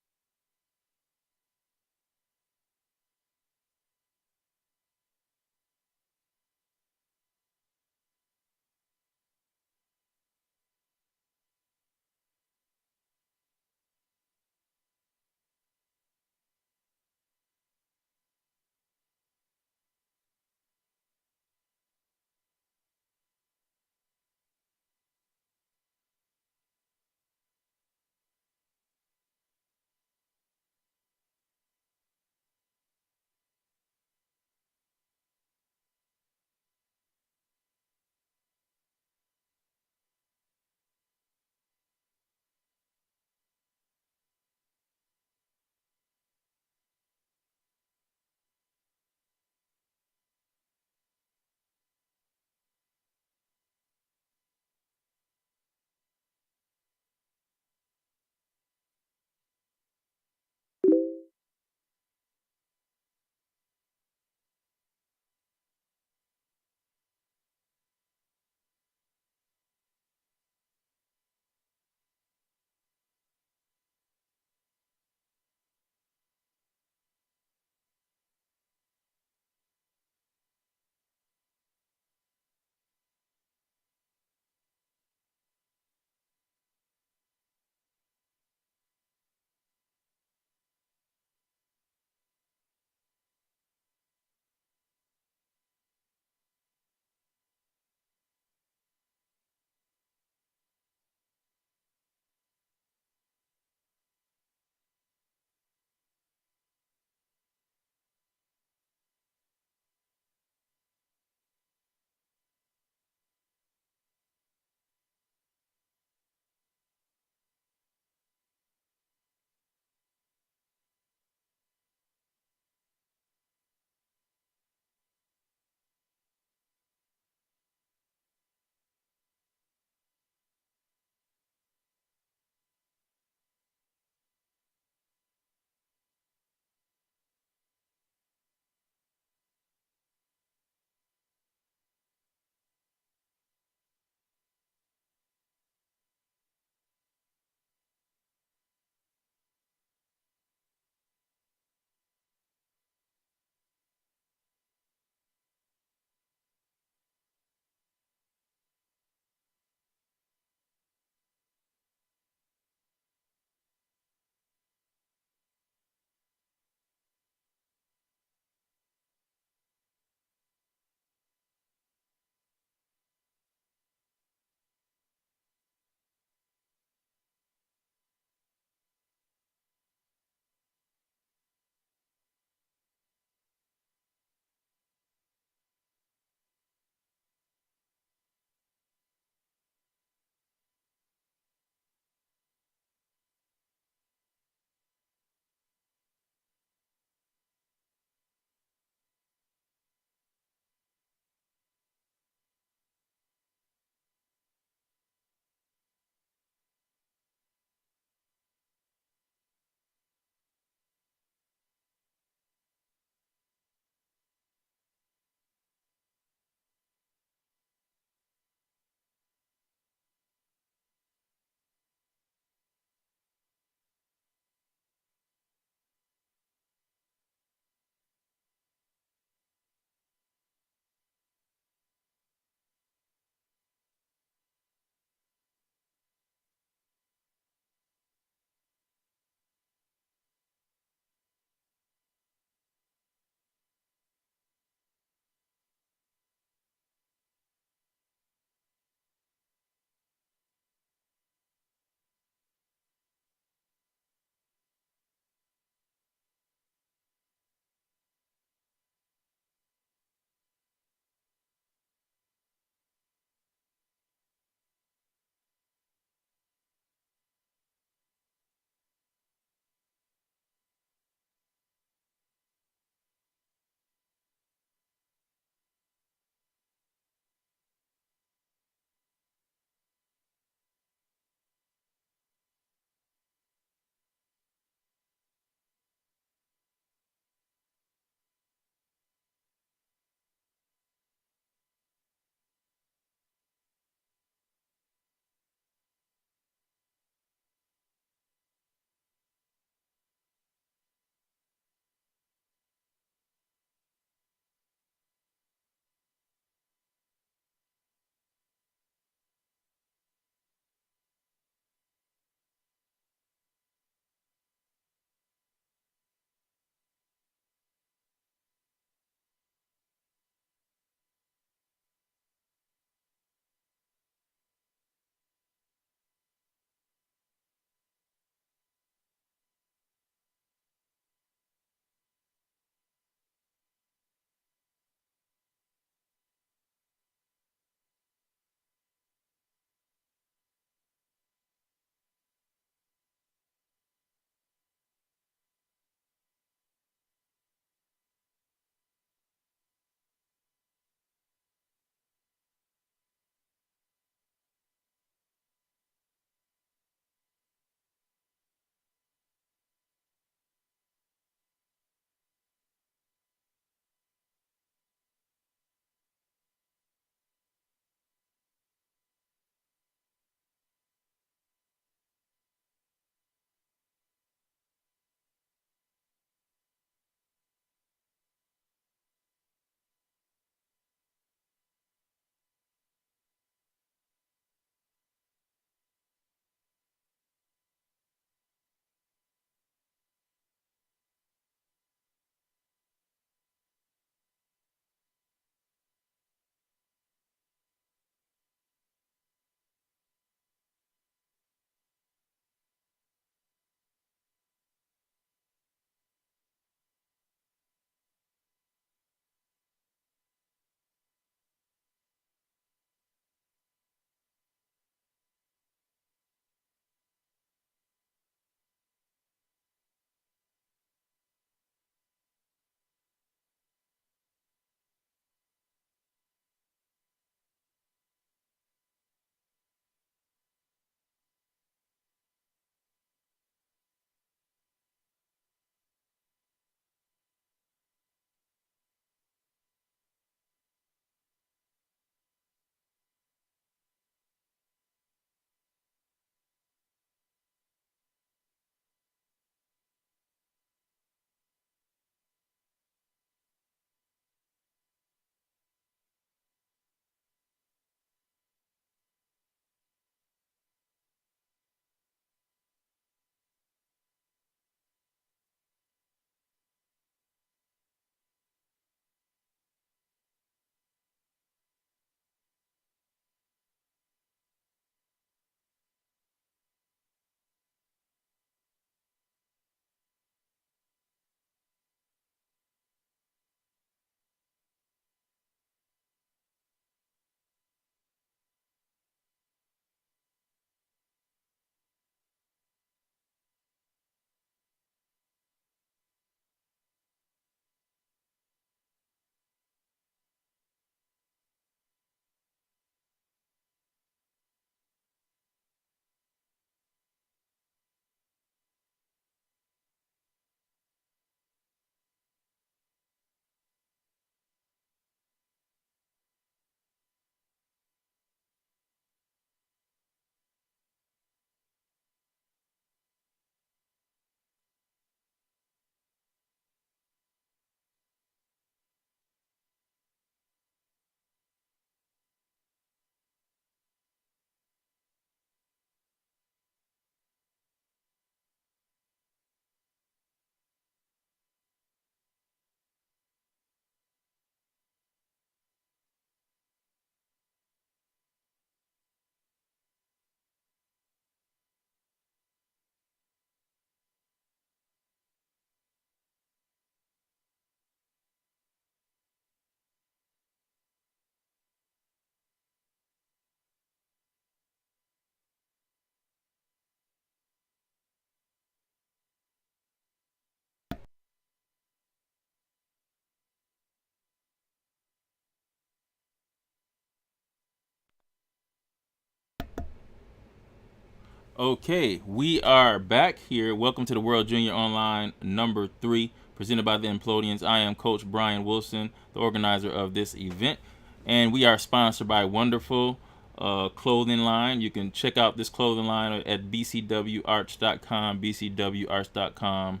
Okay, we are back here. Welcome to the World Junior Online number 3, presented by the Implodians. I am Coach Brian Wilson, the organizer of this event, and we are sponsored by wonderful clothing line. You can check out this clothing line at bcwarts.com, bcwarts.com,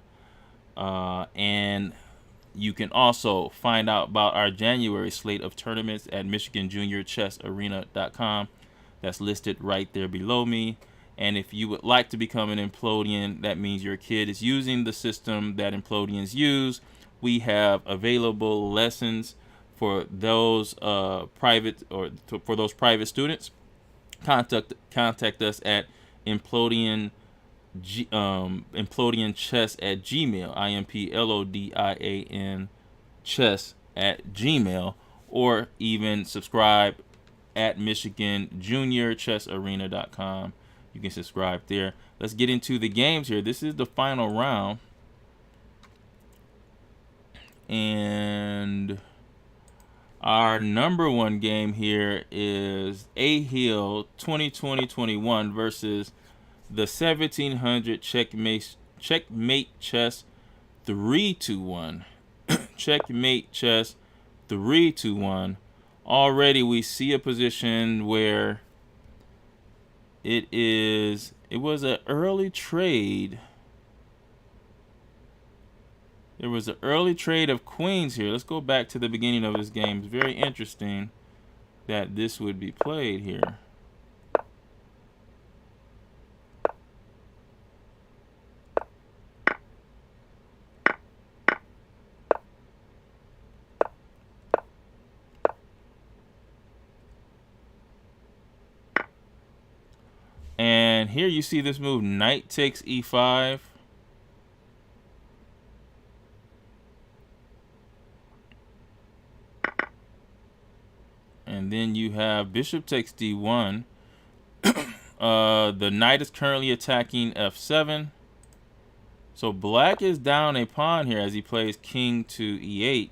and you can also find out about our January slate of tournaments at michiganjuniorchessarena.com. That's listed right there below me. And if you would like to become an Implodian, that means your kid is using the system that Implodians use. We have available lessons for those for those private students. Contact us at Implodian Chess at Gmail, IMPLODIAN chess at Gmail, or even subscribe at MichiganJuniorChessArena.com. You can subscribe there. Let's get into the games here. This is the final round. And our number one game here is A Hill 2020-21 versus the 1700 Checkmate Chess 3-1. Checkmate Chess 3-1. Already we see a position where it was an early trade. There was an early trade of queens here. Let's go back to the beginning of this game. It's very interesting that this would be played here. And here you see this move, knight takes e5. And then you have bishop takes d1. The knight is currently attacking f7. So black is down a pawn here as he plays king to e8.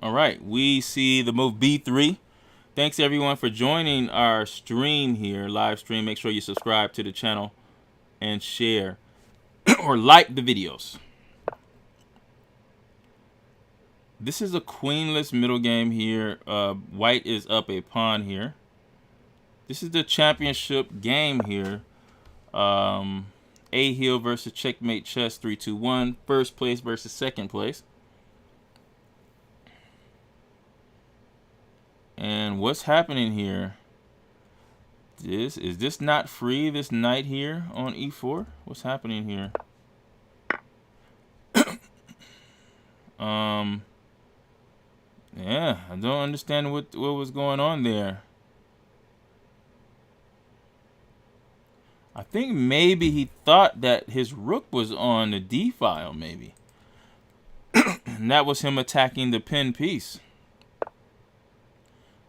All right, we see the move b3. Thanks everyone for joining our stream here, live stream. Make sure you subscribe to the channel and share or like the videos. This is a queenless middle game here. White is up a pawn here. This is the championship game here. A Hill versus Checkmate Chess 3-1. First place versus second place. And what's happening here? Is this not free, this knight here on e4? What's happening here? Yeah, I don't understand what was going on there. I think maybe he thought that his rook was on the d file, maybe. And that was him attacking the pin piece.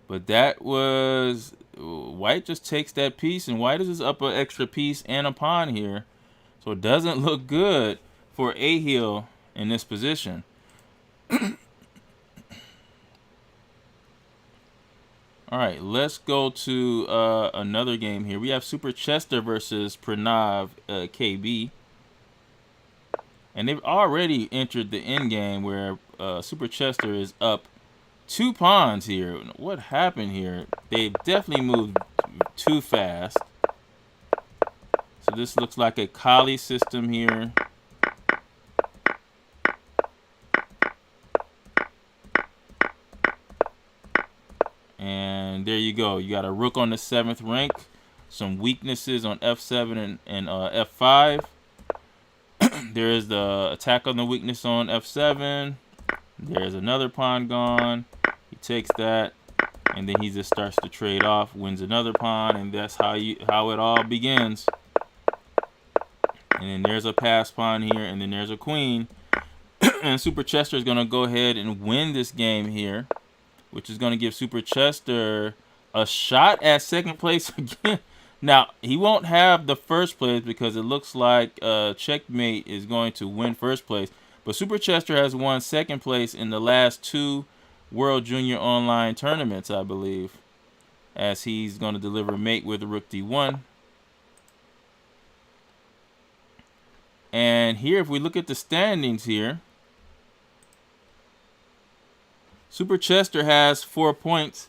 But that was, white just takes that piece, and white is just up an extra piece and a pawn here. So it doesn't look good for A Hill in this position. All right, let's go to another game here. We have Super Chester versus Pranav KB. And they've already entered the end game where Super Chester is up 2 pawns here. What happened here? They've definitely moved too fast. So this looks like a Kali system here. And there you go. You got a rook on the 7th rank. some weaknesses on f7 and f5. There is the attack on the weakness on f7. There's another pawn gone. He takes that, and then he just starts to trade off, wins another pawn, and that's how it all begins. And then there's a pass pawn here, and then there's a queen. And Super Chester is going to go ahead and win this game here, which is going to give Super Chester a shot at second place again. Now, he won't have the first place because it looks like Checkmate is going to win first place. But Super Chester has won second place in the last 2 World Junior Online tournaments, I believe, as he's going to deliver mate with Rook D1. And here, if we look at the standings here, Super Chester has 4 points.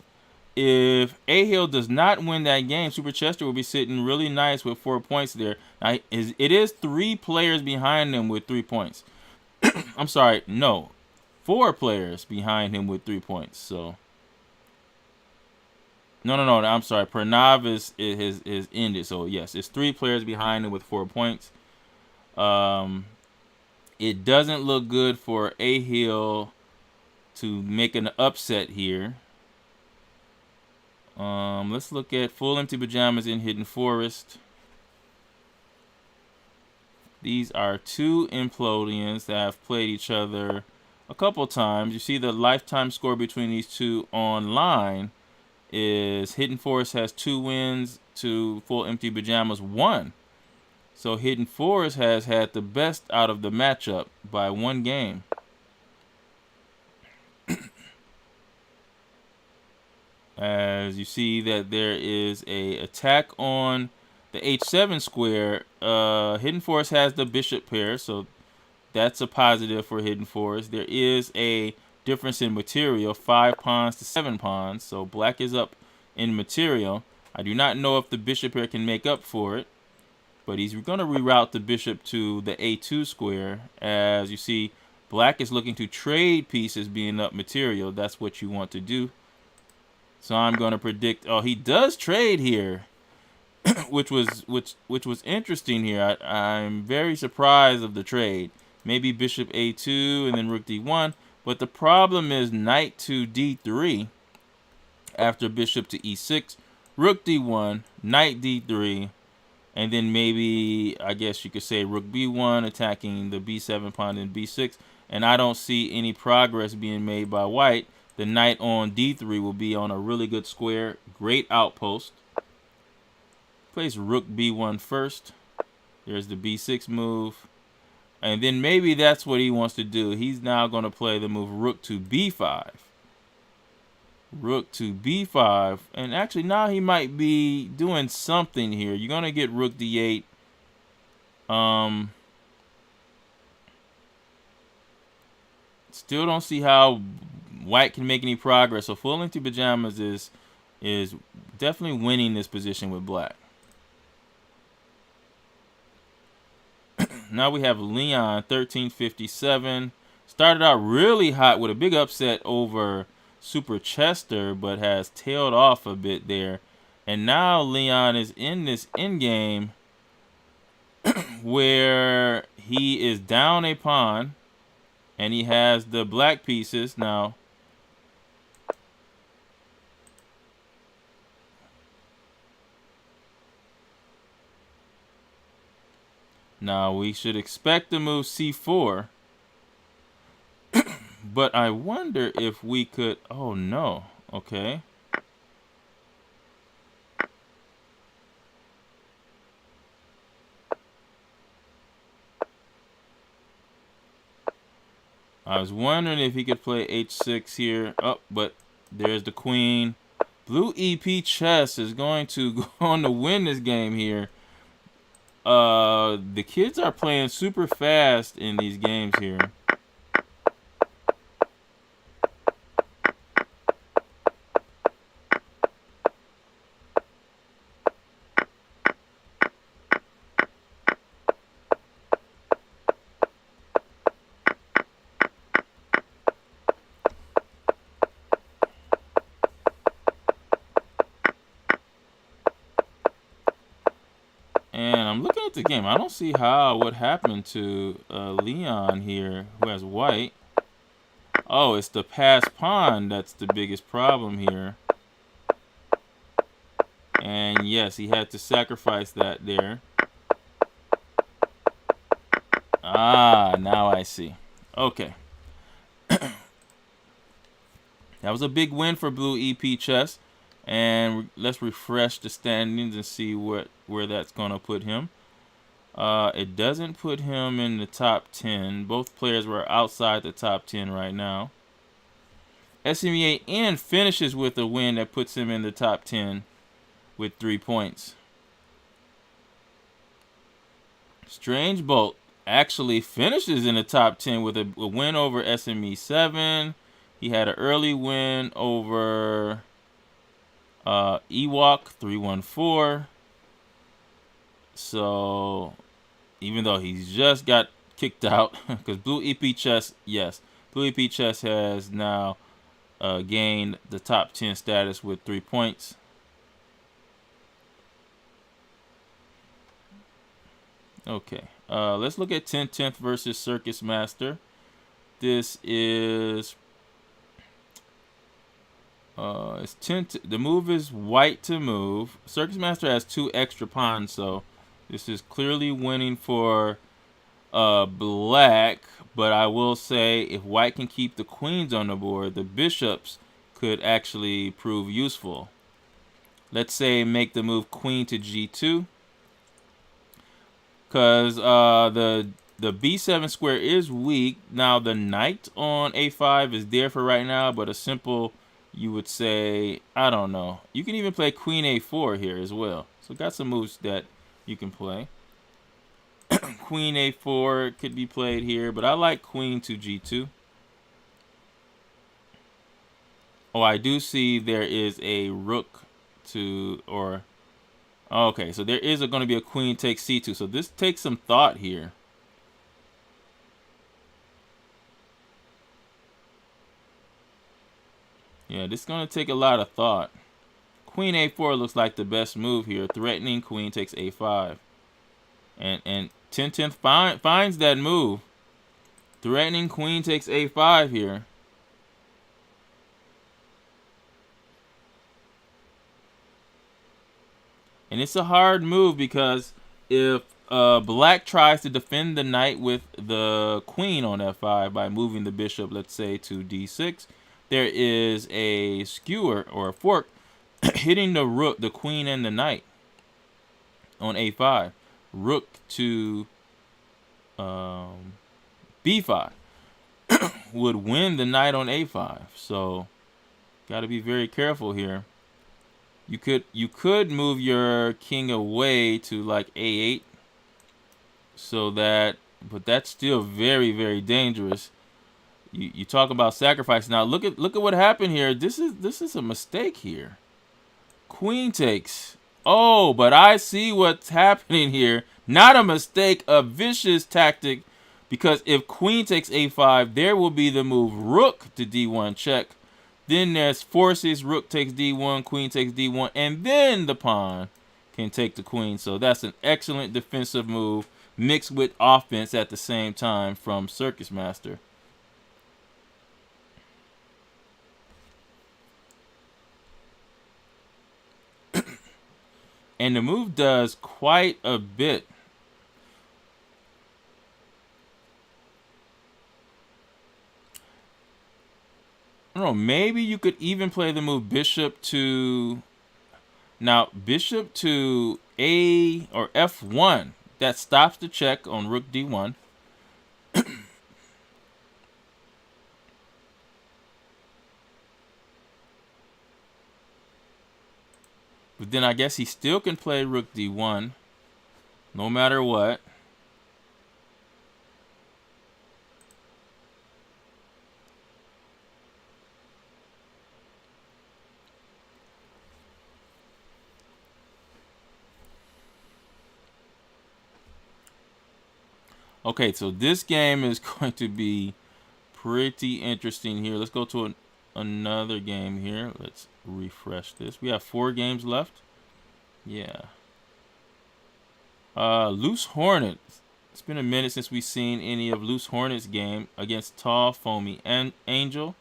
If A-Hill does not win that game, Super Chester will be sitting really nice with 4 points there. Now, it is 3 players behind him with 3 points. I'm sorry, no. 4 players behind him with 3 points. So, no. I'm sorry. Pranav is ended. So, yes, it's 3 players behind him with 4 points. It doesn't look good for A-Hill to make an upset here. Let's look at Full Empty Pajamas in Hidden Forest. These are 2 Implodians that have played each other a couple times. You see the lifetime score between these 2 online is Hidden Forest has 2 wins to Full Empty Pajamas 1. So Hidden Forest has had the best out of the matchup by 1 game. As you see that there is a attack on the h7 square. Hidden Forest has the bishop pair, so that's a positive for Hidden Forest. There is a difference in material, 5 pawns to 7 pawns, so black is up in material. I do not know if the bishop pair can make up for it, but he's going to reroute the bishop to the a2 square. As you see, black is looking to trade pieces being up material. That's what you want to do. So I'm going to predict, oh, he does trade here, which was interesting here. I'm very surprised of the trade. Maybe bishop a2 and then rook d1. But the problem is knight to d3 after bishop to e6, rook d1, knight d3, and then maybe, I guess you could say, rook b1 attacking the b7 pawn and b6. And I don't see any progress being made by white. The knight on d3 will be on a really good square. Great outpost. Plays rook b1 first. There's the b6 move. And then maybe that's what he wants to do. He's now going to play the move rook to b5. Rook to b5. And actually now he might be doing something here. You're going to get rook d8. Still don't see how white can make any progress. So Full Empty Pajamas is definitely winning this position with black. Now we have Leon 1357. Started out really hot with a big upset over Super Chester, but has tailed off a bit there. And now Leon is in this endgame where he is down a pawn and he has the black pieces. Now we should expect the move c4. But I wonder if we could... Oh, no. Okay. I was wondering if he could play h6 here. Oh, but there's the queen. Blue EP chess is going to go on to win this game here. The kids are playing super fast in these games here. And I'm looking at the game. I don't see what happened to Leon here, who has white. Oh, it's the pass pawn that's the biggest problem here. And yes, he had to sacrifice that there. Ah, now I see. Okay. That was a big win for Blue EP Chess. And let's refresh the standings and see where that's going to put him. It doesn't put him in the top 10. Both players were outside the top 10 right now. SMEA finishes with a win that puts him in the top 10 with 3 points. Strange Bolt actually finishes in the top 10 with a win over SME 7. He had an early win over Ewok 314. So even though he's just got kicked out, because Blue EP Chess, yes, Blue EP Chess has now gained the top 10 status with 3 points. Okay, let's look at 10/10 versus Circus Master. This is it's 10. The move is white to move. Circus Master has 2 extra pawns, so this is clearly winning for black. But I will say, if white can keep the queens on the board, the bishops could actually prove useful. Let's say make the move queen to g2, because the b7 square is weak. Now the knight on a5 is there for right now, but a simple, you would say, I don't know. You can even play queen a4 here as well. So got some moves that you can play. Queen a4 could be played here, but I like queen to g2. Oh, I do see there is a rook to, or, okay, so there is going to be a queen takes c2. So this takes some thought here. Yeah, this is going to take a lot of thought. Queen a4 looks like the best move here. Threatening queen takes a5. And 10/10 finds that move. Threatening queen takes a5 here. And it's a hard move because if black tries to defend the knight with the queen on f5 by moving the bishop, let's say, to d6, there is a skewer or a fork hitting the rook, the queen, and the knight on a5. Rook to b5 would win the knight on a5. So got to be very careful here. You could move your king away to like a8, so that, but that's still very, very dangerous. You talk about sacrifice. Now look at what happened here. This is a mistake here. Queen takes. Oh, but I see what's happening here. Not a mistake, a vicious tactic, because if queen takes a5, there will be the move rook to d1 check. Then there's forces, rook takes d1, queen takes d1, and then the pawn can take the queen. So that's an excellent defensive move mixed with offense at the same time from Circus Master. And the move does quite a bit. I don't know, maybe you could even play the move bishop to, now bishop to a or f1. That stops the check on rook d1. But then I guess he still can play rook d1 no matter what. Okay, so this game is going to be pretty interesting here. Let's go to another game here. Let's refresh this. We have 4 games left. Yeah. Loose Hornets. It's been a minute since we've seen any of Loose Hornets game against Tall Foamy and Angel.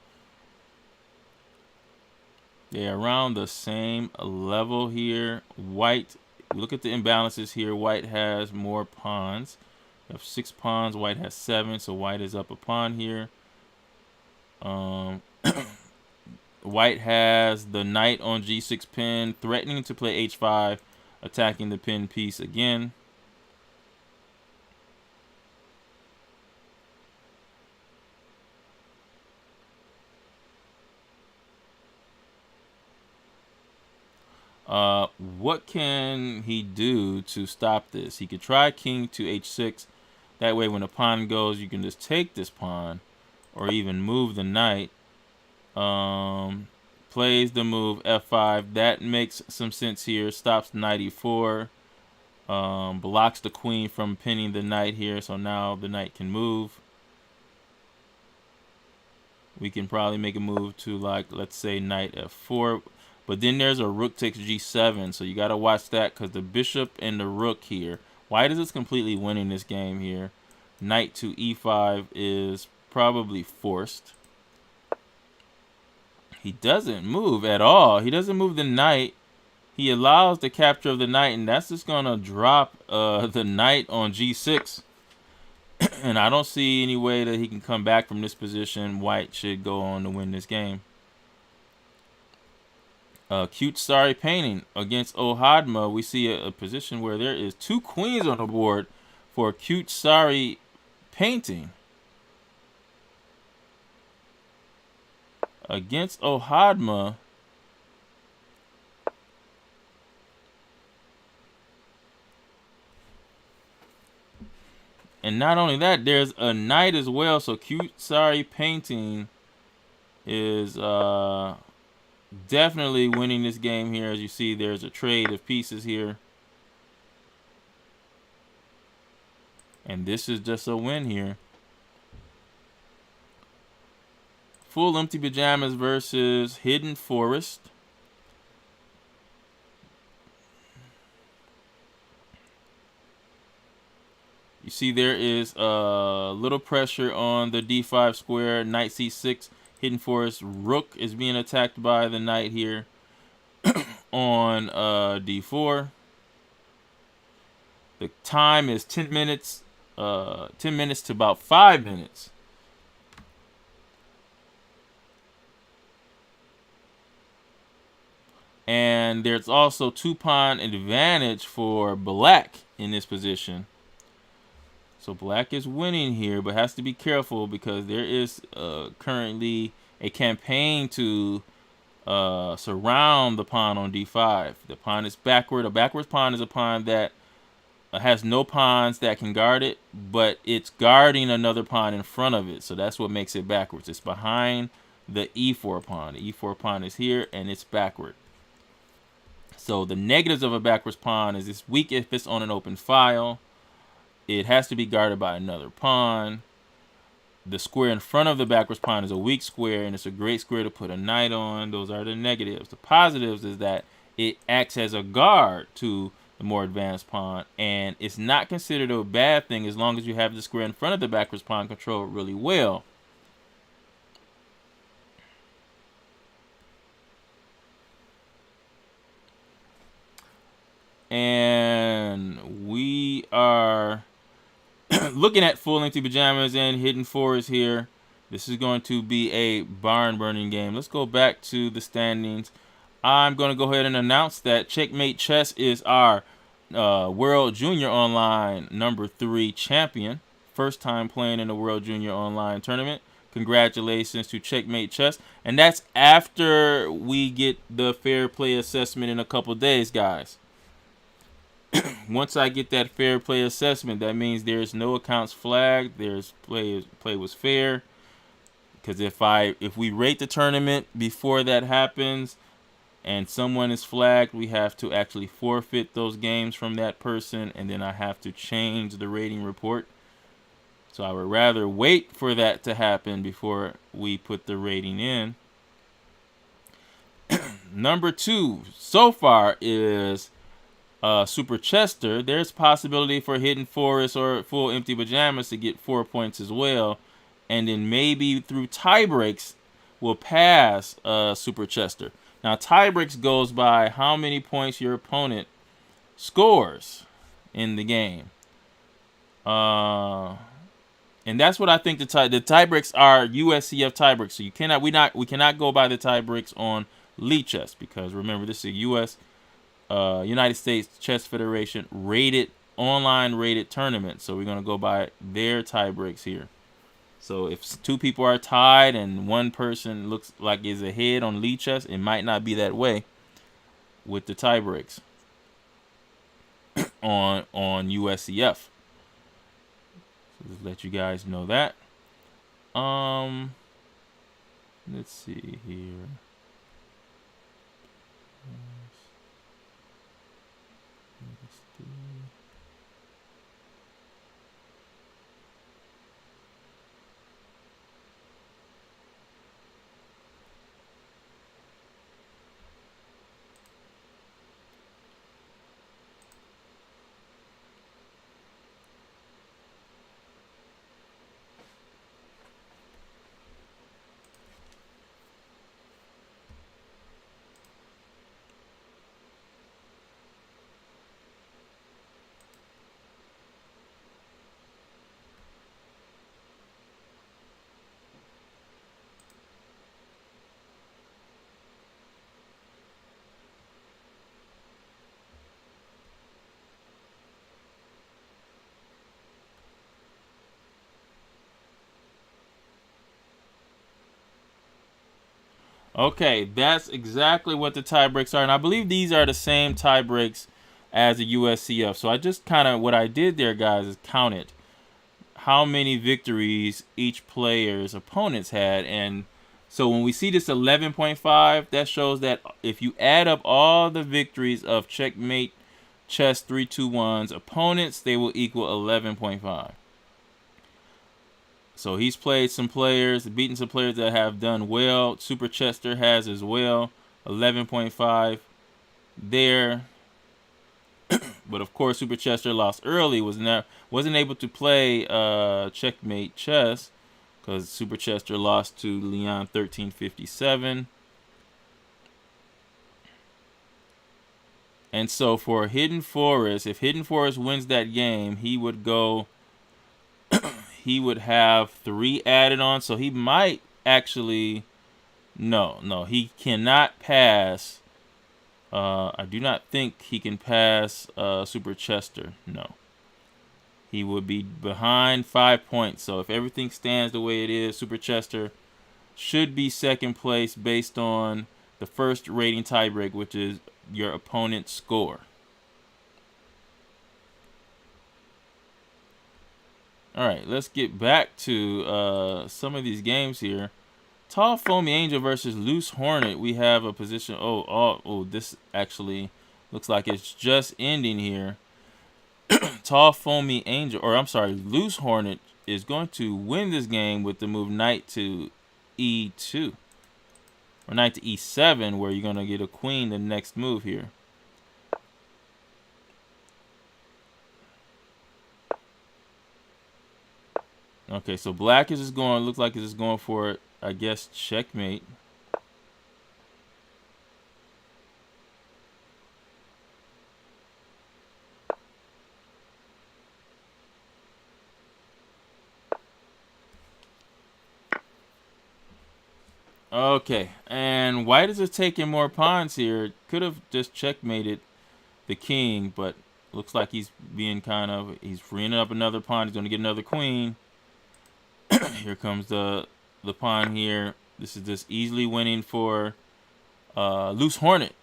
They're around the same level here. White, look at the imbalances here. White has more pawns. You have 6 pawns. White has 7, so White is up a pawn here. White has the knight on g6 pin, threatening to play h5, attacking the pin piece again. What can he do to stop this? He could try king to h6. That way when the pawn goes, you can just take this pawn or even move the knight. Plays the move f5. That makes some sense here. Stops knight e4. Blocks the queen from pinning the knight here, so now the knight can move. We can probably make a move to, like, let's say knight f4. But then there's a rook takes g7, so you got to watch that because the bishop and the rook here. White is just completely winning this game here. Knight to e5 is probably forced. He doesn't move at all. He doesn't move the knight. He allows the capture of the knight, and that's just going to drop the knight on g6. And I don't see any way that he can come back from this position. White should go on to win this game. Cute Sorry Painting against Ohadma. We see a position where there is 2 queens on the board for Cute Sorry Painting. Against Ohadma, and not only that, there's a knight as well. So Cute Sorry Painting is definitely winning this game here. As you see, there's a trade of pieces here. And this is just a win here. Full Empty Pajamas versus Hidden Forest. You see there is a little pressure on the d5 square. Knight c6. Hidden Forest rook is being attacked by the knight here on d4. The time is 10 minutes. 10 minutes to about 5 minutes. And there's also 2-pawn advantage for black in this position. So black is winning here, but has to be careful because there is currently a campaign to surround the pawn on d5. The pawn is backward. A backwards pawn is a pawn that has no pawns that can guard it, but it's guarding another pawn in front of it. So that's what makes it backwards. It's behind the e4 pawn. The e4 pawn is here, and it's backward. So the negatives of a backwards pawn is it's weak if it's on an open file. It has to be guarded by another pawn. The square in front of the backwards pawn is a weak square, and it's a great square to put a knight on. Those are the negatives. The positives is that it acts as a guard to the more advanced pawn, and it's not considered a bad thing as long as you have the square in front of the backwards pawn controlled really well. And we are looking at Full Empty Pajamas and Hidden Forest here. This is going to be a barn burning game. Let's go back to the standings. I'm going to go ahead and announce that Checkmate Chess is our World Junior Online #3 champion. First time playing in the World Junior Online tournament. Congratulations to Checkmate Chess. And that's after we get the fair play assessment in a couple days, guys. Once I get that fair play assessment, that means there's no accounts flagged. There's play was fair. Because if we rate the tournament before that happens and someone is flagged, we have to actually forfeit those games from that person, and then I have to change the rating report. So I would rather wait for that to happen before we put the rating in. Number 2 so far is Super Chester, there's possibility for Hidden Forest or Full Empty Pajamas to get 4 points as well. And then maybe through tie breaks will pass Super Chester. Now, tie breaks goes by how many points your opponent scores in the game. And that's what I think the tie breaks are USCF tie breaks. So we cannot go by the tie breaks on Lee Chess, because remember, this is a United States Chess Federation online rated tournament. So we're gonna go by their tie breaks here. So if two people are tied and one person looks like is ahead on Lee Chess, it might not be that way with the tie breaks on USCF. So just let you guys know that. Let's see here. Okay, that's exactly what the tie breaks are. And I believe these are the same tie breaks as the USCF. So I just kind of, what I did there, guys, is counted how many victories each player's opponents had. And so when we see this 11.5, that shows that if you add up all the victories of Checkmate Chess 321's opponents, they will equal 11.5. So he's played some players, beaten some players that have done well. Super Chester has as well, 11.5 there. But of course, Super Chester lost early. Wasn't able to play Checkmate Chess because Super Chester lost to Leon 1357. And so for Hidden Forest, if Hidden Forest wins that game, he would go. He would have 3 added on, so he might actually. No, he cannot pass. I do not think he can pass Super Chester. No. He would be behind 5 points. So if everything stands the way it is, Super Chester should be second place based on the first rating tiebreak, which is your opponent's score. All right, let's get back to some of these games here. Tall Foamy Angel versus Loose Hornet. We have a position. Oh, this actually looks like it's just ending here. Tall Foamy Angel, or I'm sorry, Loose Hornet is going to win this game with the move Knight to E2. Or Knight to E7, where you're going to get a queen the next move here. Okay, so black is just going, looks like it's just going for it, I guess, checkmate. Okay, and white is just taking more pawns here. Could have just checkmated the king, but looks like he's being he's freeing up another pawn. He's going to get another queen. Here comes the pawn here. This is just easily winning for Loose Hornet.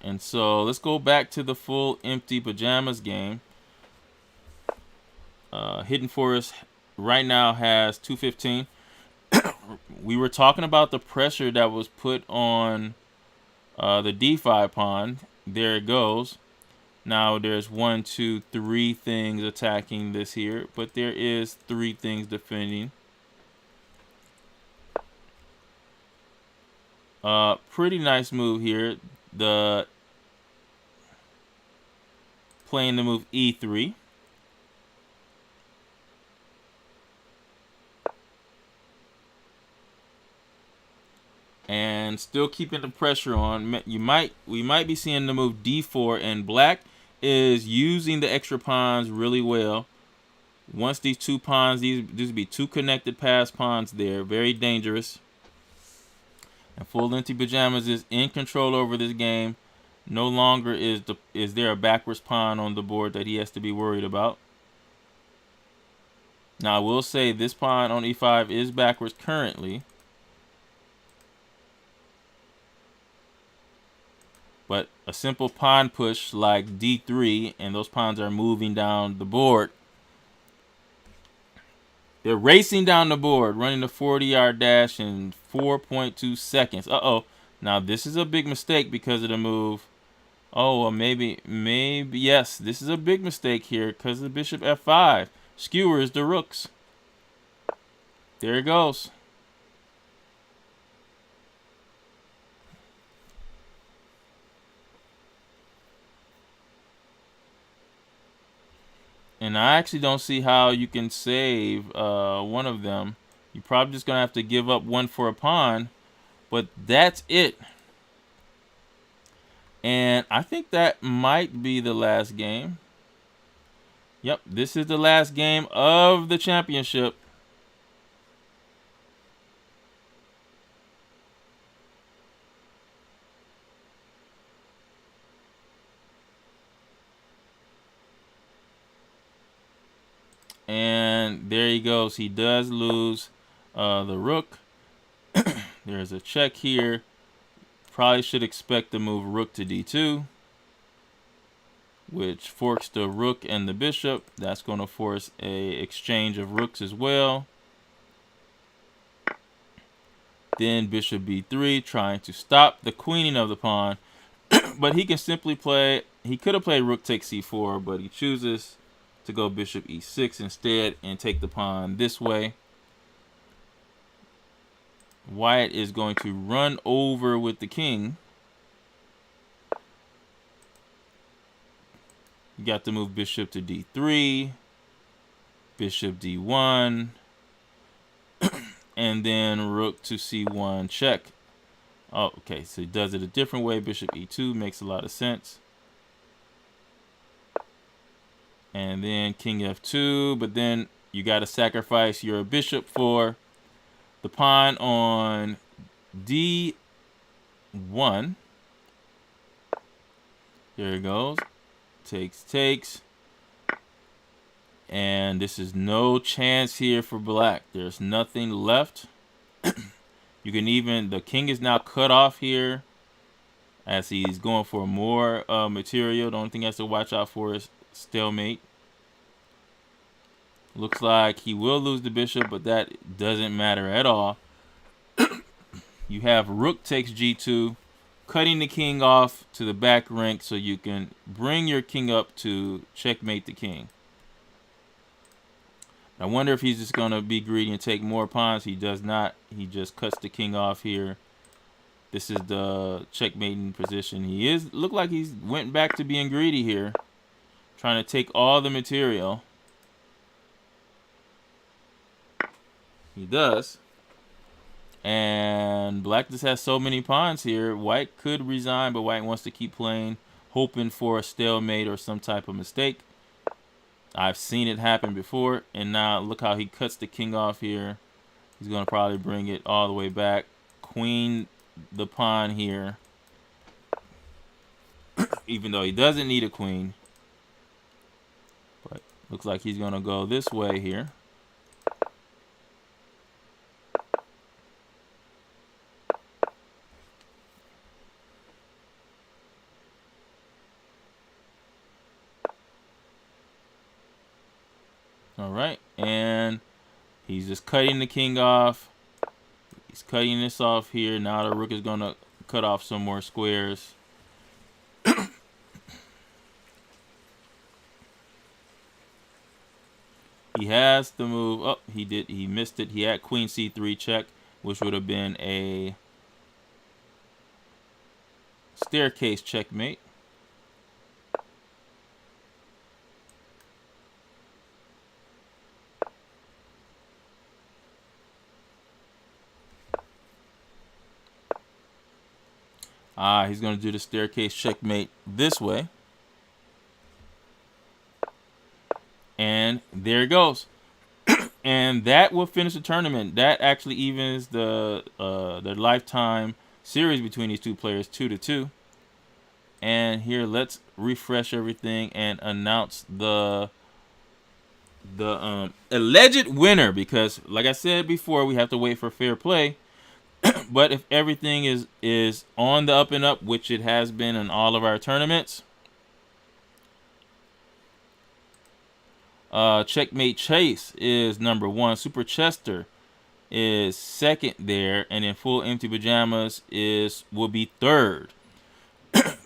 And so let's go back to the full empty pajamas game. Hidden Forest right now has 215. We were talking about the pressure that was put on the D5 pawn. There it goes. Now there's 1, 2, 3 things attacking this here, but there is 3 things defending. Pretty nice move here. The playing the move e3. And still keeping the pressure on. We might be seeing the move d4, and black is using the extra pawns really well. Once these two pawns, these would be two connected pass pawns there, very dangerous. And Full Lengthy Pajamas is in control over this game. No longer is there a backwards pawn on the board that he has to be worried about. Now I will say this pawn on e5 is backwards currently. But a simple pawn push like d3, and those pawns are moving down the board. They're racing down the board, running the 40-yard dash in 4.2 seconds. Uh-oh. Now, this is a big mistake because of the move. Oh, well, maybe, yes, this is a big mistake here because of the bishop f5. Skewers the rooks. There it goes. And I actually don't see how you can save one of them. You're probably just going to have to give up one for a pawn. But that's it. And I think that might be the last game. Yep, this is the last game of the championship. And there he goes. He does lose the rook. There's a check here. Probably should expect to move rook to d2, which forks the rook and the bishop. That's going to force a exchange of rooks as well. Then bishop b3, trying to stop the queening of the pawn. But he can simply play, he could have played rook takes c4, but he chooses to go bishop e6 instead and take the pawn this way. White is going to run over with the king. You got to move bishop to d3, bishop d1, and then rook to c1 check. Oh, okay, so he does it a different way. Bishop e2 makes a lot of sense. And then king f2, but then you got to sacrifice your bishop for the pawn on d1. There it goes. Takes. And this is no chance here for black. There's nothing left. You can even, the king is now cut off here as he's going for more material. The only thing he has to watch out for is stalemate. Looks like he will lose the bishop, but that doesn't matter at all. You have rook takes g2, cutting the king off to the back rank so you can bring your king up to checkmate the king. I wonder if he's just going to be greedy and take more pawns. He does not. He just cuts the king off here. This is the checkmating position. He is, look like he's went back to being greedy here, trying to take all the material. He does. And black just has so many pawns here. White could resign, but white wants to keep playing, hoping for a stalemate or some type of mistake. I've seen it happen before. And now look how he cuts the king off here. He's going to probably bring it all the way back. Queen the pawn here. Even though he doesn't need a queen. But looks like he's going to go this way here. All right, and he's just cutting the king off. He's cutting this off here. Now the rook is going to cut off some more squares. He has the move. Oh, he missed it. He had queen c3 check, which would have been a staircase checkmate. He's going to do the staircase checkmate this way. And there it goes. And that will finish the tournament. That actually evens the lifetime series between these two players 2-2. And here, let's refresh everything and announce the alleged winner, because like I said before, we have to wait for fair play. But if everything is on the up and up, which it has been in all of our tournaments, Checkmate Chase is number 1. Super Chester is second there, and then Full Empty Pajamas will be third.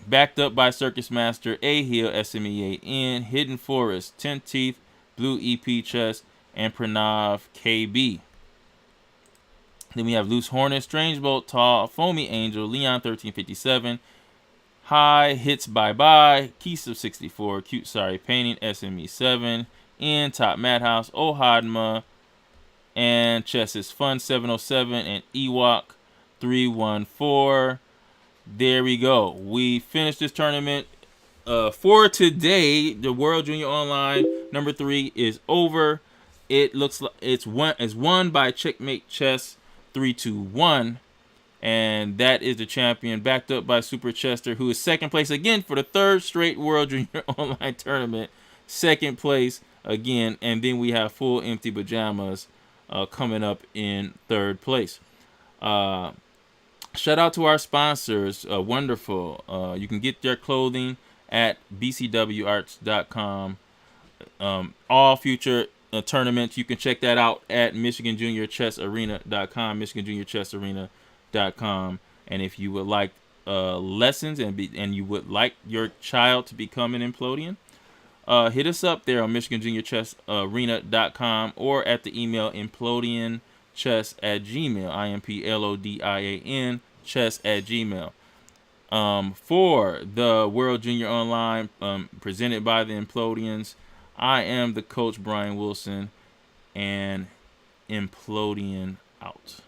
Backed up by Circus Master, A Hill, SME8N, Hidden Forest, 10 Teeth, Blue EP Chess, and Pranav KB. Then we have Loose Hornet, Strange Bolt, Tall, Foamy Angel, Leon 1357, High Hits Bye Bye, Keys of 64, Cute Sorry Painting, SME7, In Top Madhouse, Ohadma, and Chess is Fun 707, and Ewok 314. There we go. We finished this tournament for today. The World Junior Online number 3 is over. It looks like it's won by Checkmate Chess 3-1, and that is the champion, backed up by Super Chester, who is second place again for the 3rd straight World Junior Online tournament. Second place again, and then we have Full Empty Pajamas coming up in 3rd place. Shout out to our sponsors. Wonderful. You can get their clothing at bcwarts.com. All future tournaments, you can check that out at michiganjuniorchessarena.com, michiganjuniorchessarena.com. And if you would like lessons and you would like your child to become an Implodian, hit us up there on michiganjuniorchessarena.com or at the email implodianchess@gmail, IMPLODIAN chess@gmail. For the World Junior Online presented by the Implodians, I am the coach, Brian Wilson, and Implodian out.